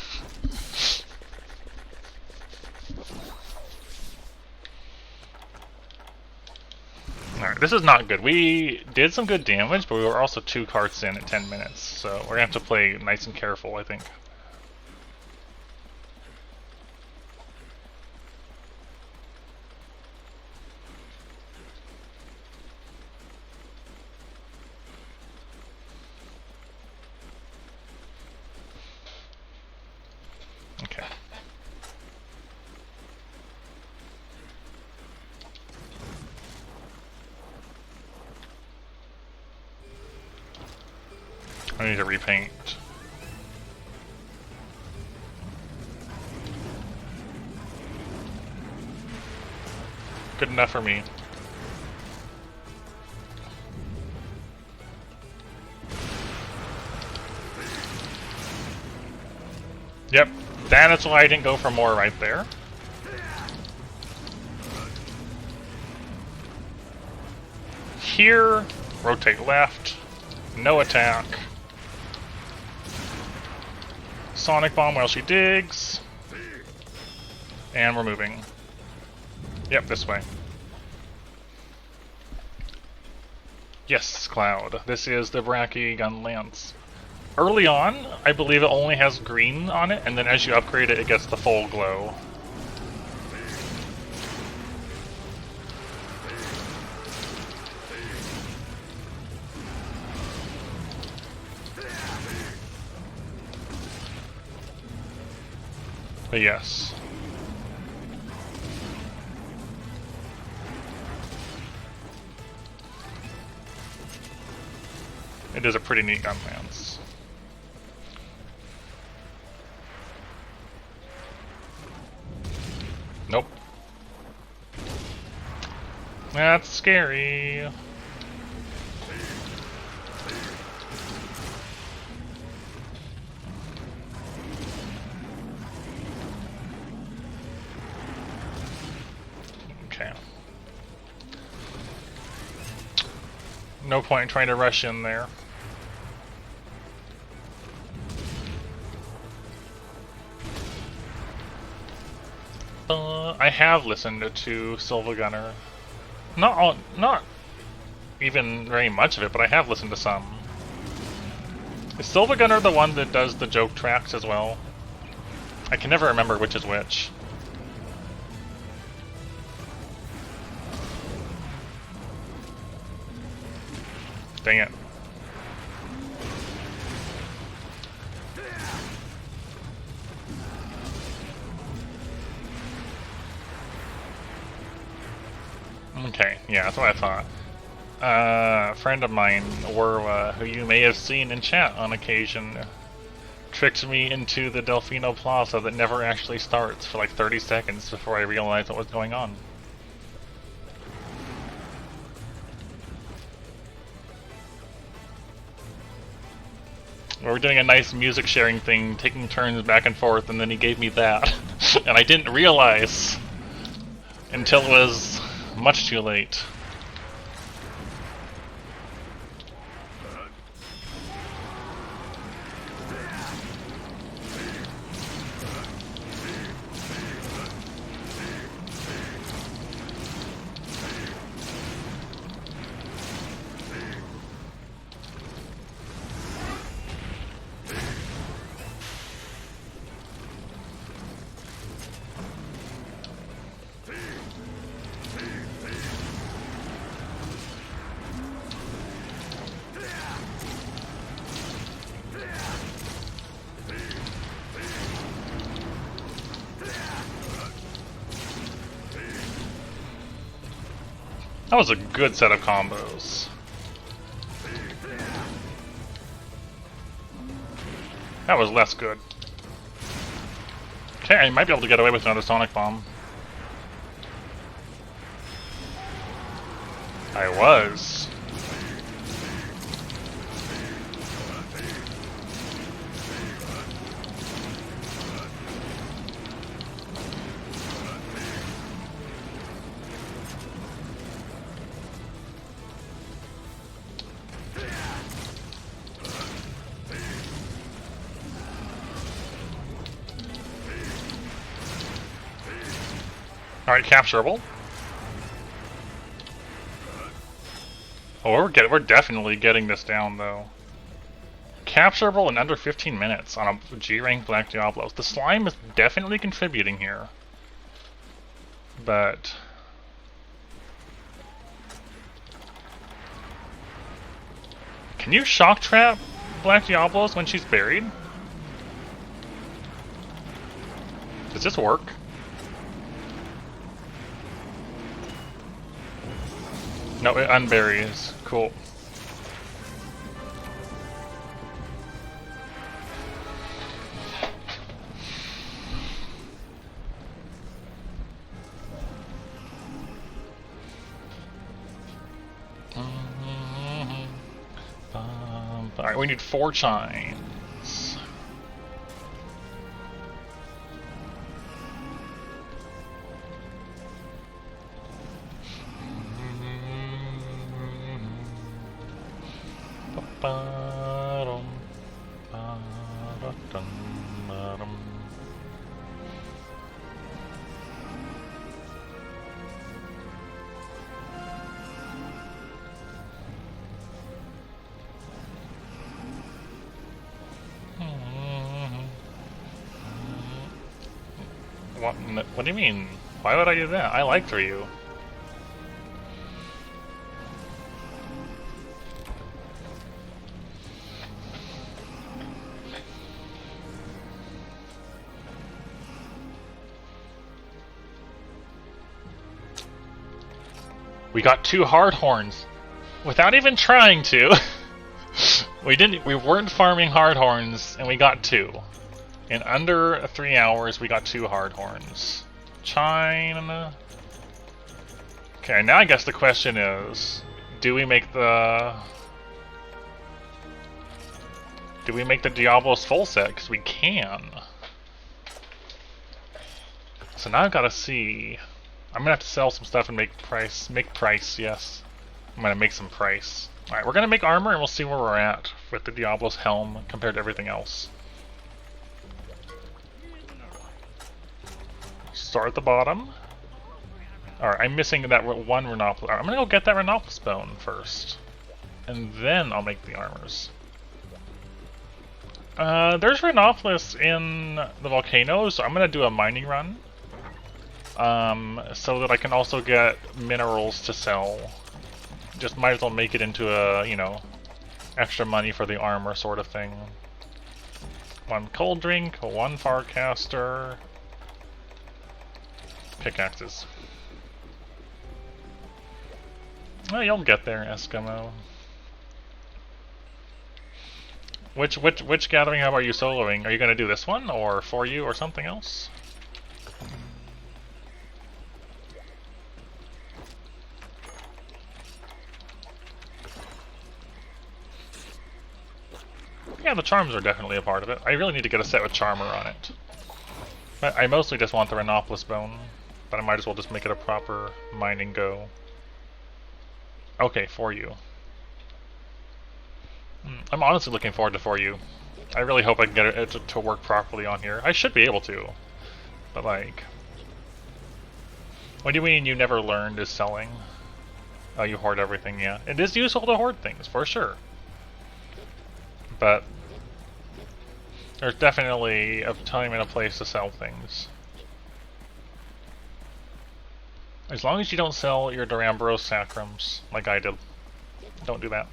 Alright, this is not good. We did some good damage, but we were also 2 carts in at 10 minutes, so we're gonna have to play nice and careful, I think. Okay. I need to repaint. Good enough for me. Yep, that's why I didn't go for more right there. Here, rotate left, no attack. Sonic Bomb while she digs. And we're moving. Yep, this way. Yes, Cloud. This is the Bracky Gun Lance. Early on, I believe it only has green on it, and then as you upgrade it, it gets the full glow. But yes. It is a pretty neat gun lance. Nope. That's scary. Okay. No point in trying to rush in there. I have listened to Silva Gunner. Not even very much of it, but I have listened to some. Is Silva Gunner the one that does the joke tracks as well? I can never remember which is which. Dang it. Okay, yeah, that's what I thought. A friend of mine, Werwa, who you may have seen in chat on occasion, tricked me into the Delfino Plaza that never actually starts for like 30 seconds before I realized what was going on. We were doing a nice music sharing thing, taking turns back and forth, and then he gave me that. And I didn't realize until it was much too late. That was a good set of combos. That was less good. Okay, I might be able to get away with another Sonic Bomb. I was. Alright, capturable. Oh, we're definitely getting this down, though. Capturable in under 15 minutes on a G-rank Black Diablos. The slime is definitely contributing here. But... can you shock trap Black Diablos when she's buried? Does this work? No, it unburies. Cool. Alright, we need 4 chimes. What do you mean? Why would I do that? I like Ryu. We got 2 hard horns without even trying to. We weren't farming hard horns and we got 2. In under 3 hours we got 2 hard horns. China. Okay, now I guess the question is, do we make the Diablos full set? Because we can. So now I've got to see. I'm gonna have to sell some stuff and make price. Make price, yes. I'm gonna make some price. All right, we're gonna make armor and we'll see where we're at with the Diablos helm compared to everything else. Start at the bottom. Alright, I'm missing that one Rhinopolis. Right, I'm gonna go get that Rhinopolis bone first. And then I'll make the armors. There's Rhinopolis in the volcano, so I'm gonna do a mining run. So that I can also get minerals to sell. Just might as well make it into a, you know, extra money for the armor sort of thing. One cold drink, one Farcaster. Pickaxes. Well, you'll get there, Eskimo. Which gathering hub are you soloing? Are you gonna do this one, or for you, or something else? Yeah, the charms are definitely a part of it. I really need to get a set with Charmer on it. But I mostly just want the Rhinopolis bone, but I might as well just make it a proper mining go. Okay, for you. I'm honestly looking forward to For You. I really hope I can get it to work properly on here. I should be able to. But like... What do you mean you never learned is selling? Oh, you hoard everything, yeah. It is useful to hoard things, for sure. But... There's definitely a time and a place to sell things. As long as you don't sell your Durambros Sacrums, like I did. Don't do that.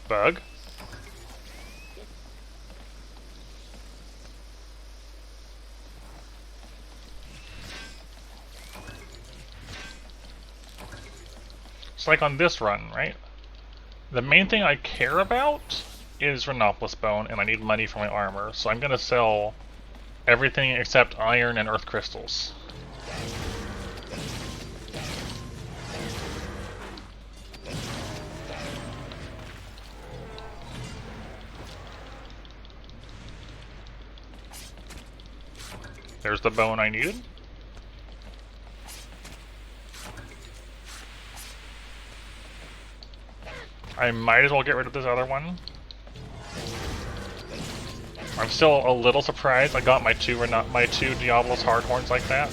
Bug. It's like on this run, right? The main thing I care about is Rhinopolis bone, and I need money for my armor, so I'm gonna sell everything except iron and earth crystals. There's the bone I needed. I might as well get rid of this other one. I'm still a little surprised I got my two Diablos Hardhorns like that.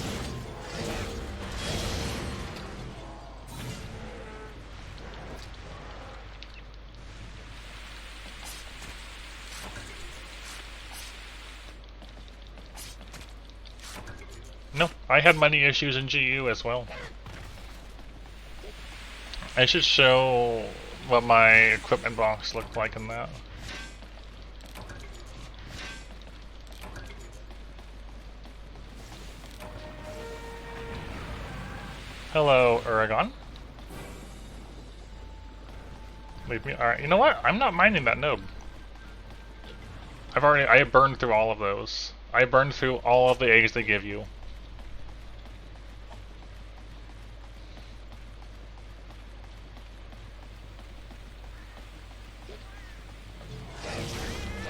No, I had money issues in GU as well. I should show what my equipment box looked like in that. Hello, Urugaan. Leave me. Alright, you know what? I'm not minding that node. I burned through all of those. I burned through all of the eggs they give you.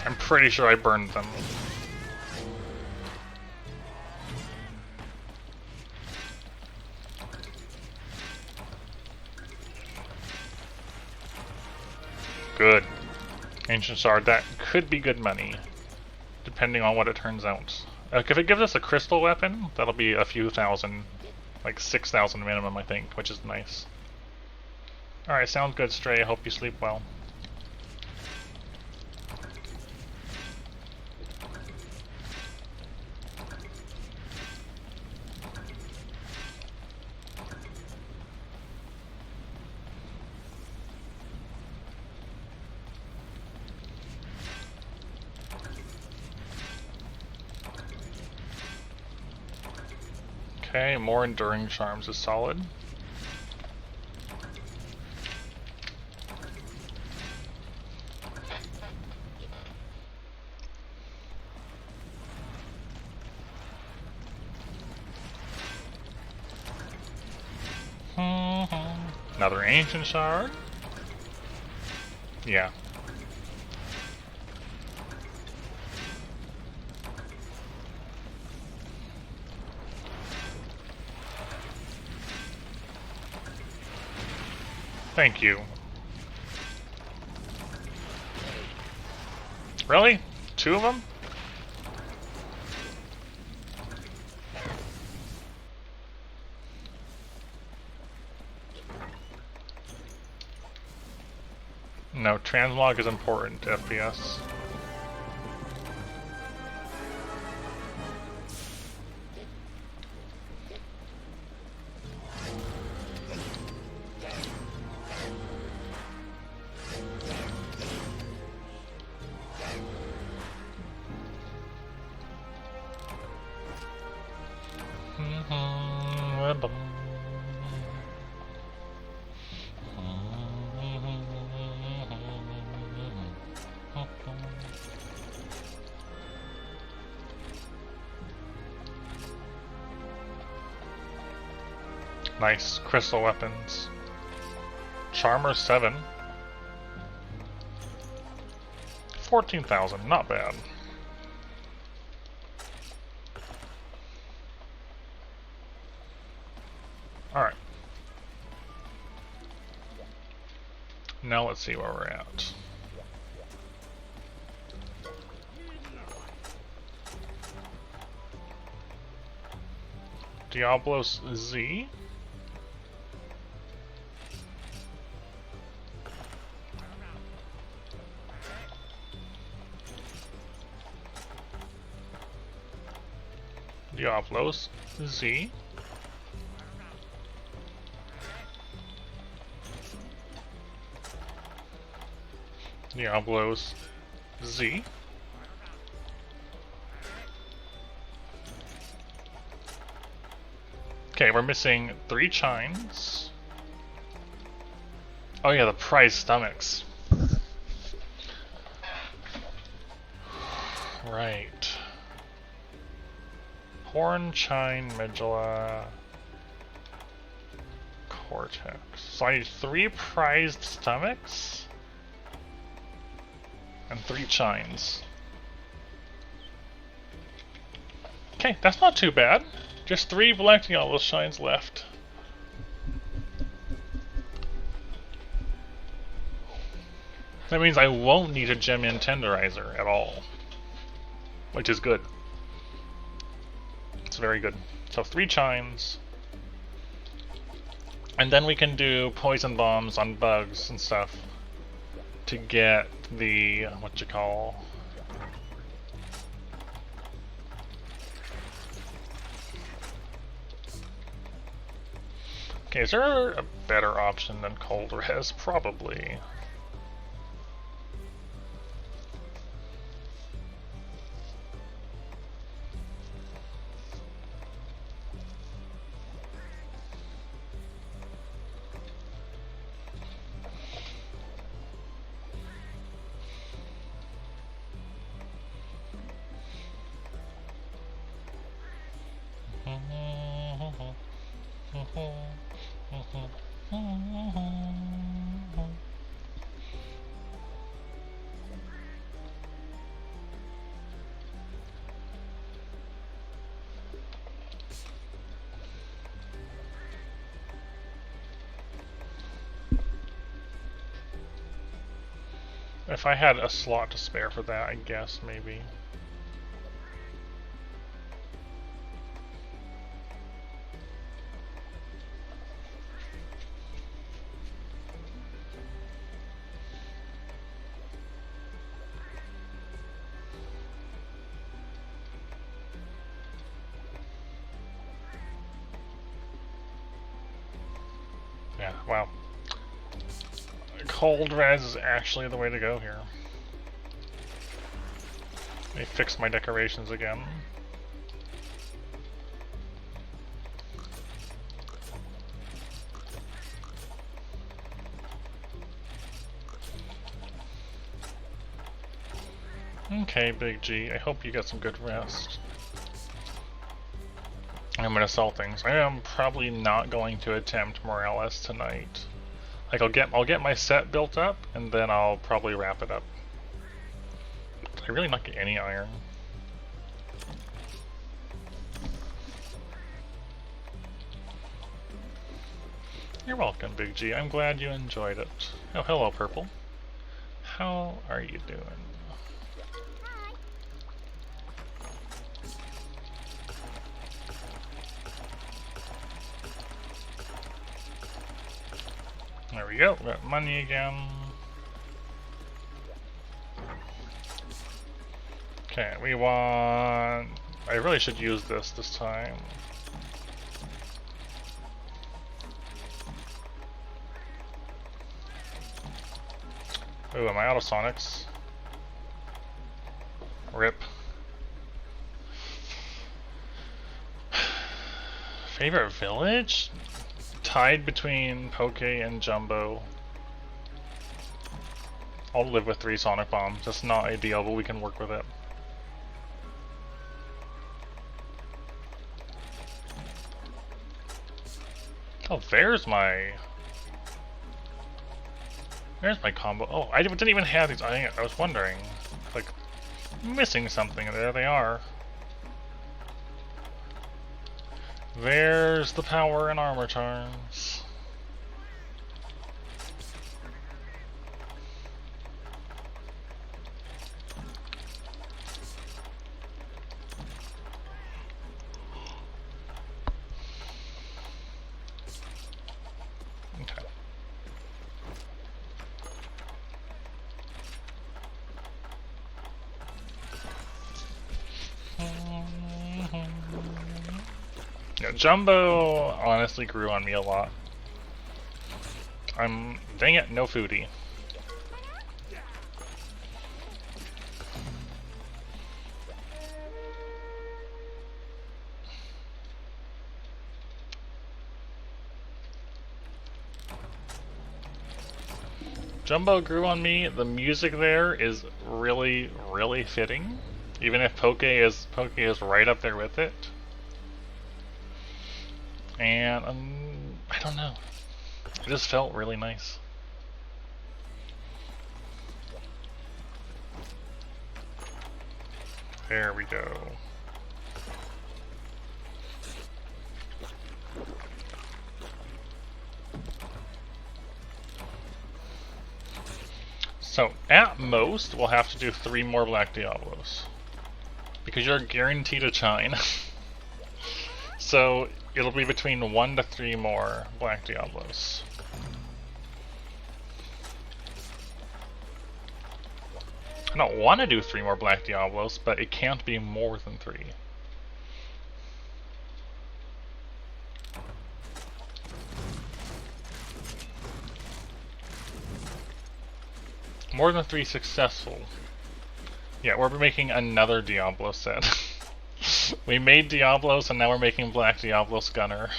I'm pretty sure I burned them. Good. Ancient Shard, that could be good money. Depending on what it turns out. If it gives us a crystal weapon, that'll be a few thousand. Like 6,000 minimum, I think, which is nice. Alright, sounds good, Stray. I hope you sleep well. Okay, more enduring charms is solid. Another ancient shard. Yeah. Thank you. Really? 2 of them? No, transmog is important to FPS. Nice crystal weapons. Charmer 7. 14,000, not bad. Alright. Now let's see where we're at. Diablos Z. Diablos Z. Diablos Z. Okay, we're missing 3 chines. Oh yeah, the prize stomachs. Right. Horn, chine, medulla, cortex. So I need 3 prized stomachs and 3 chines. Okay, that's not too bad. Just 3 collecting all those shines left. That means I won't need a gem in tenderizer at all, which is good. It's very good. So 3 chines, and then we can do poison bombs on bugs and stuff to get the what you call. Okay, is there a better option than cold res? Probably. If I had a slot to spare for that, I guess, maybe. Yeah, wow. Cold res is actually the way to go here. Let me fix my decorations again. Okay, Big G, I hope you got some good rest. I'm gonna sell things. I am probably not going to attempt Morales tonight. Like I'll get my set built up, and then I'll probably wrap it up. I really not get any iron. You're welcome, Big G. I'm glad you enjoyed it. Oh, hello, Purple. How are you doing? There we go. Got money again. Okay, we want... I really should use this time. Ooh, am I out of Sonics? Rip. Favorite village? Tied between Poke and Jumbo. I'll live with 3 Sonic Bombs. That's not ideal, but we can work with it. Oh, there's my combo. Oh, I didn't even have these. I was wondering, like, missing something. There they are. There's the power and armor charms. Yeah, Jumbo honestly grew on me a lot. Dang it, no foodie. Jumbo grew on me. The music there is really, really fitting. Even if Poke is right up there with it. And I don't know. It just felt really nice. There we go. So, at most, we'll have to do 3 more Black Diablos. Because you're guaranteed a Chine. So, it'll be between 1 to 3 more Black Diablos. I don't want to do 3 more Black Diablos, but it can't be more than 3. More than 3 successful. Yeah, we're making another Diablo set. We made Diablos and now we're making Black Diablos Gunner.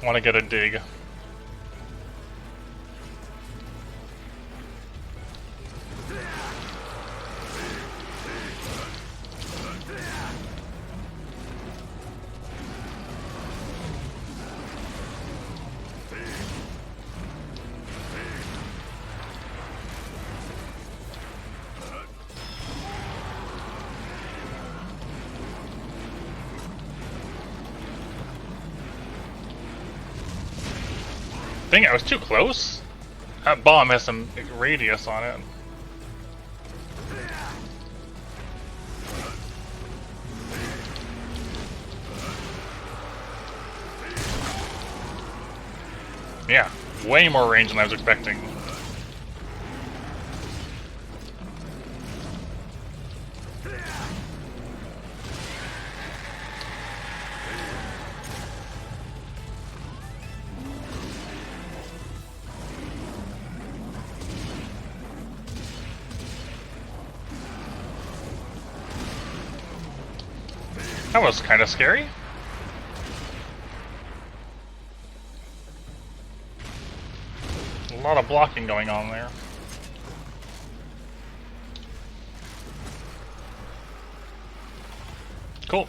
I want to get a dig. Dang it, I was too close. That bomb has some radius on it. Yeah, way more range than I was expecting. That was kind of scary. A lot of blocking going on there. Cool.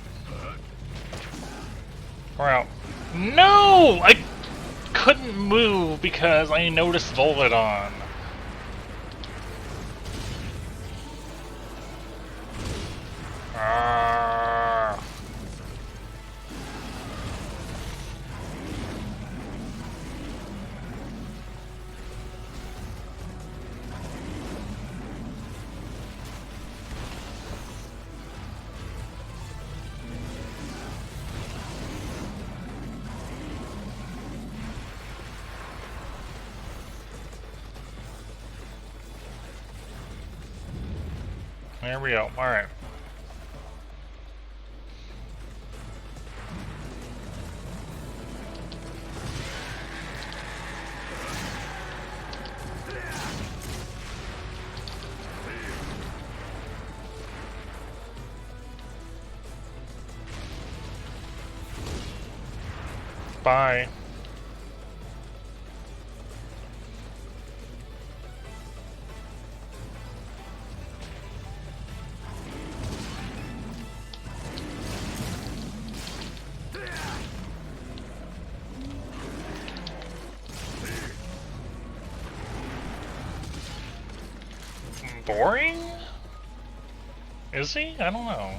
We're out. No! I couldn't move because I noticed Volvidon. There we go. Alright. Bye. Boring? Is he? I don't know.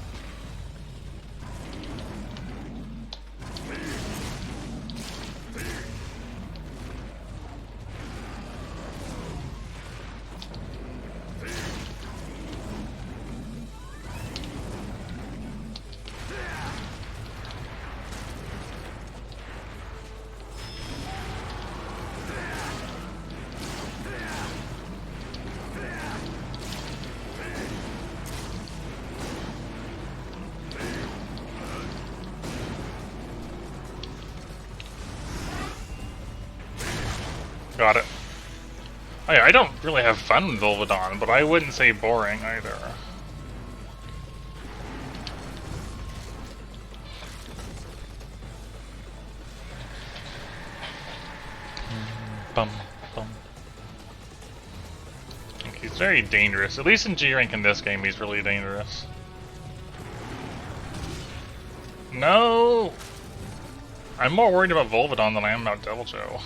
Got it. I don't really have fun with Volvidon, but I wouldn't say boring either. Bum, bum. He's very dangerous. At least in G rank in this game, he's really dangerous. No! I'm more worried about Volvidon than I am about Devil Joe.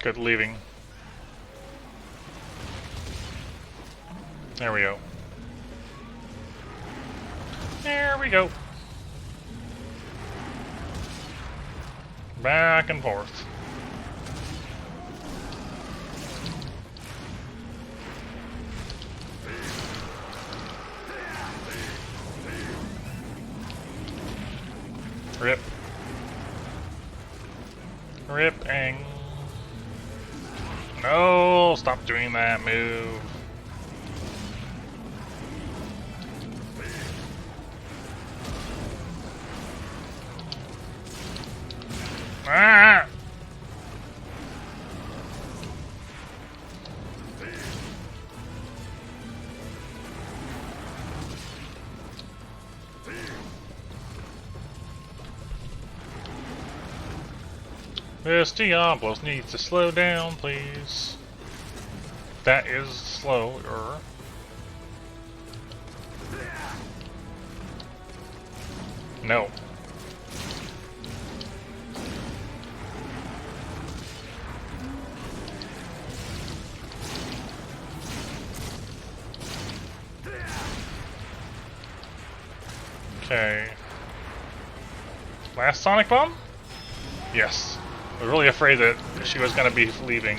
Good leaving. There we go. There we go. Back and forth. Rip. Ripping. No, stop doing that move. Ah! This Diablos needs to slow down, please. That is slower. No. Okay. Last Sonic Bomb? Yes. I was really afraid that she was going to be leaving.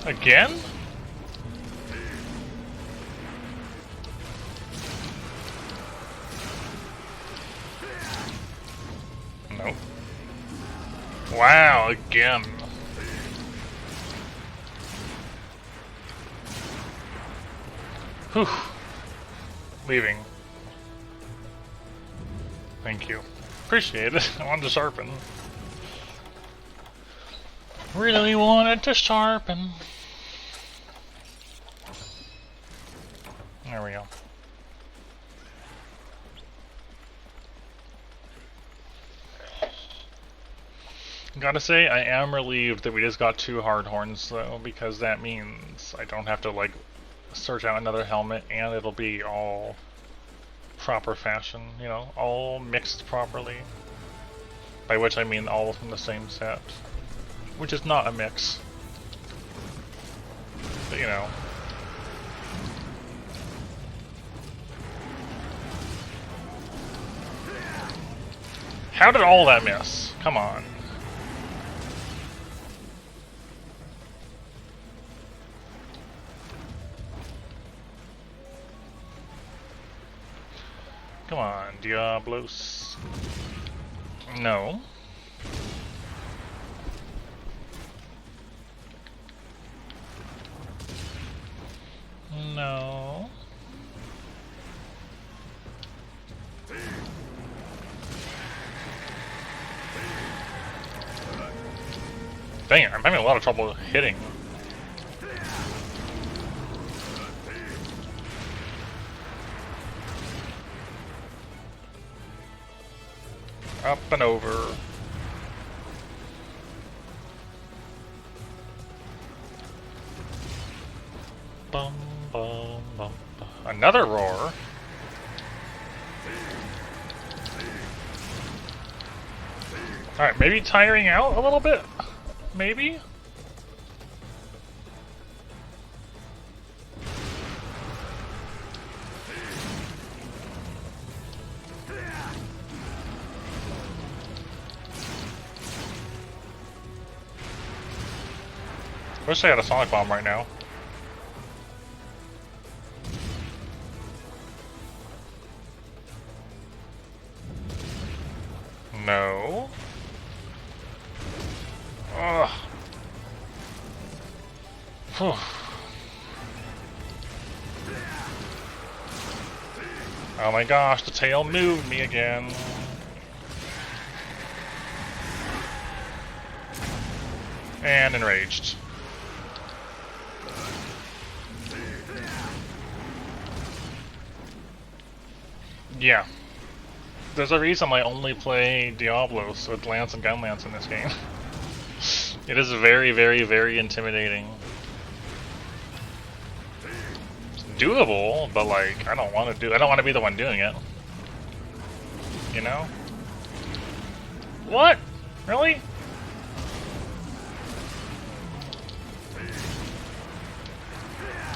Again? Nope. Wow, again. Whew. Leaving. Thank you. Appreciate it. I wanted to sharpen. Really wanted to sharpen. There we go. Gotta say, I am relieved that we just got 2 hard horns though, because that means I don't have to like search out another helmet, and it'll be all proper fashion, you know, all mixed properly. By which I mean all from the same set, which is not a mix, but you know. How did all that miss? Come on. Come on, Diablos. No. No. Dang it, I'm having a lot of trouble hitting. Up and over. Bum, bum, bum, bum. Another roar. Alright, maybe tiring out a little bit? Maybe? Wish I had a Sonic Bomb right now. No. Ugh. Whew. Oh my gosh, the tail moved me again. And enraged. Yeah. There's a reason I only play Diablos with Lance and Gunlance in this game. It is very, very, very intimidating. It's doable, but like, I don't want to be the one doing it. You know? What? Really?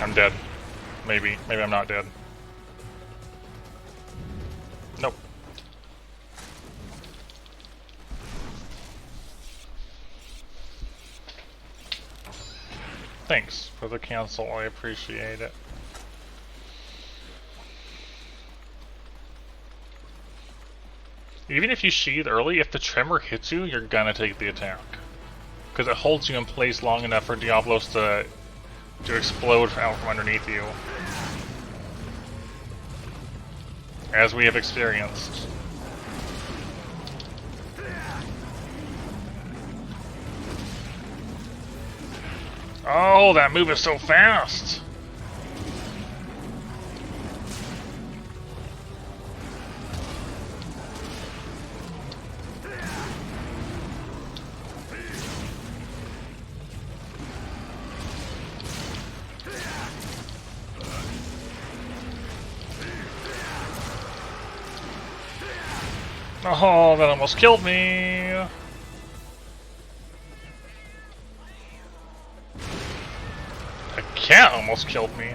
I'm dead. Maybe. Maybe I'm not dead. Nope. Thanks for the cancel, I appreciate it. Even if you sheathe early, if the tremor hits you, you're gonna take the attack. Because it holds you in place long enough for Diablos to explode out from underneath you. As we have experienced. Oh, that move is so fast! Oh, that almost killed me! A cat almost killed me.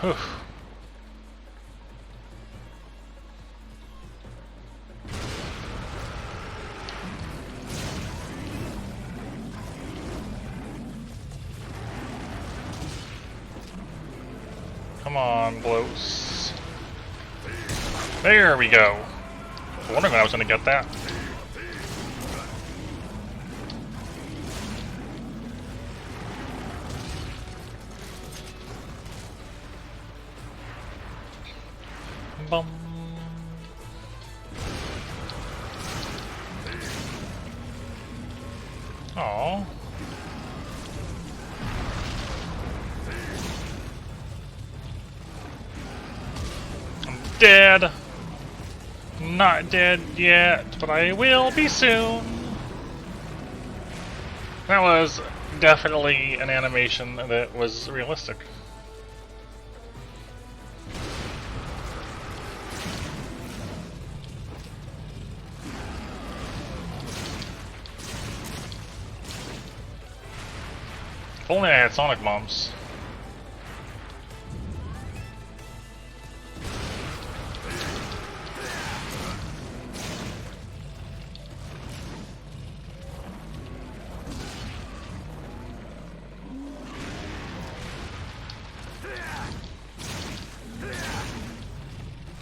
Whew. close. There we go. I was wondering when I was going to get that. Bum. Aww. I'm dead. Not dead yet, but I will be soon. That was definitely an animation that was realistic. If only I had Sonic Bombs.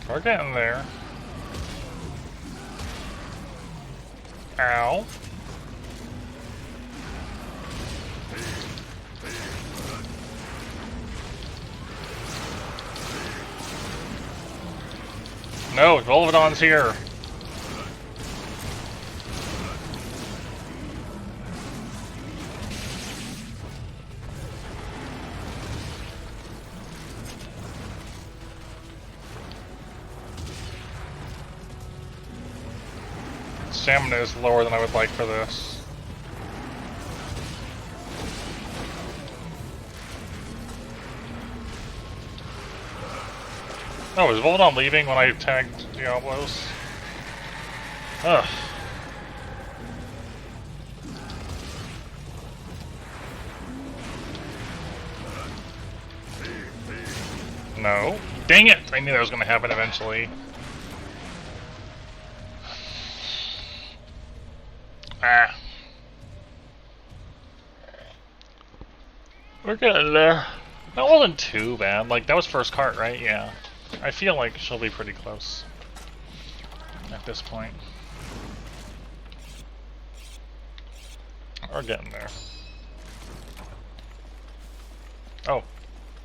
We're getting there. Ow. No, Volvidon's here. Stamina is lower than I would like for this. Oh, is Volvidon leaving when I tagged Diablos? Ugh. No. Dang it! I knew that was going to happen eventually. Ah. We're getting there. That wasn't too bad. Like, that was first cart, right? Yeah. I feel like she'll be pretty close at this point. We're getting there. Oh,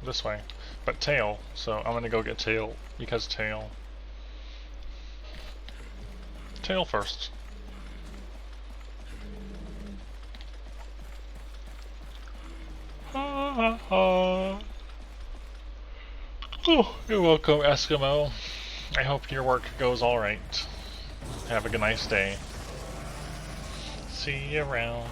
this way. But tail, so I'm gonna go get tail because tail. Tail first. Ha ha ha. Oh, you're welcome, Eskimo. I hope your work goes alright. Have a good nice day. See you around.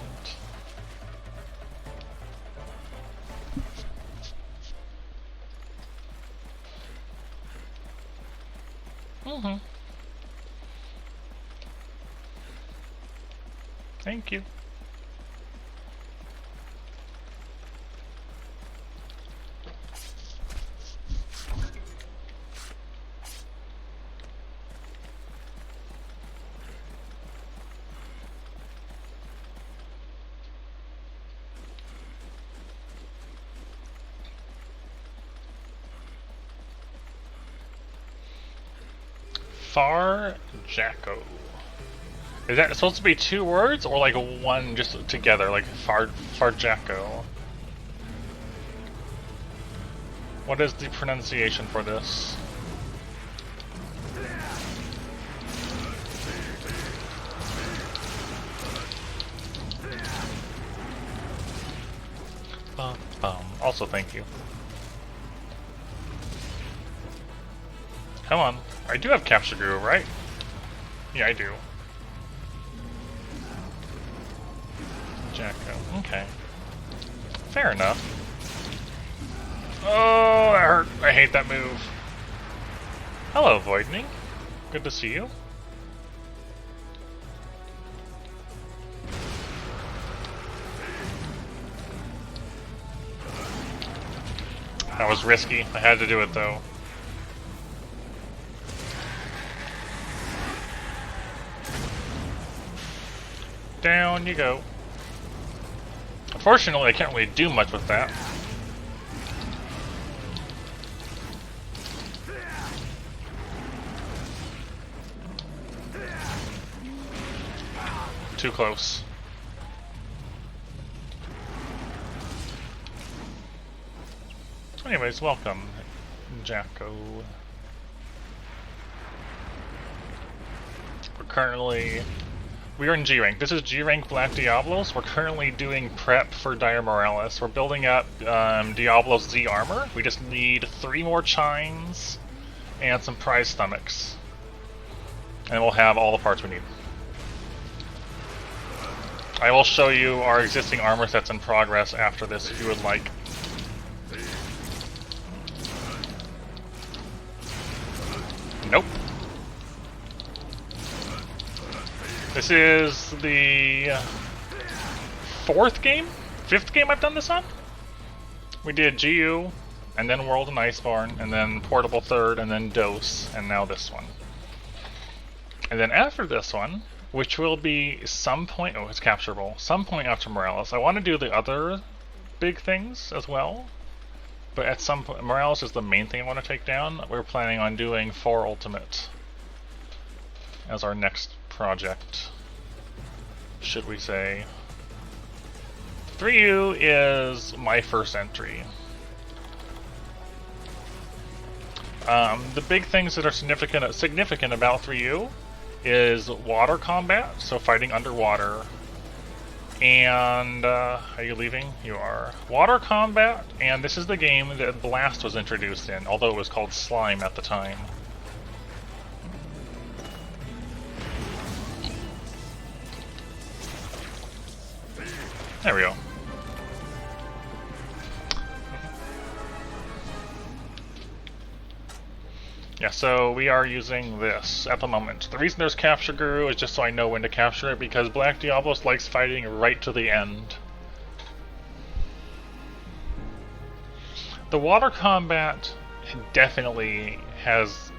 Thank you. Far Jacko. Is that supposed to be two words or like one just together, like Far Jacko? What is the pronunciation for this? Also, thank you. Come on. I do have Capture Groove, right? Yeah, I do. Jacko. Okay. Fair enough. Oh, that hurt. I hate that move. Hello, Voidning. Good to see you. That was risky. I had to do it, though. Down you go. Unfortunately, I can't really do much with that. too close. Anyways, welcome, Jacko. We are in G rank. This is G rank Black Diablos. We're currently doing prep for Dire Morales. We're building up Diablos Z armor. We just need 3 more chines and some prize stomachs. And we'll have all the parts we need. I will show you our existing armor sets in progress after this if you would like. Nope. This is the 4th game? 5th game I've done this on? We did GU, and then World and Iceborne, and then Portable 3rd, and then Dose, and now this one. And then after this one, which will be some point, oh, it's capturable, some point after Morales. I want to do the other big things as well, but at some point, Morales is the main thing I want to take down. We're planning on doing 4 Ultimate as our next project, should we say. 3U is my first entry. The big things that are significant about 3U is water combat, so fighting underwater, and are you leaving? You are. Water combat, and this is the game that Blast was introduced in, although it was called Slime at the time. There we go. Yeah, so we are using this at the moment. The reason there's Capture Guru is just so I know when to capture it, because Black Diablos likes fighting right to the end. The water combat definitely has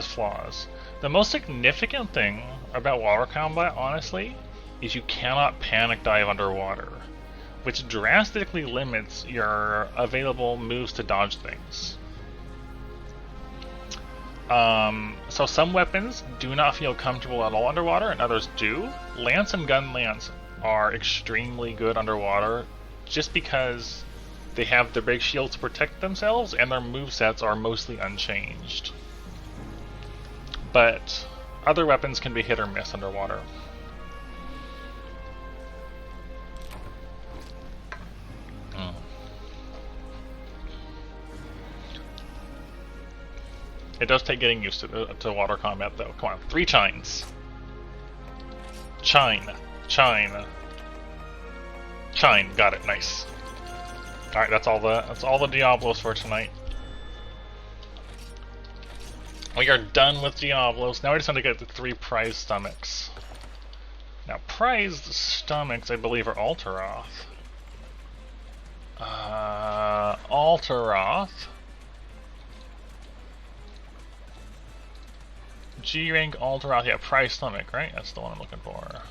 flaws. The most significant thing about water combat, honestly, is you cannot panic dive underwater, which drastically limits your available moves to dodge things. So some weapons do not feel comfortable at all underwater, and others do. Lance and Gun Lance are extremely good underwater, just because they have their big shields to protect themselves, and their movesets are mostly unchanged. But other weapons can be hit or miss underwater. It does take getting used to water combat, though. Come on, 3 chines. Chine. Got it. Nice. All right, that's all the Diablos for tonight. We are done with Diablos. Now we just want to get the 3 prized stomachs. Now, prized stomachs, I believe, are Alteroth. Alteroth. G-rank Alteroth, yeah, prize stomach, right? That's the one I'm looking for.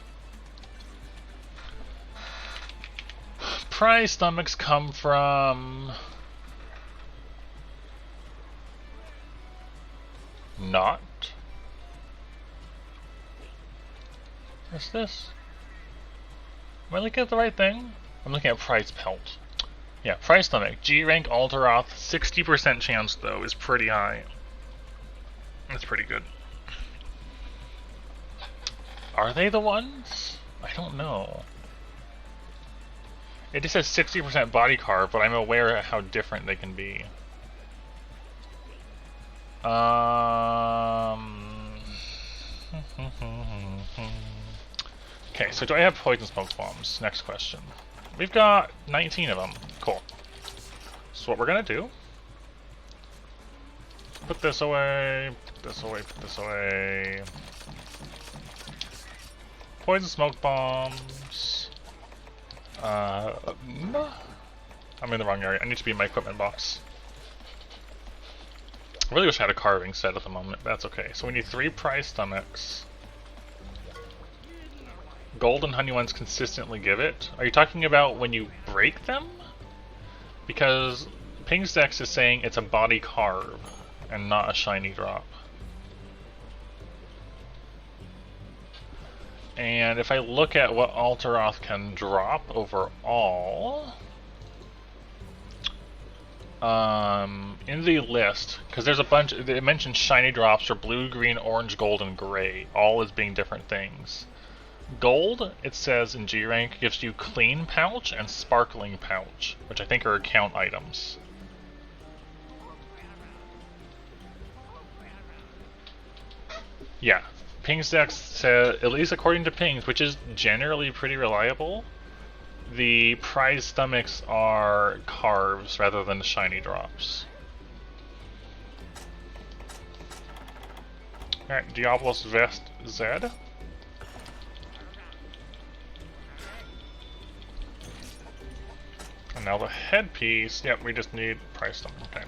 Prize stomachs come from... Not? What's this? Am I looking at the right thing? I'm looking at prize pelt. Yeah, prize stomach. G-rank Alteroth, 60% chance though, is pretty high. That's pretty good. Are they the ones? I don't know. It just says 60% body carb, but I'm aware of how different they can be. Okay, so do I have poison smoke bombs? Next question. We've got 19 of them. Cool. So what we're gonna do... Put this away, put this away, put this away... Poison smoke bombs. I'm in the wrong area. I need to be in my equipment box. I really wish I had a carving set at the moment, but that's okay. So we need 3 prize stomachs. Gold and honey ones consistently give it. Are you talking about when you break them? Because Pingstex is saying it's a body carb and not a shiny drop. And if I look at what Alatreon can drop overall, in the list, because there's a bunch, it mentions shiny drops for blue, green, orange, gold, and gray, all as being different things. Gold, it says in G rank, gives you clean pouch and sparkling pouch, which I think are account items. Yeah, Ping's Dex says, at least according to Ping's, which is generally pretty reliable, the prize stomachs are carves rather than shiny drops. Alright, Diablos Vest Z. And now the headpiece, yep, we just need prize stomach, okay.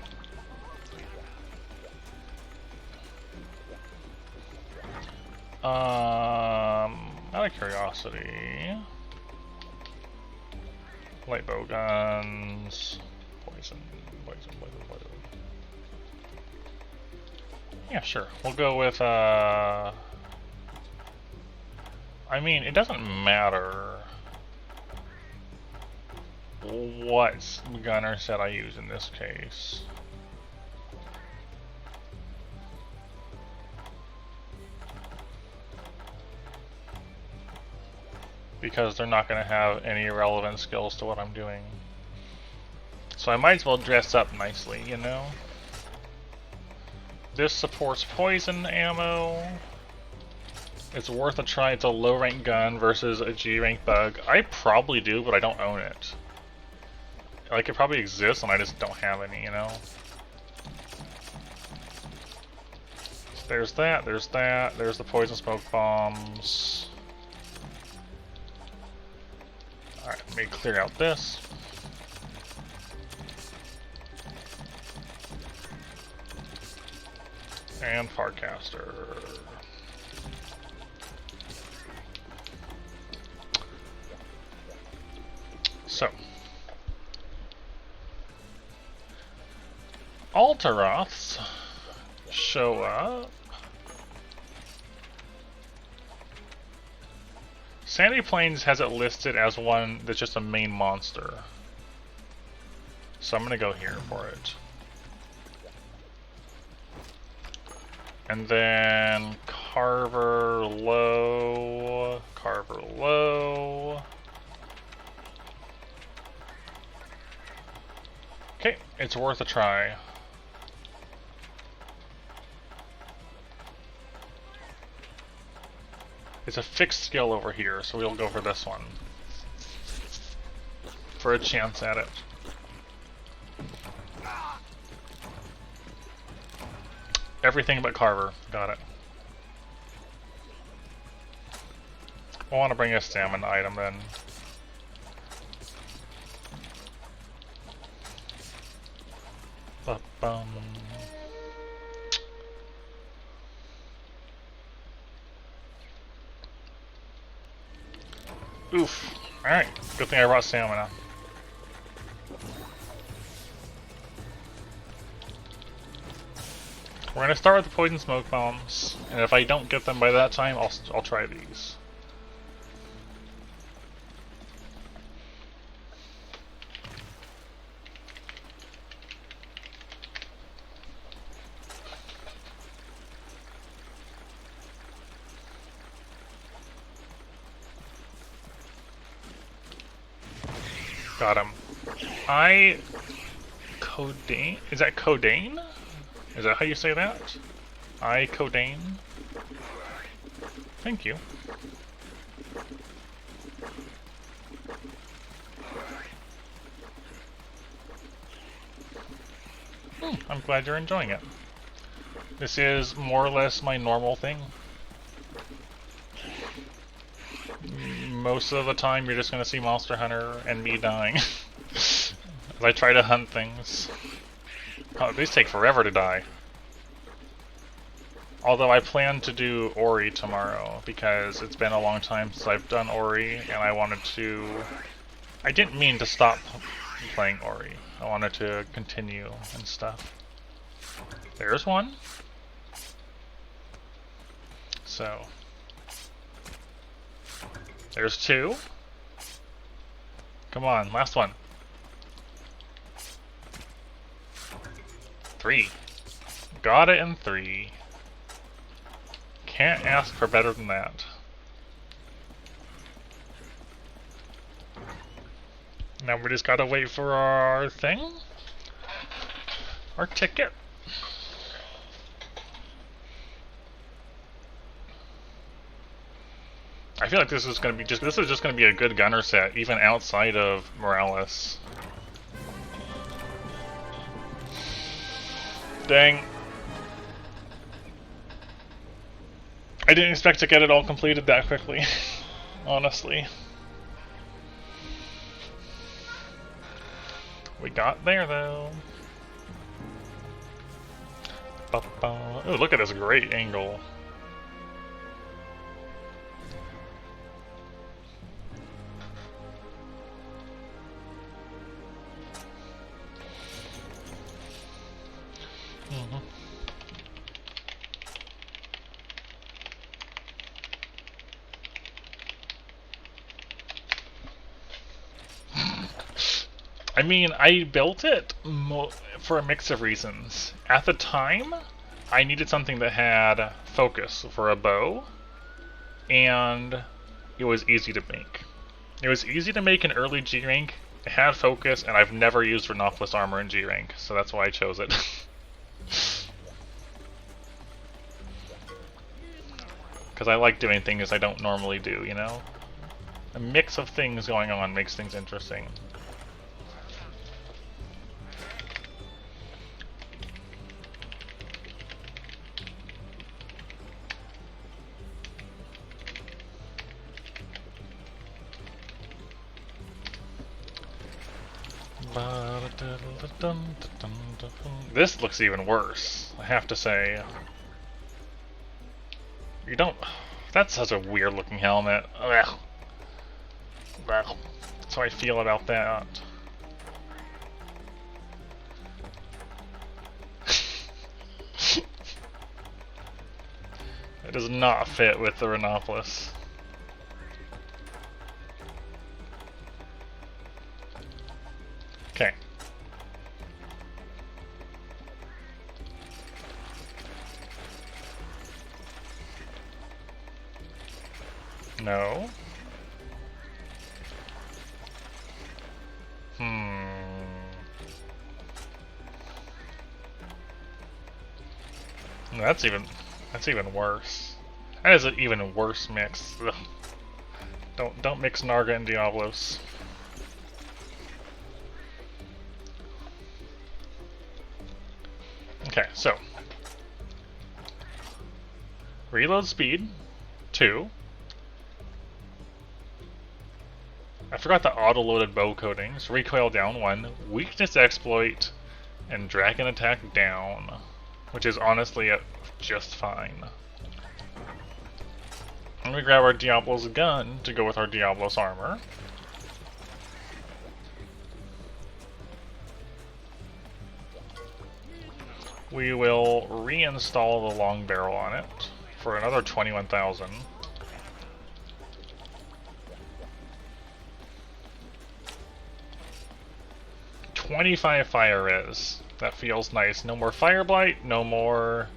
Out of curiosity, light bow guns, poison. Yeah, sure. We'll go with, I mean, it doesn't matter what gunner set I use in this case. Because they're not going to have any relevant skills to what I'm doing. So I might as well dress up nicely, you know? This supports poison ammo. It's worth a try. It's a low rank gun versus a G rank bug. I probably do, but I don't own it. Like, it probably exists and I just don't have any, you know? So there's that, there's the poison smoke bombs. Alright, let me clear out this. And Farcaster. So. Alteroths show up. Sandy Plains has it listed as one that's just a main monster. So I'm gonna go here for it. And then Carver low. Okay, it's worth a try. It's a fixed skill over here, so we'll go for this one. For a chance at it. Everything but Carver. Got it. I want to bring a stamina item then. Ba-bum. Oof. Alright, good thing I brought stamina. We're gonna start with the poison smoke bombs, and if I don't get them by that time, I'll try these. Got him. Codaine? Is that Codaine? Is that how you say that? Codaine? Thank you. I'm glad you're enjoying it. This is more or less my normal thing. Most of the time you're just gonna see Monster Hunter and me dying. As I try to hunt things. Oh, these take forever to die. Although I plan to do Ori tomorrow, because it's been a long time since I've done Ori, and I wanted to... I didn't mean to stop playing Ori. I wanted to continue and stuff. There's one. So... There's 2. Come on, last one. 3. Got it in 3. Can't ask for better than that. Now we just gotta wait for our thing. Our ticket. I feel like this is just gonna be a good gunner set, even outside of Morales. Dang. I didn't expect to get it all completed that quickly, honestly. We got there though. Oh, look at this great angle. I mean, I built it for a mix of reasons. At the time, I needed something that had focus for a bow, and it was easy to make. It was easy to make in early G rank, it had focus, and I've never used Rhinopolis armor in G rank, so that's why I chose it. Because I like doing things I don't normally do, you know? A mix of things going on makes things interesting. This looks even worse, I have to say. You don't... That's such a weird looking helmet. Ugh. Ugh. That's how I feel about that. It does not fit with the Rhinopolis. Okay. No. That's even worse. That is an even worse mix. Ugh. Don't mix Narga and Diablos. Okay, so reload speed 2. I forgot the auto-loaded bow coatings. Recoil down 1, weakness exploit, and dragon attack down, which is honestly just fine. And we grab our Diablos gun to go with our Diablos armor. We will reinstall the long barrel on it for another 21,000. $25 fire res. That feels nice. No more fire blight, no more...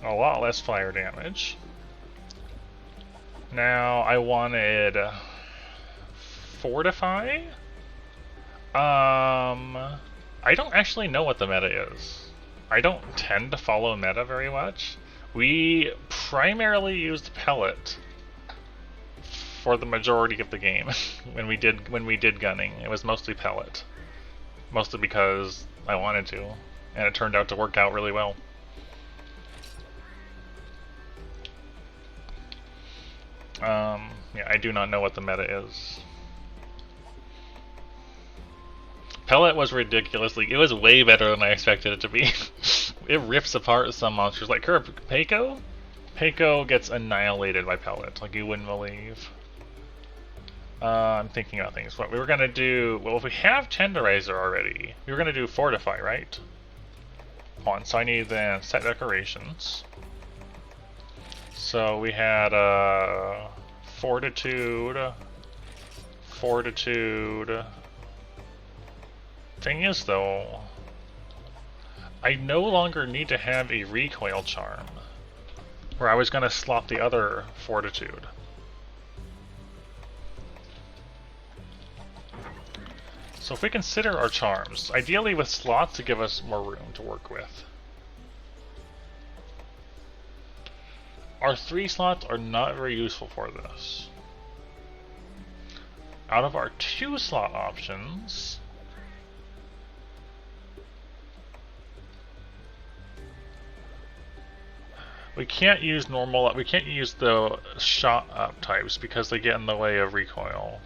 a lot less fire damage. Now I wanted... Fortify? I don't actually know what the meta is. I don't tend to follow meta very much. We primarily used pellet for the majority of the game when we did gunning. It was mostly pellet. Mostly because I wanted to, and it turned out to work out really well. Yeah, I do not know what the meta is. Pellet was ridiculously... it was way better than I expected it to be. It rips apart some monsters. Like Peiko? Peiko gets annihilated by pellet, like you wouldn't believe. I'm thinking about things. What we were gonna do... well, if we have Tenderizer already, we were gonna do Fortify, right? Hold on, so I need then set decorations. So we had Fortitude. Fortitude. Thing is, though, I no longer need to have a recoil charm, where I was going to slot the other Fortitude. So if we consider our charms, ideally with slots to give us more room to work with. Our 3 slots are not very useful for this. Out of our 2 slot options, we can't use the shot up types because they get in the way of recoil.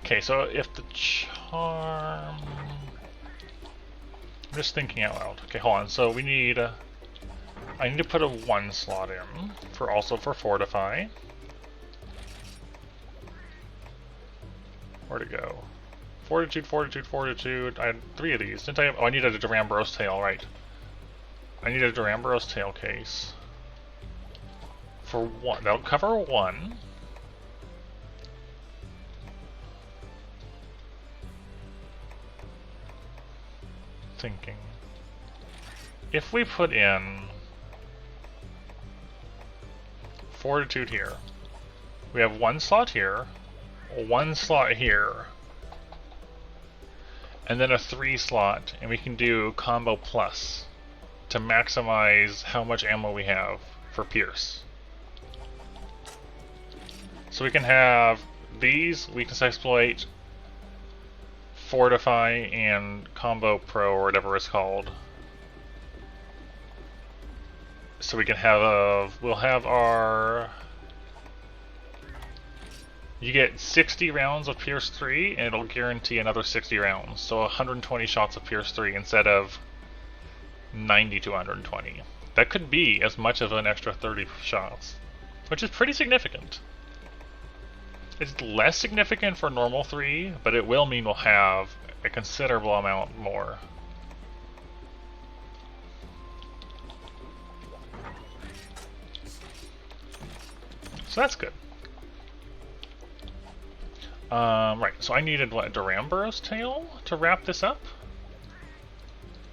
Okay, so if the charm... I'm just thinking out loud. Okay, hold on. So we need... I need to put a 1 slot in, also for Fortify. Where'd it go? Fortitude, Fortitude, Fortitude. I had 3 of these. Didn't I have... Oh, I needed a Duramboros tail, right. I need a Duramboros tail case. For 1. That'll cover 1. Thinking. If we put in Fortitude here, we have 1 slot here, 1 slot here, and then a 3 slot, and we can do combo plus to maximize how much ammo we have for Pierce. So we can have these, Weakness Exploit, Fortify, and Combo Pro, or whatever it's called. So we can have we'll have our... You get 60 rounds of Pierce 3, and it'll guarantee another 60 rounds. So 120 shots of Pierce 3 instead of 90 to 120. That could be as much as an extra 30 shots, which is pretty significant. It's less significant for normal 3, but it will mean we'll have a considerable amount more. So that's good. Right, so I needed, what, Duramboros tail to wrap this up?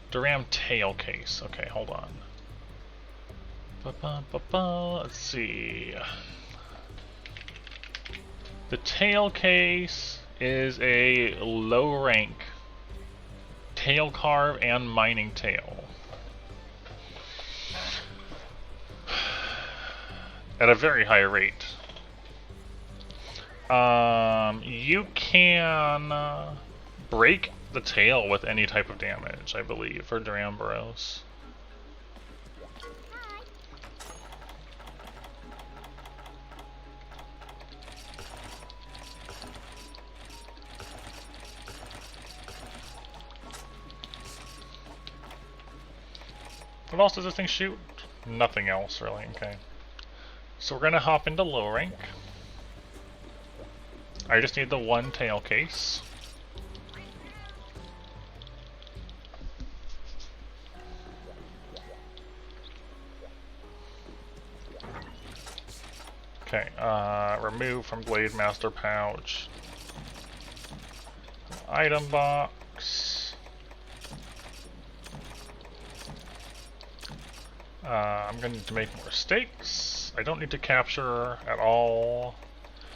Duram tail case. Okay, hold on. Let's see. The tail case is a low rank tail carve and mining tail. At a very high rate. You can break the tail with any type of damage, I believe, for Duramboros. What else does this thing shoot? Nothing else, really. Okay. So we're gonna hop into low rank. I just need the 1 tail case. Okay, remove from Blade Master pouch. Item box. I'm going to need to make more stakes. I don't need to capture at all.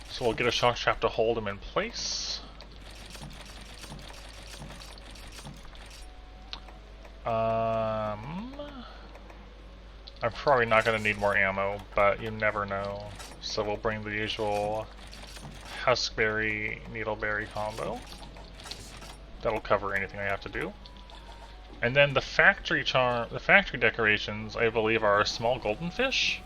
So we'll get a shock trap to hold them in place. I'm probably not going to need more ammo, but you never know. So we'll bring the usual Huskberry, Needleberry combo. That'll cover anything I have to do. And then the factory decorations, I believe, are a small golden fish.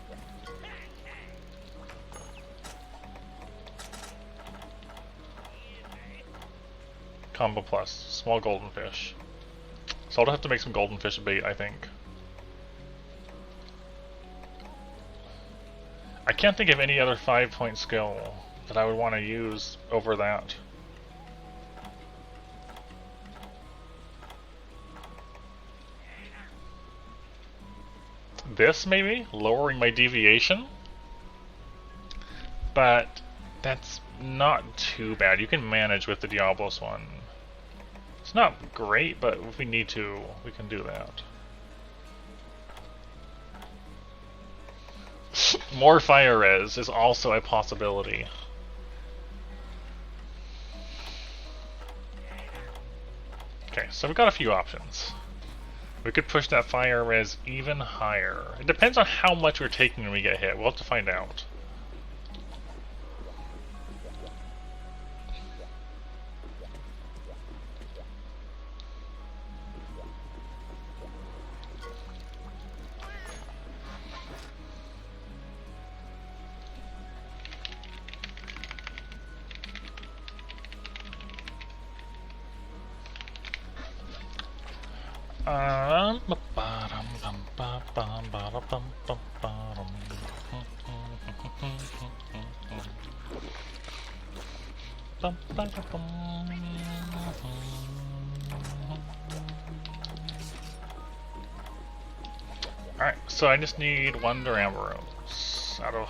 Combo plus, small golden fish. So I'll have to make some golden fish bait, I think. I can't think of any other 5-point skill that I would want to use over that. This, maybe? Lowering my deviation? But that's not too bad. You can manage with the Diablos one. It's not great, but if we need to, we can do that. More fire res is also a possibility. Okay, so we've got a few options. We could push that fire res even higher. It depends on how much we're taking when we get hit. We'll have to find out. Alright, so I just need one Diablos out of...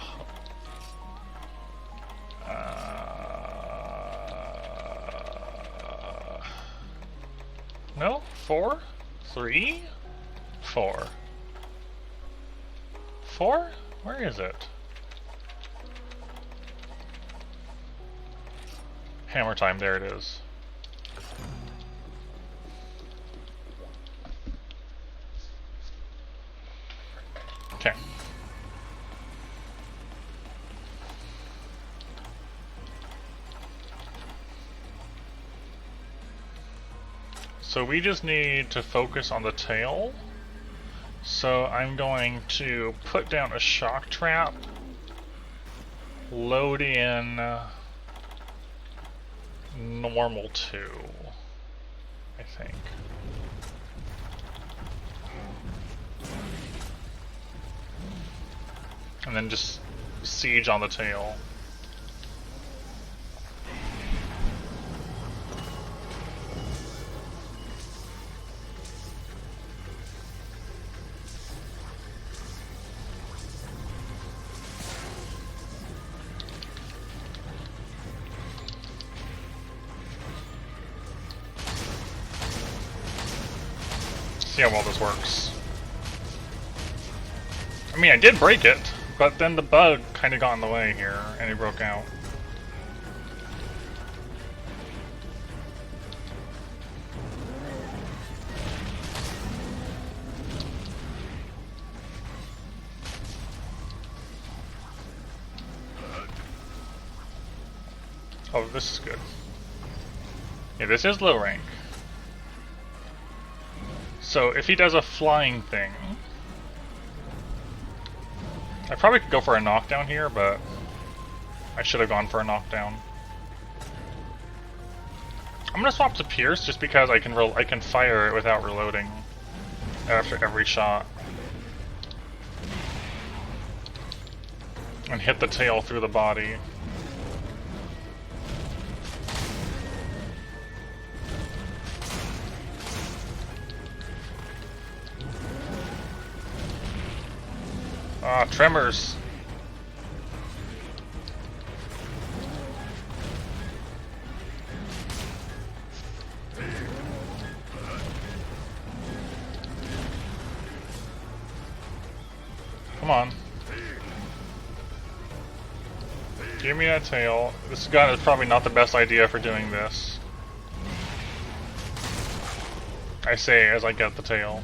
no? 4? 3? 4. 4? Where is it? Hammer time, there it is. Okay. So we just need to focus on the tail. So I'm going to put down a shock trap, load in normal 2, I think. And then just siege on the tail. See how well this works. I mean, I did break it, but then the bug kind of got in the way here, and it broke out. Oh, this is good. Yeah, this is low rank. So if he does a flying thing, I probably could go for a knockdown here, but I should have gone for a knockdown. I'm gonna swap to Pierce just because I can fire it without reloading after every shot, and hit the tail through the body. Ah, tremors. Come on. Give me that tail. This gun is probably not the best idea for doing this. I say as I get the tail.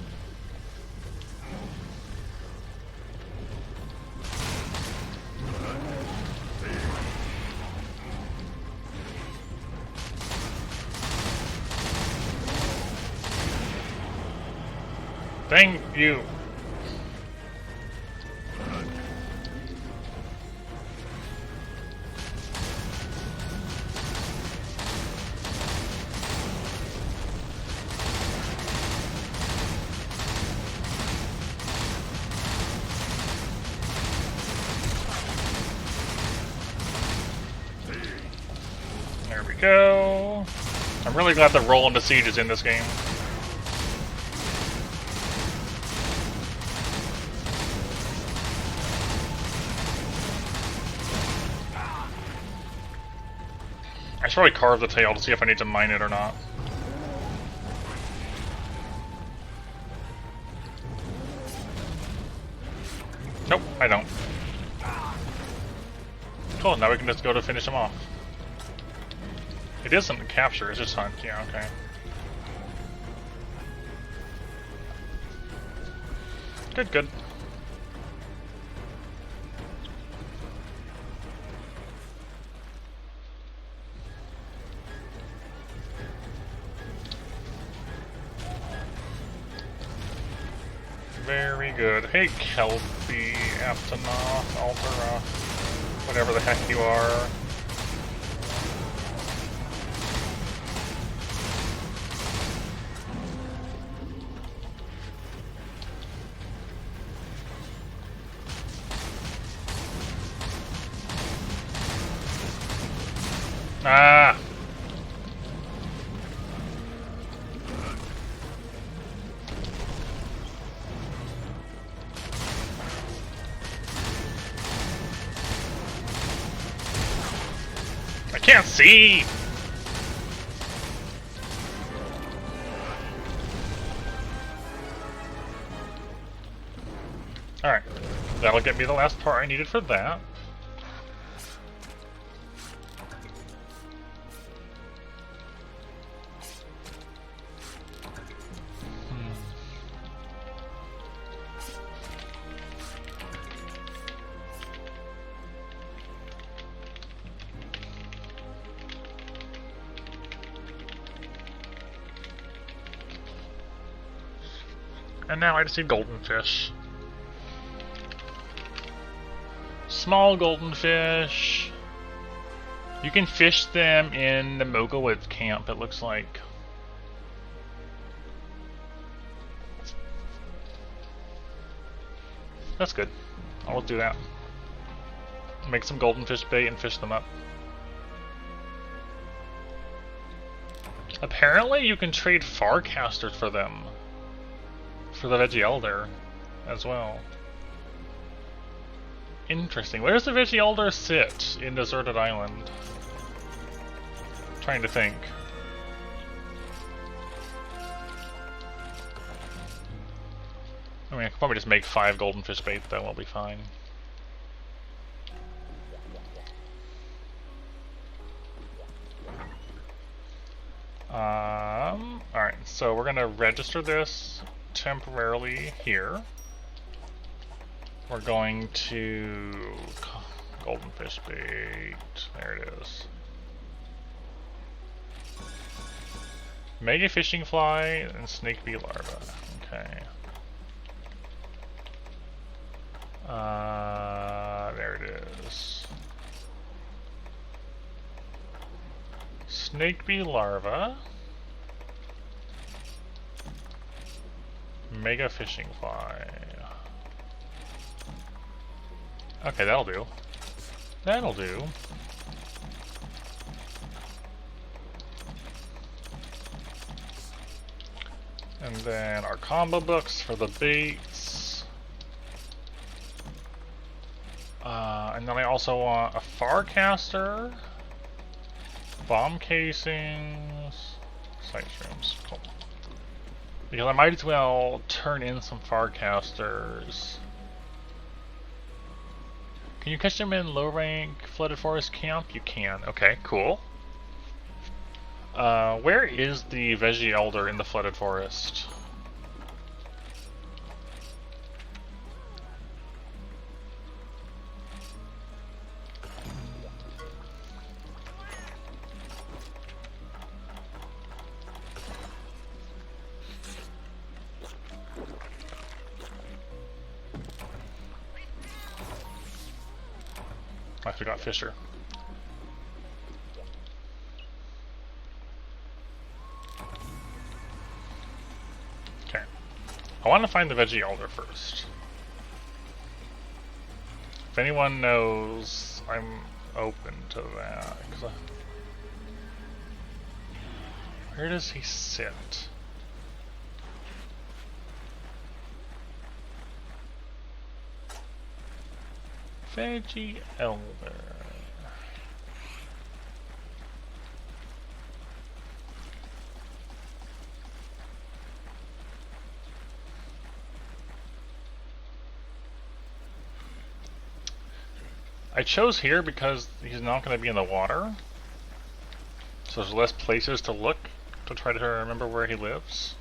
Thank you. go. I'm really glad that Roll into Siege is in this game. I should probably carve the tail to see if I need to mine it or not. Nope, I don't. Cool, now we can just go to finish him off. It isn't capture, it's just hunt. Yeah, okay. Good, good. Very good. Hey, Kelpie, Aptonoth, Altera, whatever the heck you are. Ah! I can't see! Alright. That'll get me the last part I needed for that. And now I just need golden fish. Small golden fish. You can fish them in the Mogawith camp, it looks like. That's good. I'll do that. Make some golden fish bait and fish them up. Apparently you can trade Farcasters for them. For the Veggie Elder as well. Interesting. Where does the Veggie Elder sit in Deserted Island? I'm trying to think. I mean, I could probably just make 5 golden fish bait though, I'll be fine. Alright, so we're gonna register this temporarily here. We're going to golden fish bait. There it is. Mega fishing fly and snake bee larva. Okay. There it is. Snake bee larva. Mega fishing fly. Okay, that'll do. That'll do. And then our combo books for the baits. And then I also want a Farcaster, bomb casings, sight rooms. Cool. Because I might as well turn in some Farcasters. Can you catch them in low rank Flooded Forest camp? You can. Okay, cool. Where is the Veggie Elder in the Flooded Forest? I forgot Fisher. Okay. I want to find the Veggie Elder first. If anyone knows, I'm open to that. Where does he sit? Veggie Elder. I chose here because he's not going to be in the water. So there's less places to look to try to remember where he lives.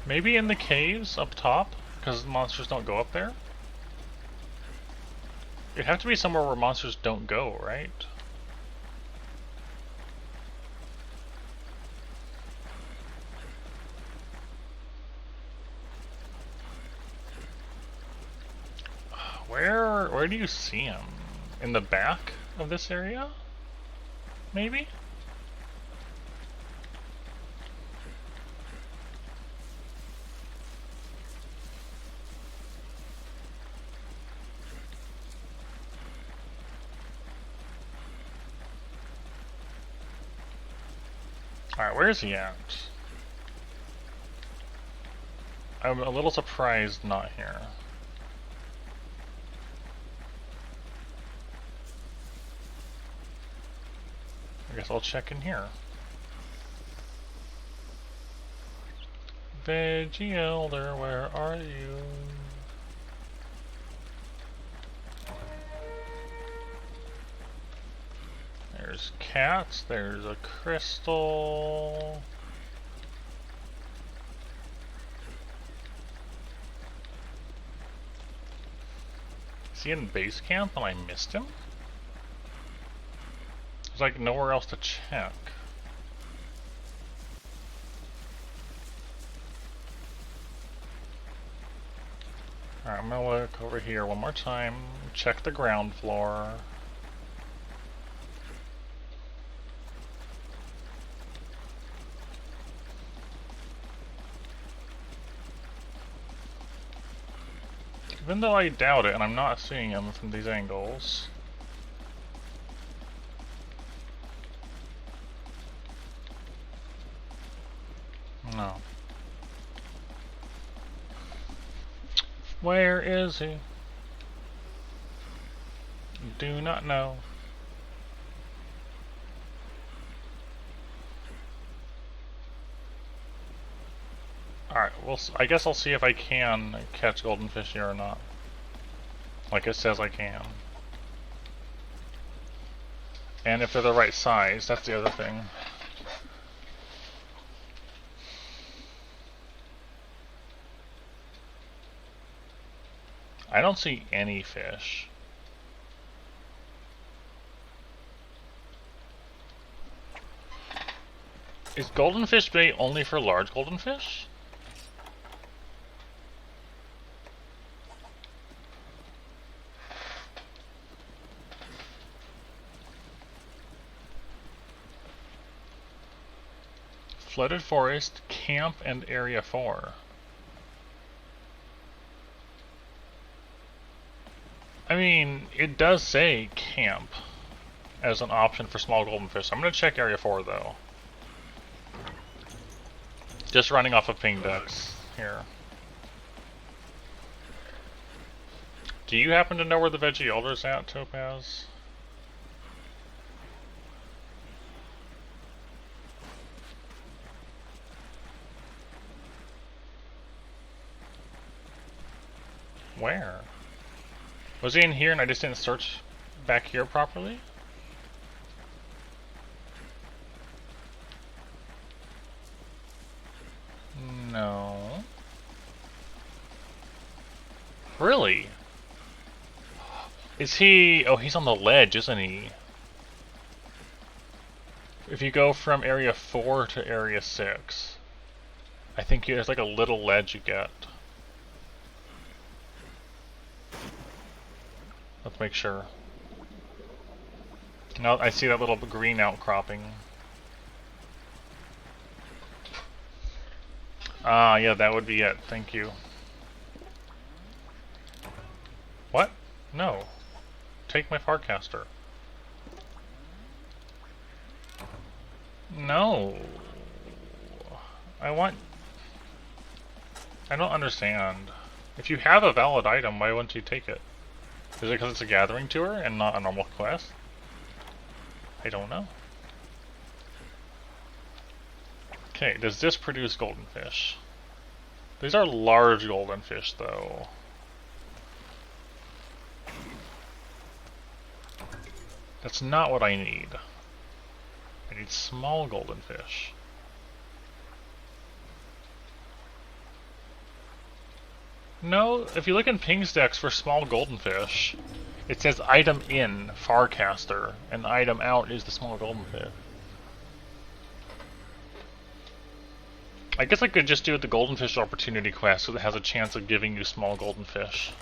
Maybe in the caves up top, because monsters don't go up there? It'd have to be somewhere where monsters don't go, right? Where do you see him? In the back of this area? Maybe? Alright, where is he at? I'm a little surprised not here. I guess I'll check in here. Veggie Elder, where are you? There's cats, there's a crystal. Is he in base camp and I missed him? There's like nowhere else to check. Alright, I'm gonna look over here one more time, check the ground floor. Even though I doubt it, and I'm not seeing him from these angles. No. Where is he? Do not know. Alright, well, I guess I'll see if I can catch golden fish here or not. Like it says I can. And if they're the right size, that's the other thing. I don't see any fish. Is golden fish bait only for large golden fish? Flooded Forest, Camp, and Area 4. I mean, it does say Camp as an option for small golden fish. I'm going to check Area 4 though. Just running off of ping decks here. Do you happen to know where the Veggie Elder's at, Topaz? Where? Was he in here and I just didn't search back here properly? No. Really? Is he... Oh, he's on the ledge, isn't he? If you go from Area 4 to Area 6, I think there's like a little ledge you get. Let's make sure. Now I see that little green outcropping. Ah, yeah, that would be it. Thank you. What? No. Take my Farcaster. No. I don't understand. If you have a valid item, why wouldn't you take it? Is it because it's a gathering tour and not a normal quest? I don't know. Okay, does this produce golden fish? These are large golden fish, though. That's not what I need. I need small golden fish. No, if you look in Ping's decks for small golden fish, it says item in Farcaster, and item out is the small golden fish. I guess I could just do the golden fish opportunity quest so that it has a chance of giving you small golden fish.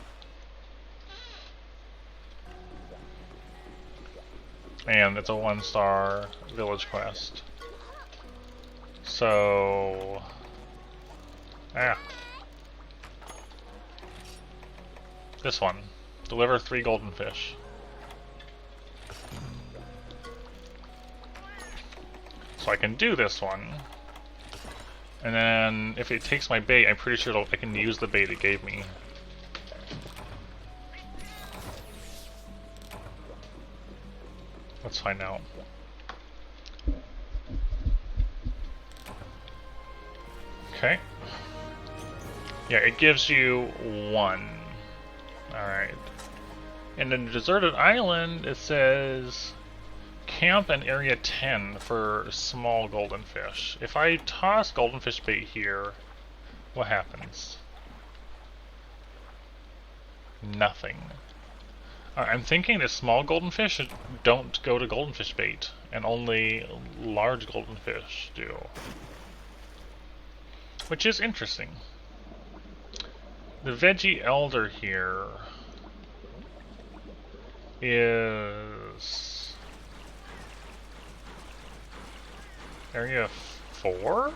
And it's a 1-star village quest. So... This one. Deliver 3 golden fish. So I can do this one. And then, if it takes my bait, I'm pretty sure I can use the bait it gave me. Let's find out. Okay. Yeah, it gives you 1. Alright. And in the deserted island, it says camp in area 10 for small golden fish. If I toss golden fish bait here, what happens? Nothing. I'm thinking that small golden fish don't go to golden fish bait, and only large golden fish do. Which is interesting. The veggie elder here is area 4,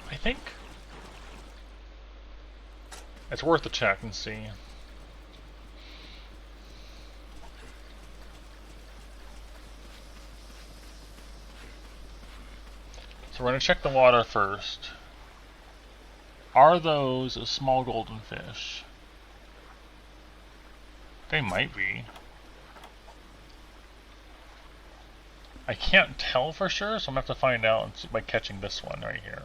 I think. It's worth a check and see. So we're going to check the water first. Are those small golden fish? They might be. I can't tell for sure, so I'm going to have to find out by catching this one right here.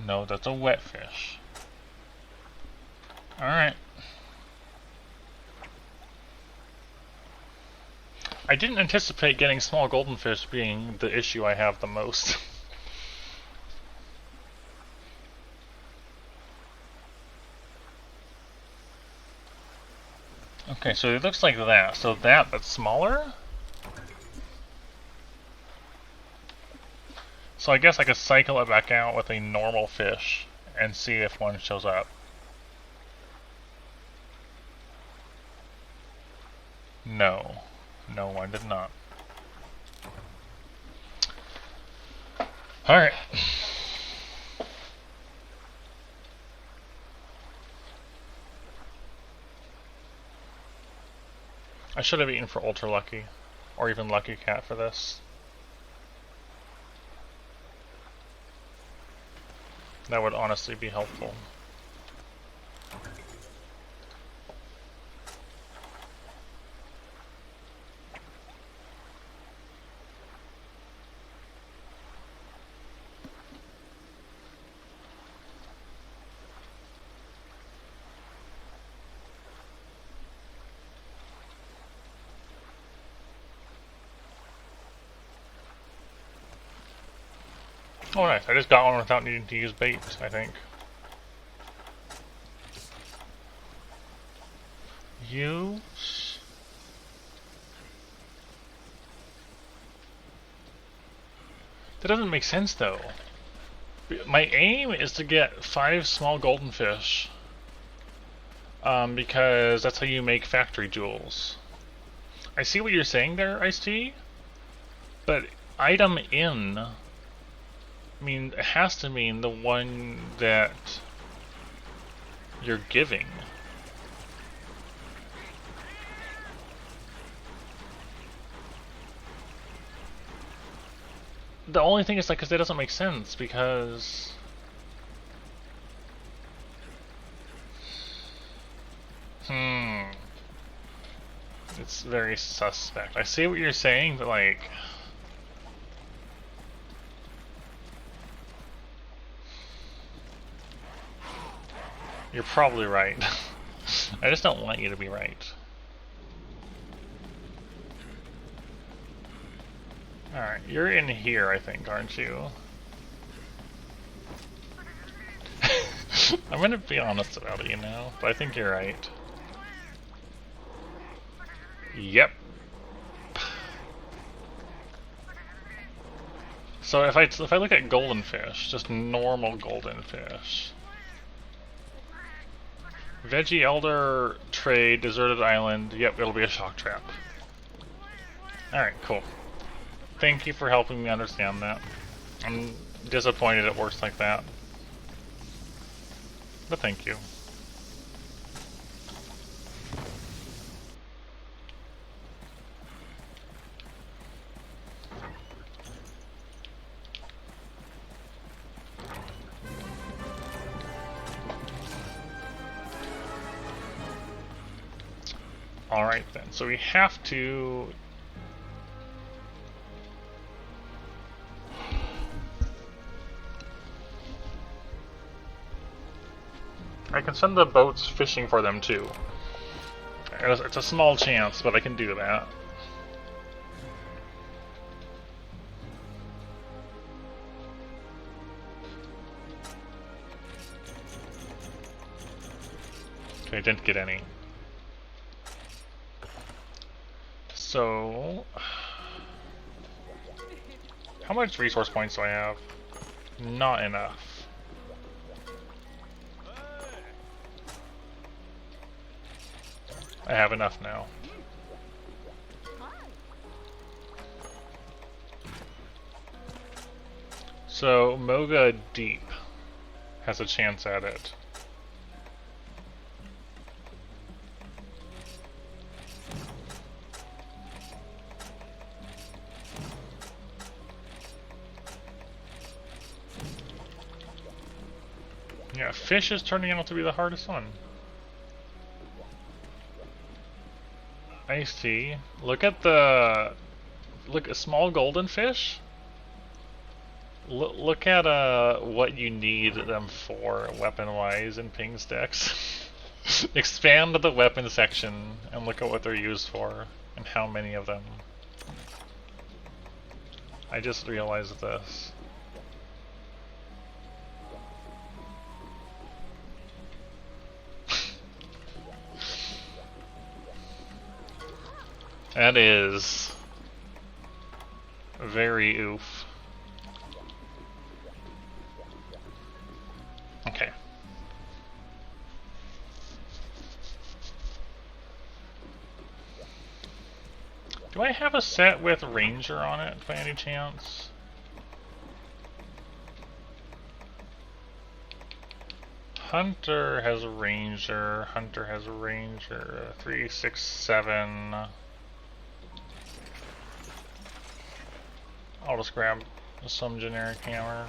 No, that's a wet fish. Alright. I didn't anticipate getting small golden fish being the issue I have the most. Okay, so it looks like that. So that's smaller? So I guess I could cycle it back out with a normal fish and see if one shows up. No. No, one did not. Alright. I should have eaten for Ultra Lucky, or even Lucky Cat for this. That would honestly be helpful. Oh nice, I just got one without needing to use bait, I think. Use... That doesn't make sense though. My aim is to get 5 small golden fish. Because that's how you make factory jewels. I see what you're saying there, Ice-T, but item in, I mean, it has to mean the one that you're giving. The only thing is, like, because that doesn't make sense, because... It's very suspect. I see what you're saying, but, like... You're probably right. I just don't want you to be right. Alright, you're in here, I think, aren't you? I'm gonna be honest about it, you know, but I think you're right. Yep. So if I look at golden fish, just normal golden fish. Veggie Elder, Trade, Deserted Island, yep, it'll be a shock trap. Alright, cool. Thank you for helping me understand that. I'm disappointed it works like that. But thank you. Alright then, so we have to... I can send the boats fishing for them too. It's a small chance, but I can do that. Okay, didn't get any. So... How much resource points do I have? Not enough. I have enough now. So, Moga Deep has a chance at it. Yeah, fish is turning out to be the hardest one. I see. Look at a small golden fish. Look at what you need them for weapon-wise in ping stacks. Expand the weapon section and look at what they're used for and how many of them. I just realized this. That is very oof. Okay. Do I have a set with Ranger on it by any chance? Hunter has a Ranger. Hunter has a Ranger. 3, 6, 7. I'll just grab some generic hammer.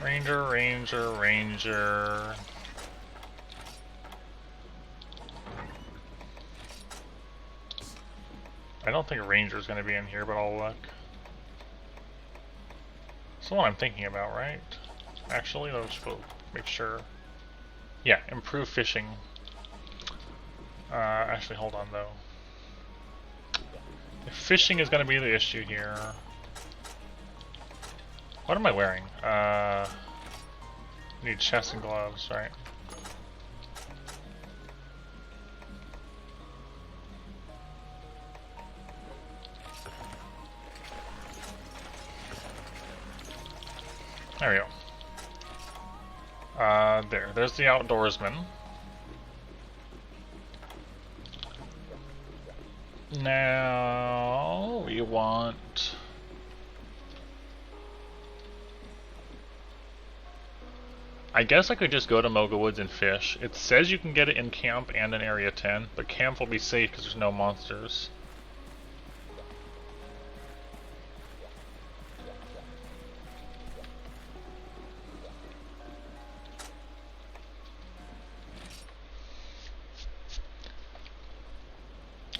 Ranger, Ranger, Ranger. I don't think Ranger's gonna be in here, but I'll look. It's the one I'm thinking about, right? Actually, let's go make sure. Yeah, improve fishing. Actually, hold on though. If fishing is gonna be the issue here. What am I wearing? Need chest and gloves, right? There we go. There's the outdoorsman. Now we want... I guess I could just go to Moga Woods and fish. It says you can get it in camp and in Area 10, but camp will be safe because there's no monsters.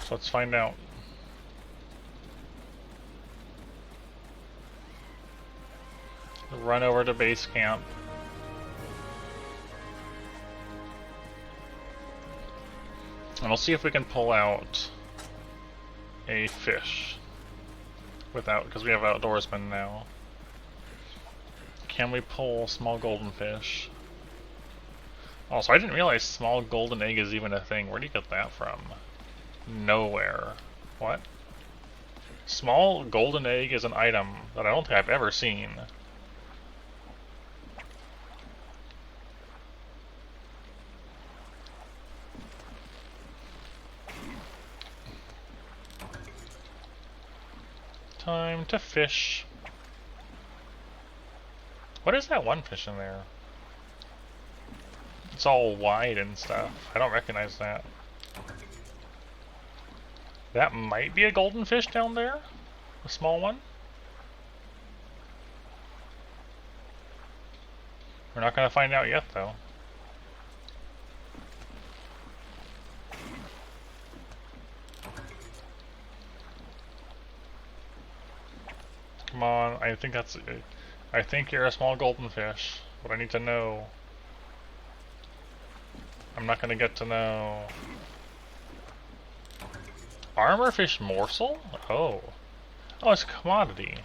So let's find out. Run over to base camp. And we'll see if we can pull out a fish without, because we have outdoorsmen now. Can we pull small golden fish? Also, I didn't realize small golden egg is even a thing. Where do you get that from? Nowhere. What? Small golden egg is an item that I don't think I've ever seen. Time to fish. What is that one fish in there? It's all wide and stuff. I don't recognize that. That might be a golden fish down there? A small one? We're not gonna find out yet, though. Come on, I think that's... I think you're a small golden fish. But I need to know. I'm not gonna get to know. Armorfish morsel? Oh. Oh, it's a commodity.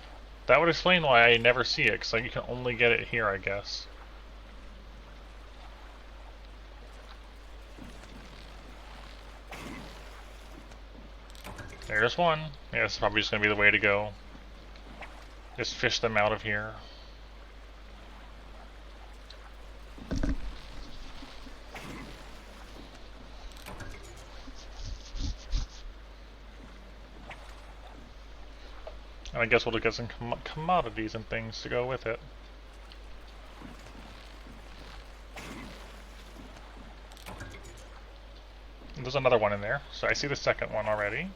That would explain why I never see it, because like, you can only get it here, I guess. There's one. Yeah, this is probably just going to be the way to go. Just fish them out of here. And I guess we'll get some commodities and things to go with it. There's another one in there, so I see the second one already.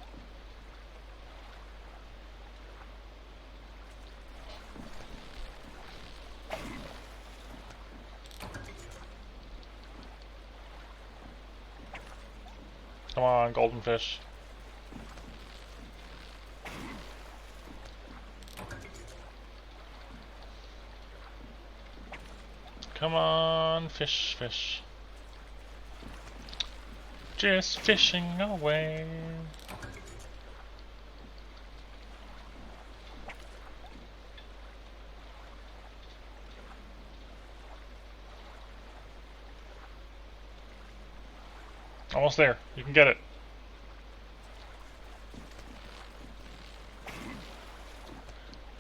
Come on, golden fish. Come on, fish, fish. Just fishing away. Almost there. You can get it.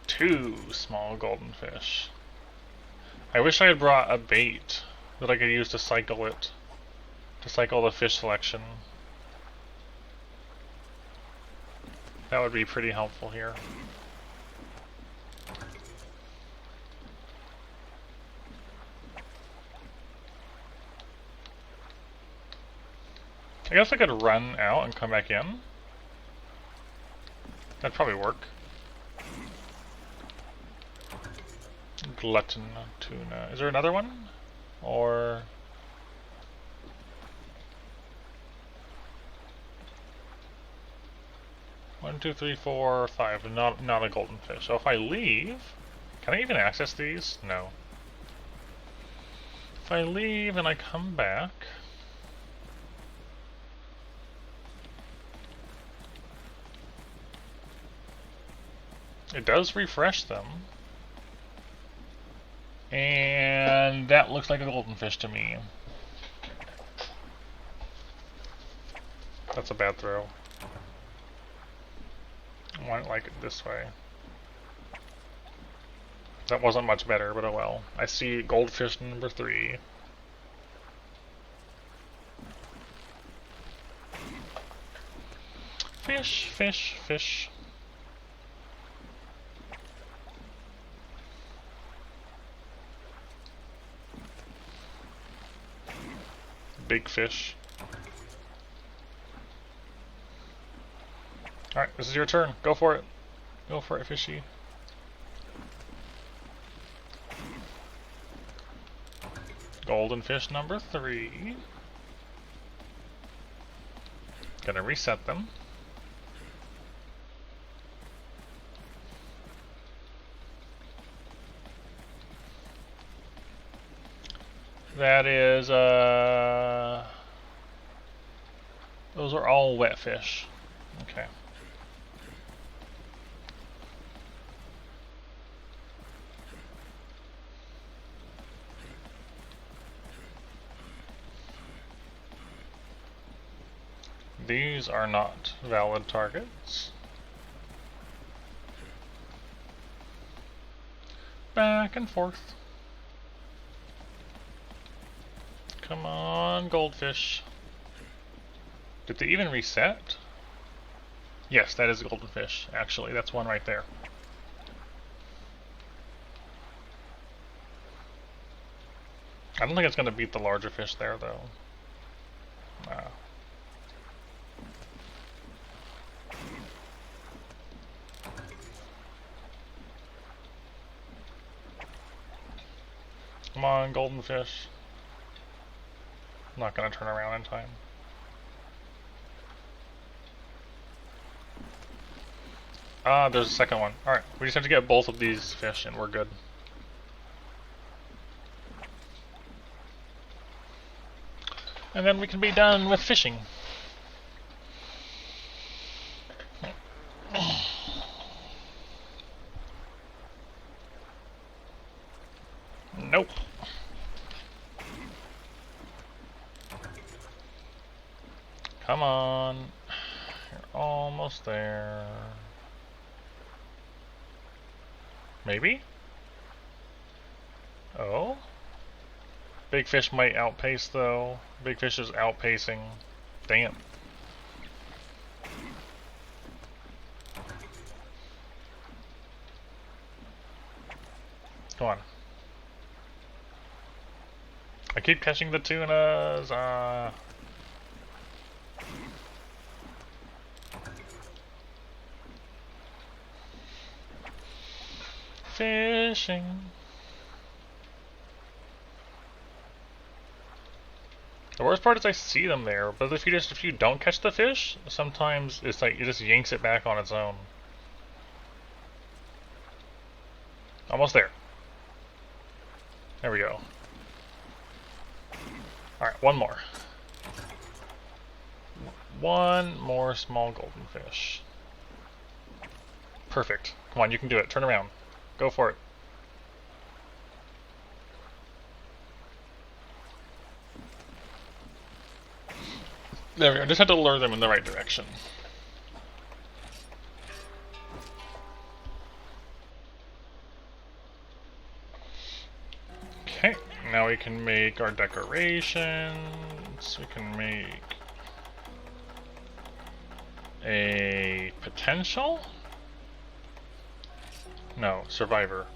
Two small golden fish. I wish I had brought a bait that I could use to cycle it. To cycle the fish selection. That would be pretty helpful here. I guess I could run out and come back in. That'd probably work. Glutton tuna. Is there another one? Or... One, two, three, four, five. Not a golden fish. So if I leave... Can I even access these? No. If I leave and I come back... It does refresh them. And that looks like a golden fish to me. That's a bad throw. I want it like it this way. That wasn't much better, but oh well. I see goldfish number 3. Fish, fish, fish. Big fish. Alright, this is your turn. Go for it. Go for it, fishy. Golden fish number 3. Gonna reset them. That is, those are all wet fish. Okay. These are not valid targets. Back and forth. Come on, goldfish. Did they even reset? Yes, that is a golden fish. Actually, that's one right there. I don't think it's going to beat the larger fish there, though. Nah. Come on, golden fish. I'm not going to turn around in time. Ah, there's a second one. Alright, we just have to get both of these fish and we're good. And then we can be done with fishing. Nope. Come on. You're almost there. Maybe? Oh? Big fish might outpace though. Big fish is outpacing. Damn. Come on. I keep catching the tunas. Fishing. The worst part is I see them there, but if you don't catch the fish, sometimes it's like it just yanks it back on its own. Almost there. There we go. Alright, one more. One more small golden fish. Perfect. Come on, you can do it. Turn around. Go for it. There we go. Just had to lure them in the right direction. Okay, now we can make our decorations. We can make a potential? No, survivor.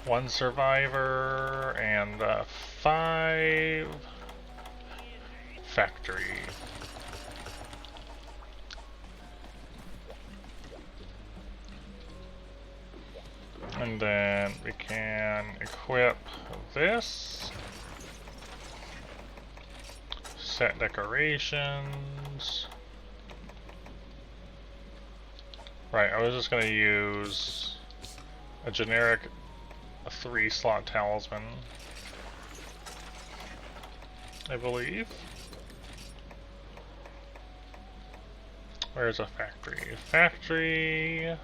1 survivor and 5 factory. And then we can equip this. Set decorations. Right, I was just going to use a generic 3-slot talisman, I believe. Where's a factory? Factory.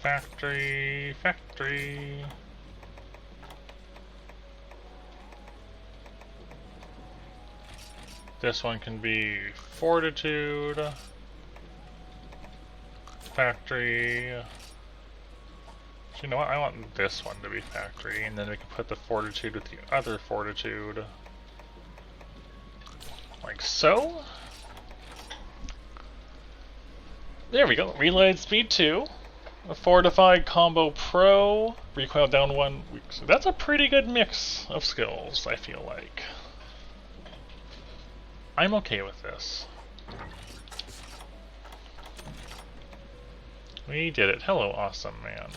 Factory. Factory. This one can be fortitude. Factory. You know what? I want this one to be factory, and then we can put the fortitude with the other fortitude. Like so. There we go. Reload speed 2. A fortified combo pro. Recoil down 1. So that's a pretty good mix of skills, I feel like. I'm okay with this. We did it. Hello, awesome man.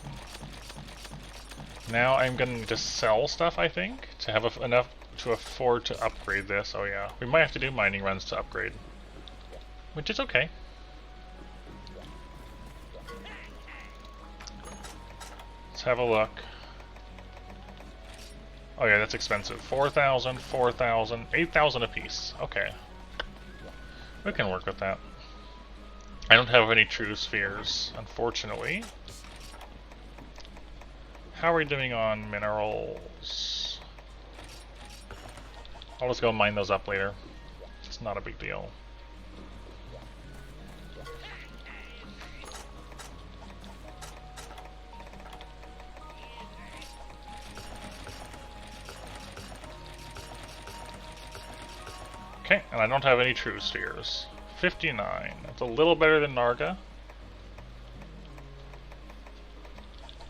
Now I'm going to just sell stuff, I think, to have enough to afford to upgrade this. Oh yeah, we might have to do mining runs to upgrade. Which is okay. Let's have a look. Oh yeah, that's expensive. 4,000, 4,000, 8,000 apiece. Okay. We can work with that. I don't have any true spheres, unfortunately. How are we doing on minerals? I'll just go mine those up later. It's not a big deal. Okay, and I don't have any true spheres. 59. That's a little better than Narga.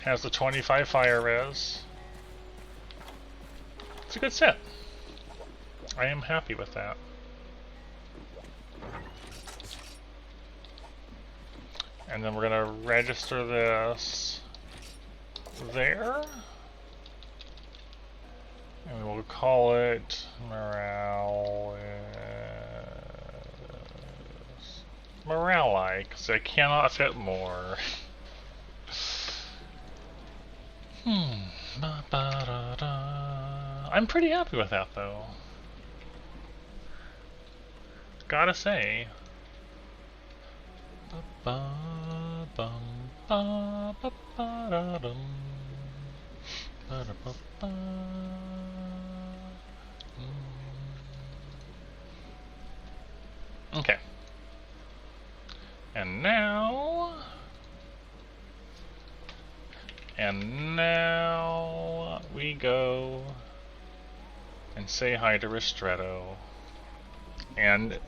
Has the 25 fire res. It's a good set. I am happy with that. And then we're gonna register this there. And we will call it Morale. Morale, because I cannot fit more. I'm pretty happy with that, though. Gotta say. Okay. And now we go and say hi to Ristretto. And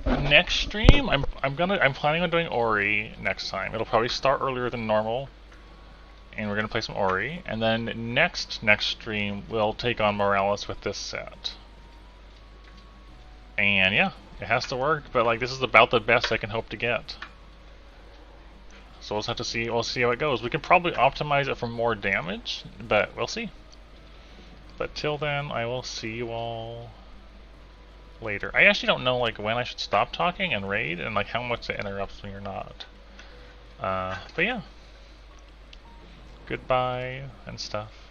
next stream, I'm planning on doing Ori next time. It'll probably start earlier than normal, and we're gonna play some Ori. And then next stream, we'll take on Morales with this set. And yeah, it has to work. But like, this is about the best I can hope to get. So we'll just have to see. We'll see how it goes. We can probably optimize it for more damage, but we'll see. But till then, I will see you all later. I actually don't know like when I should stop talking and raid, and like how much it interrupts me or not. But yeah, goodbye and stuff.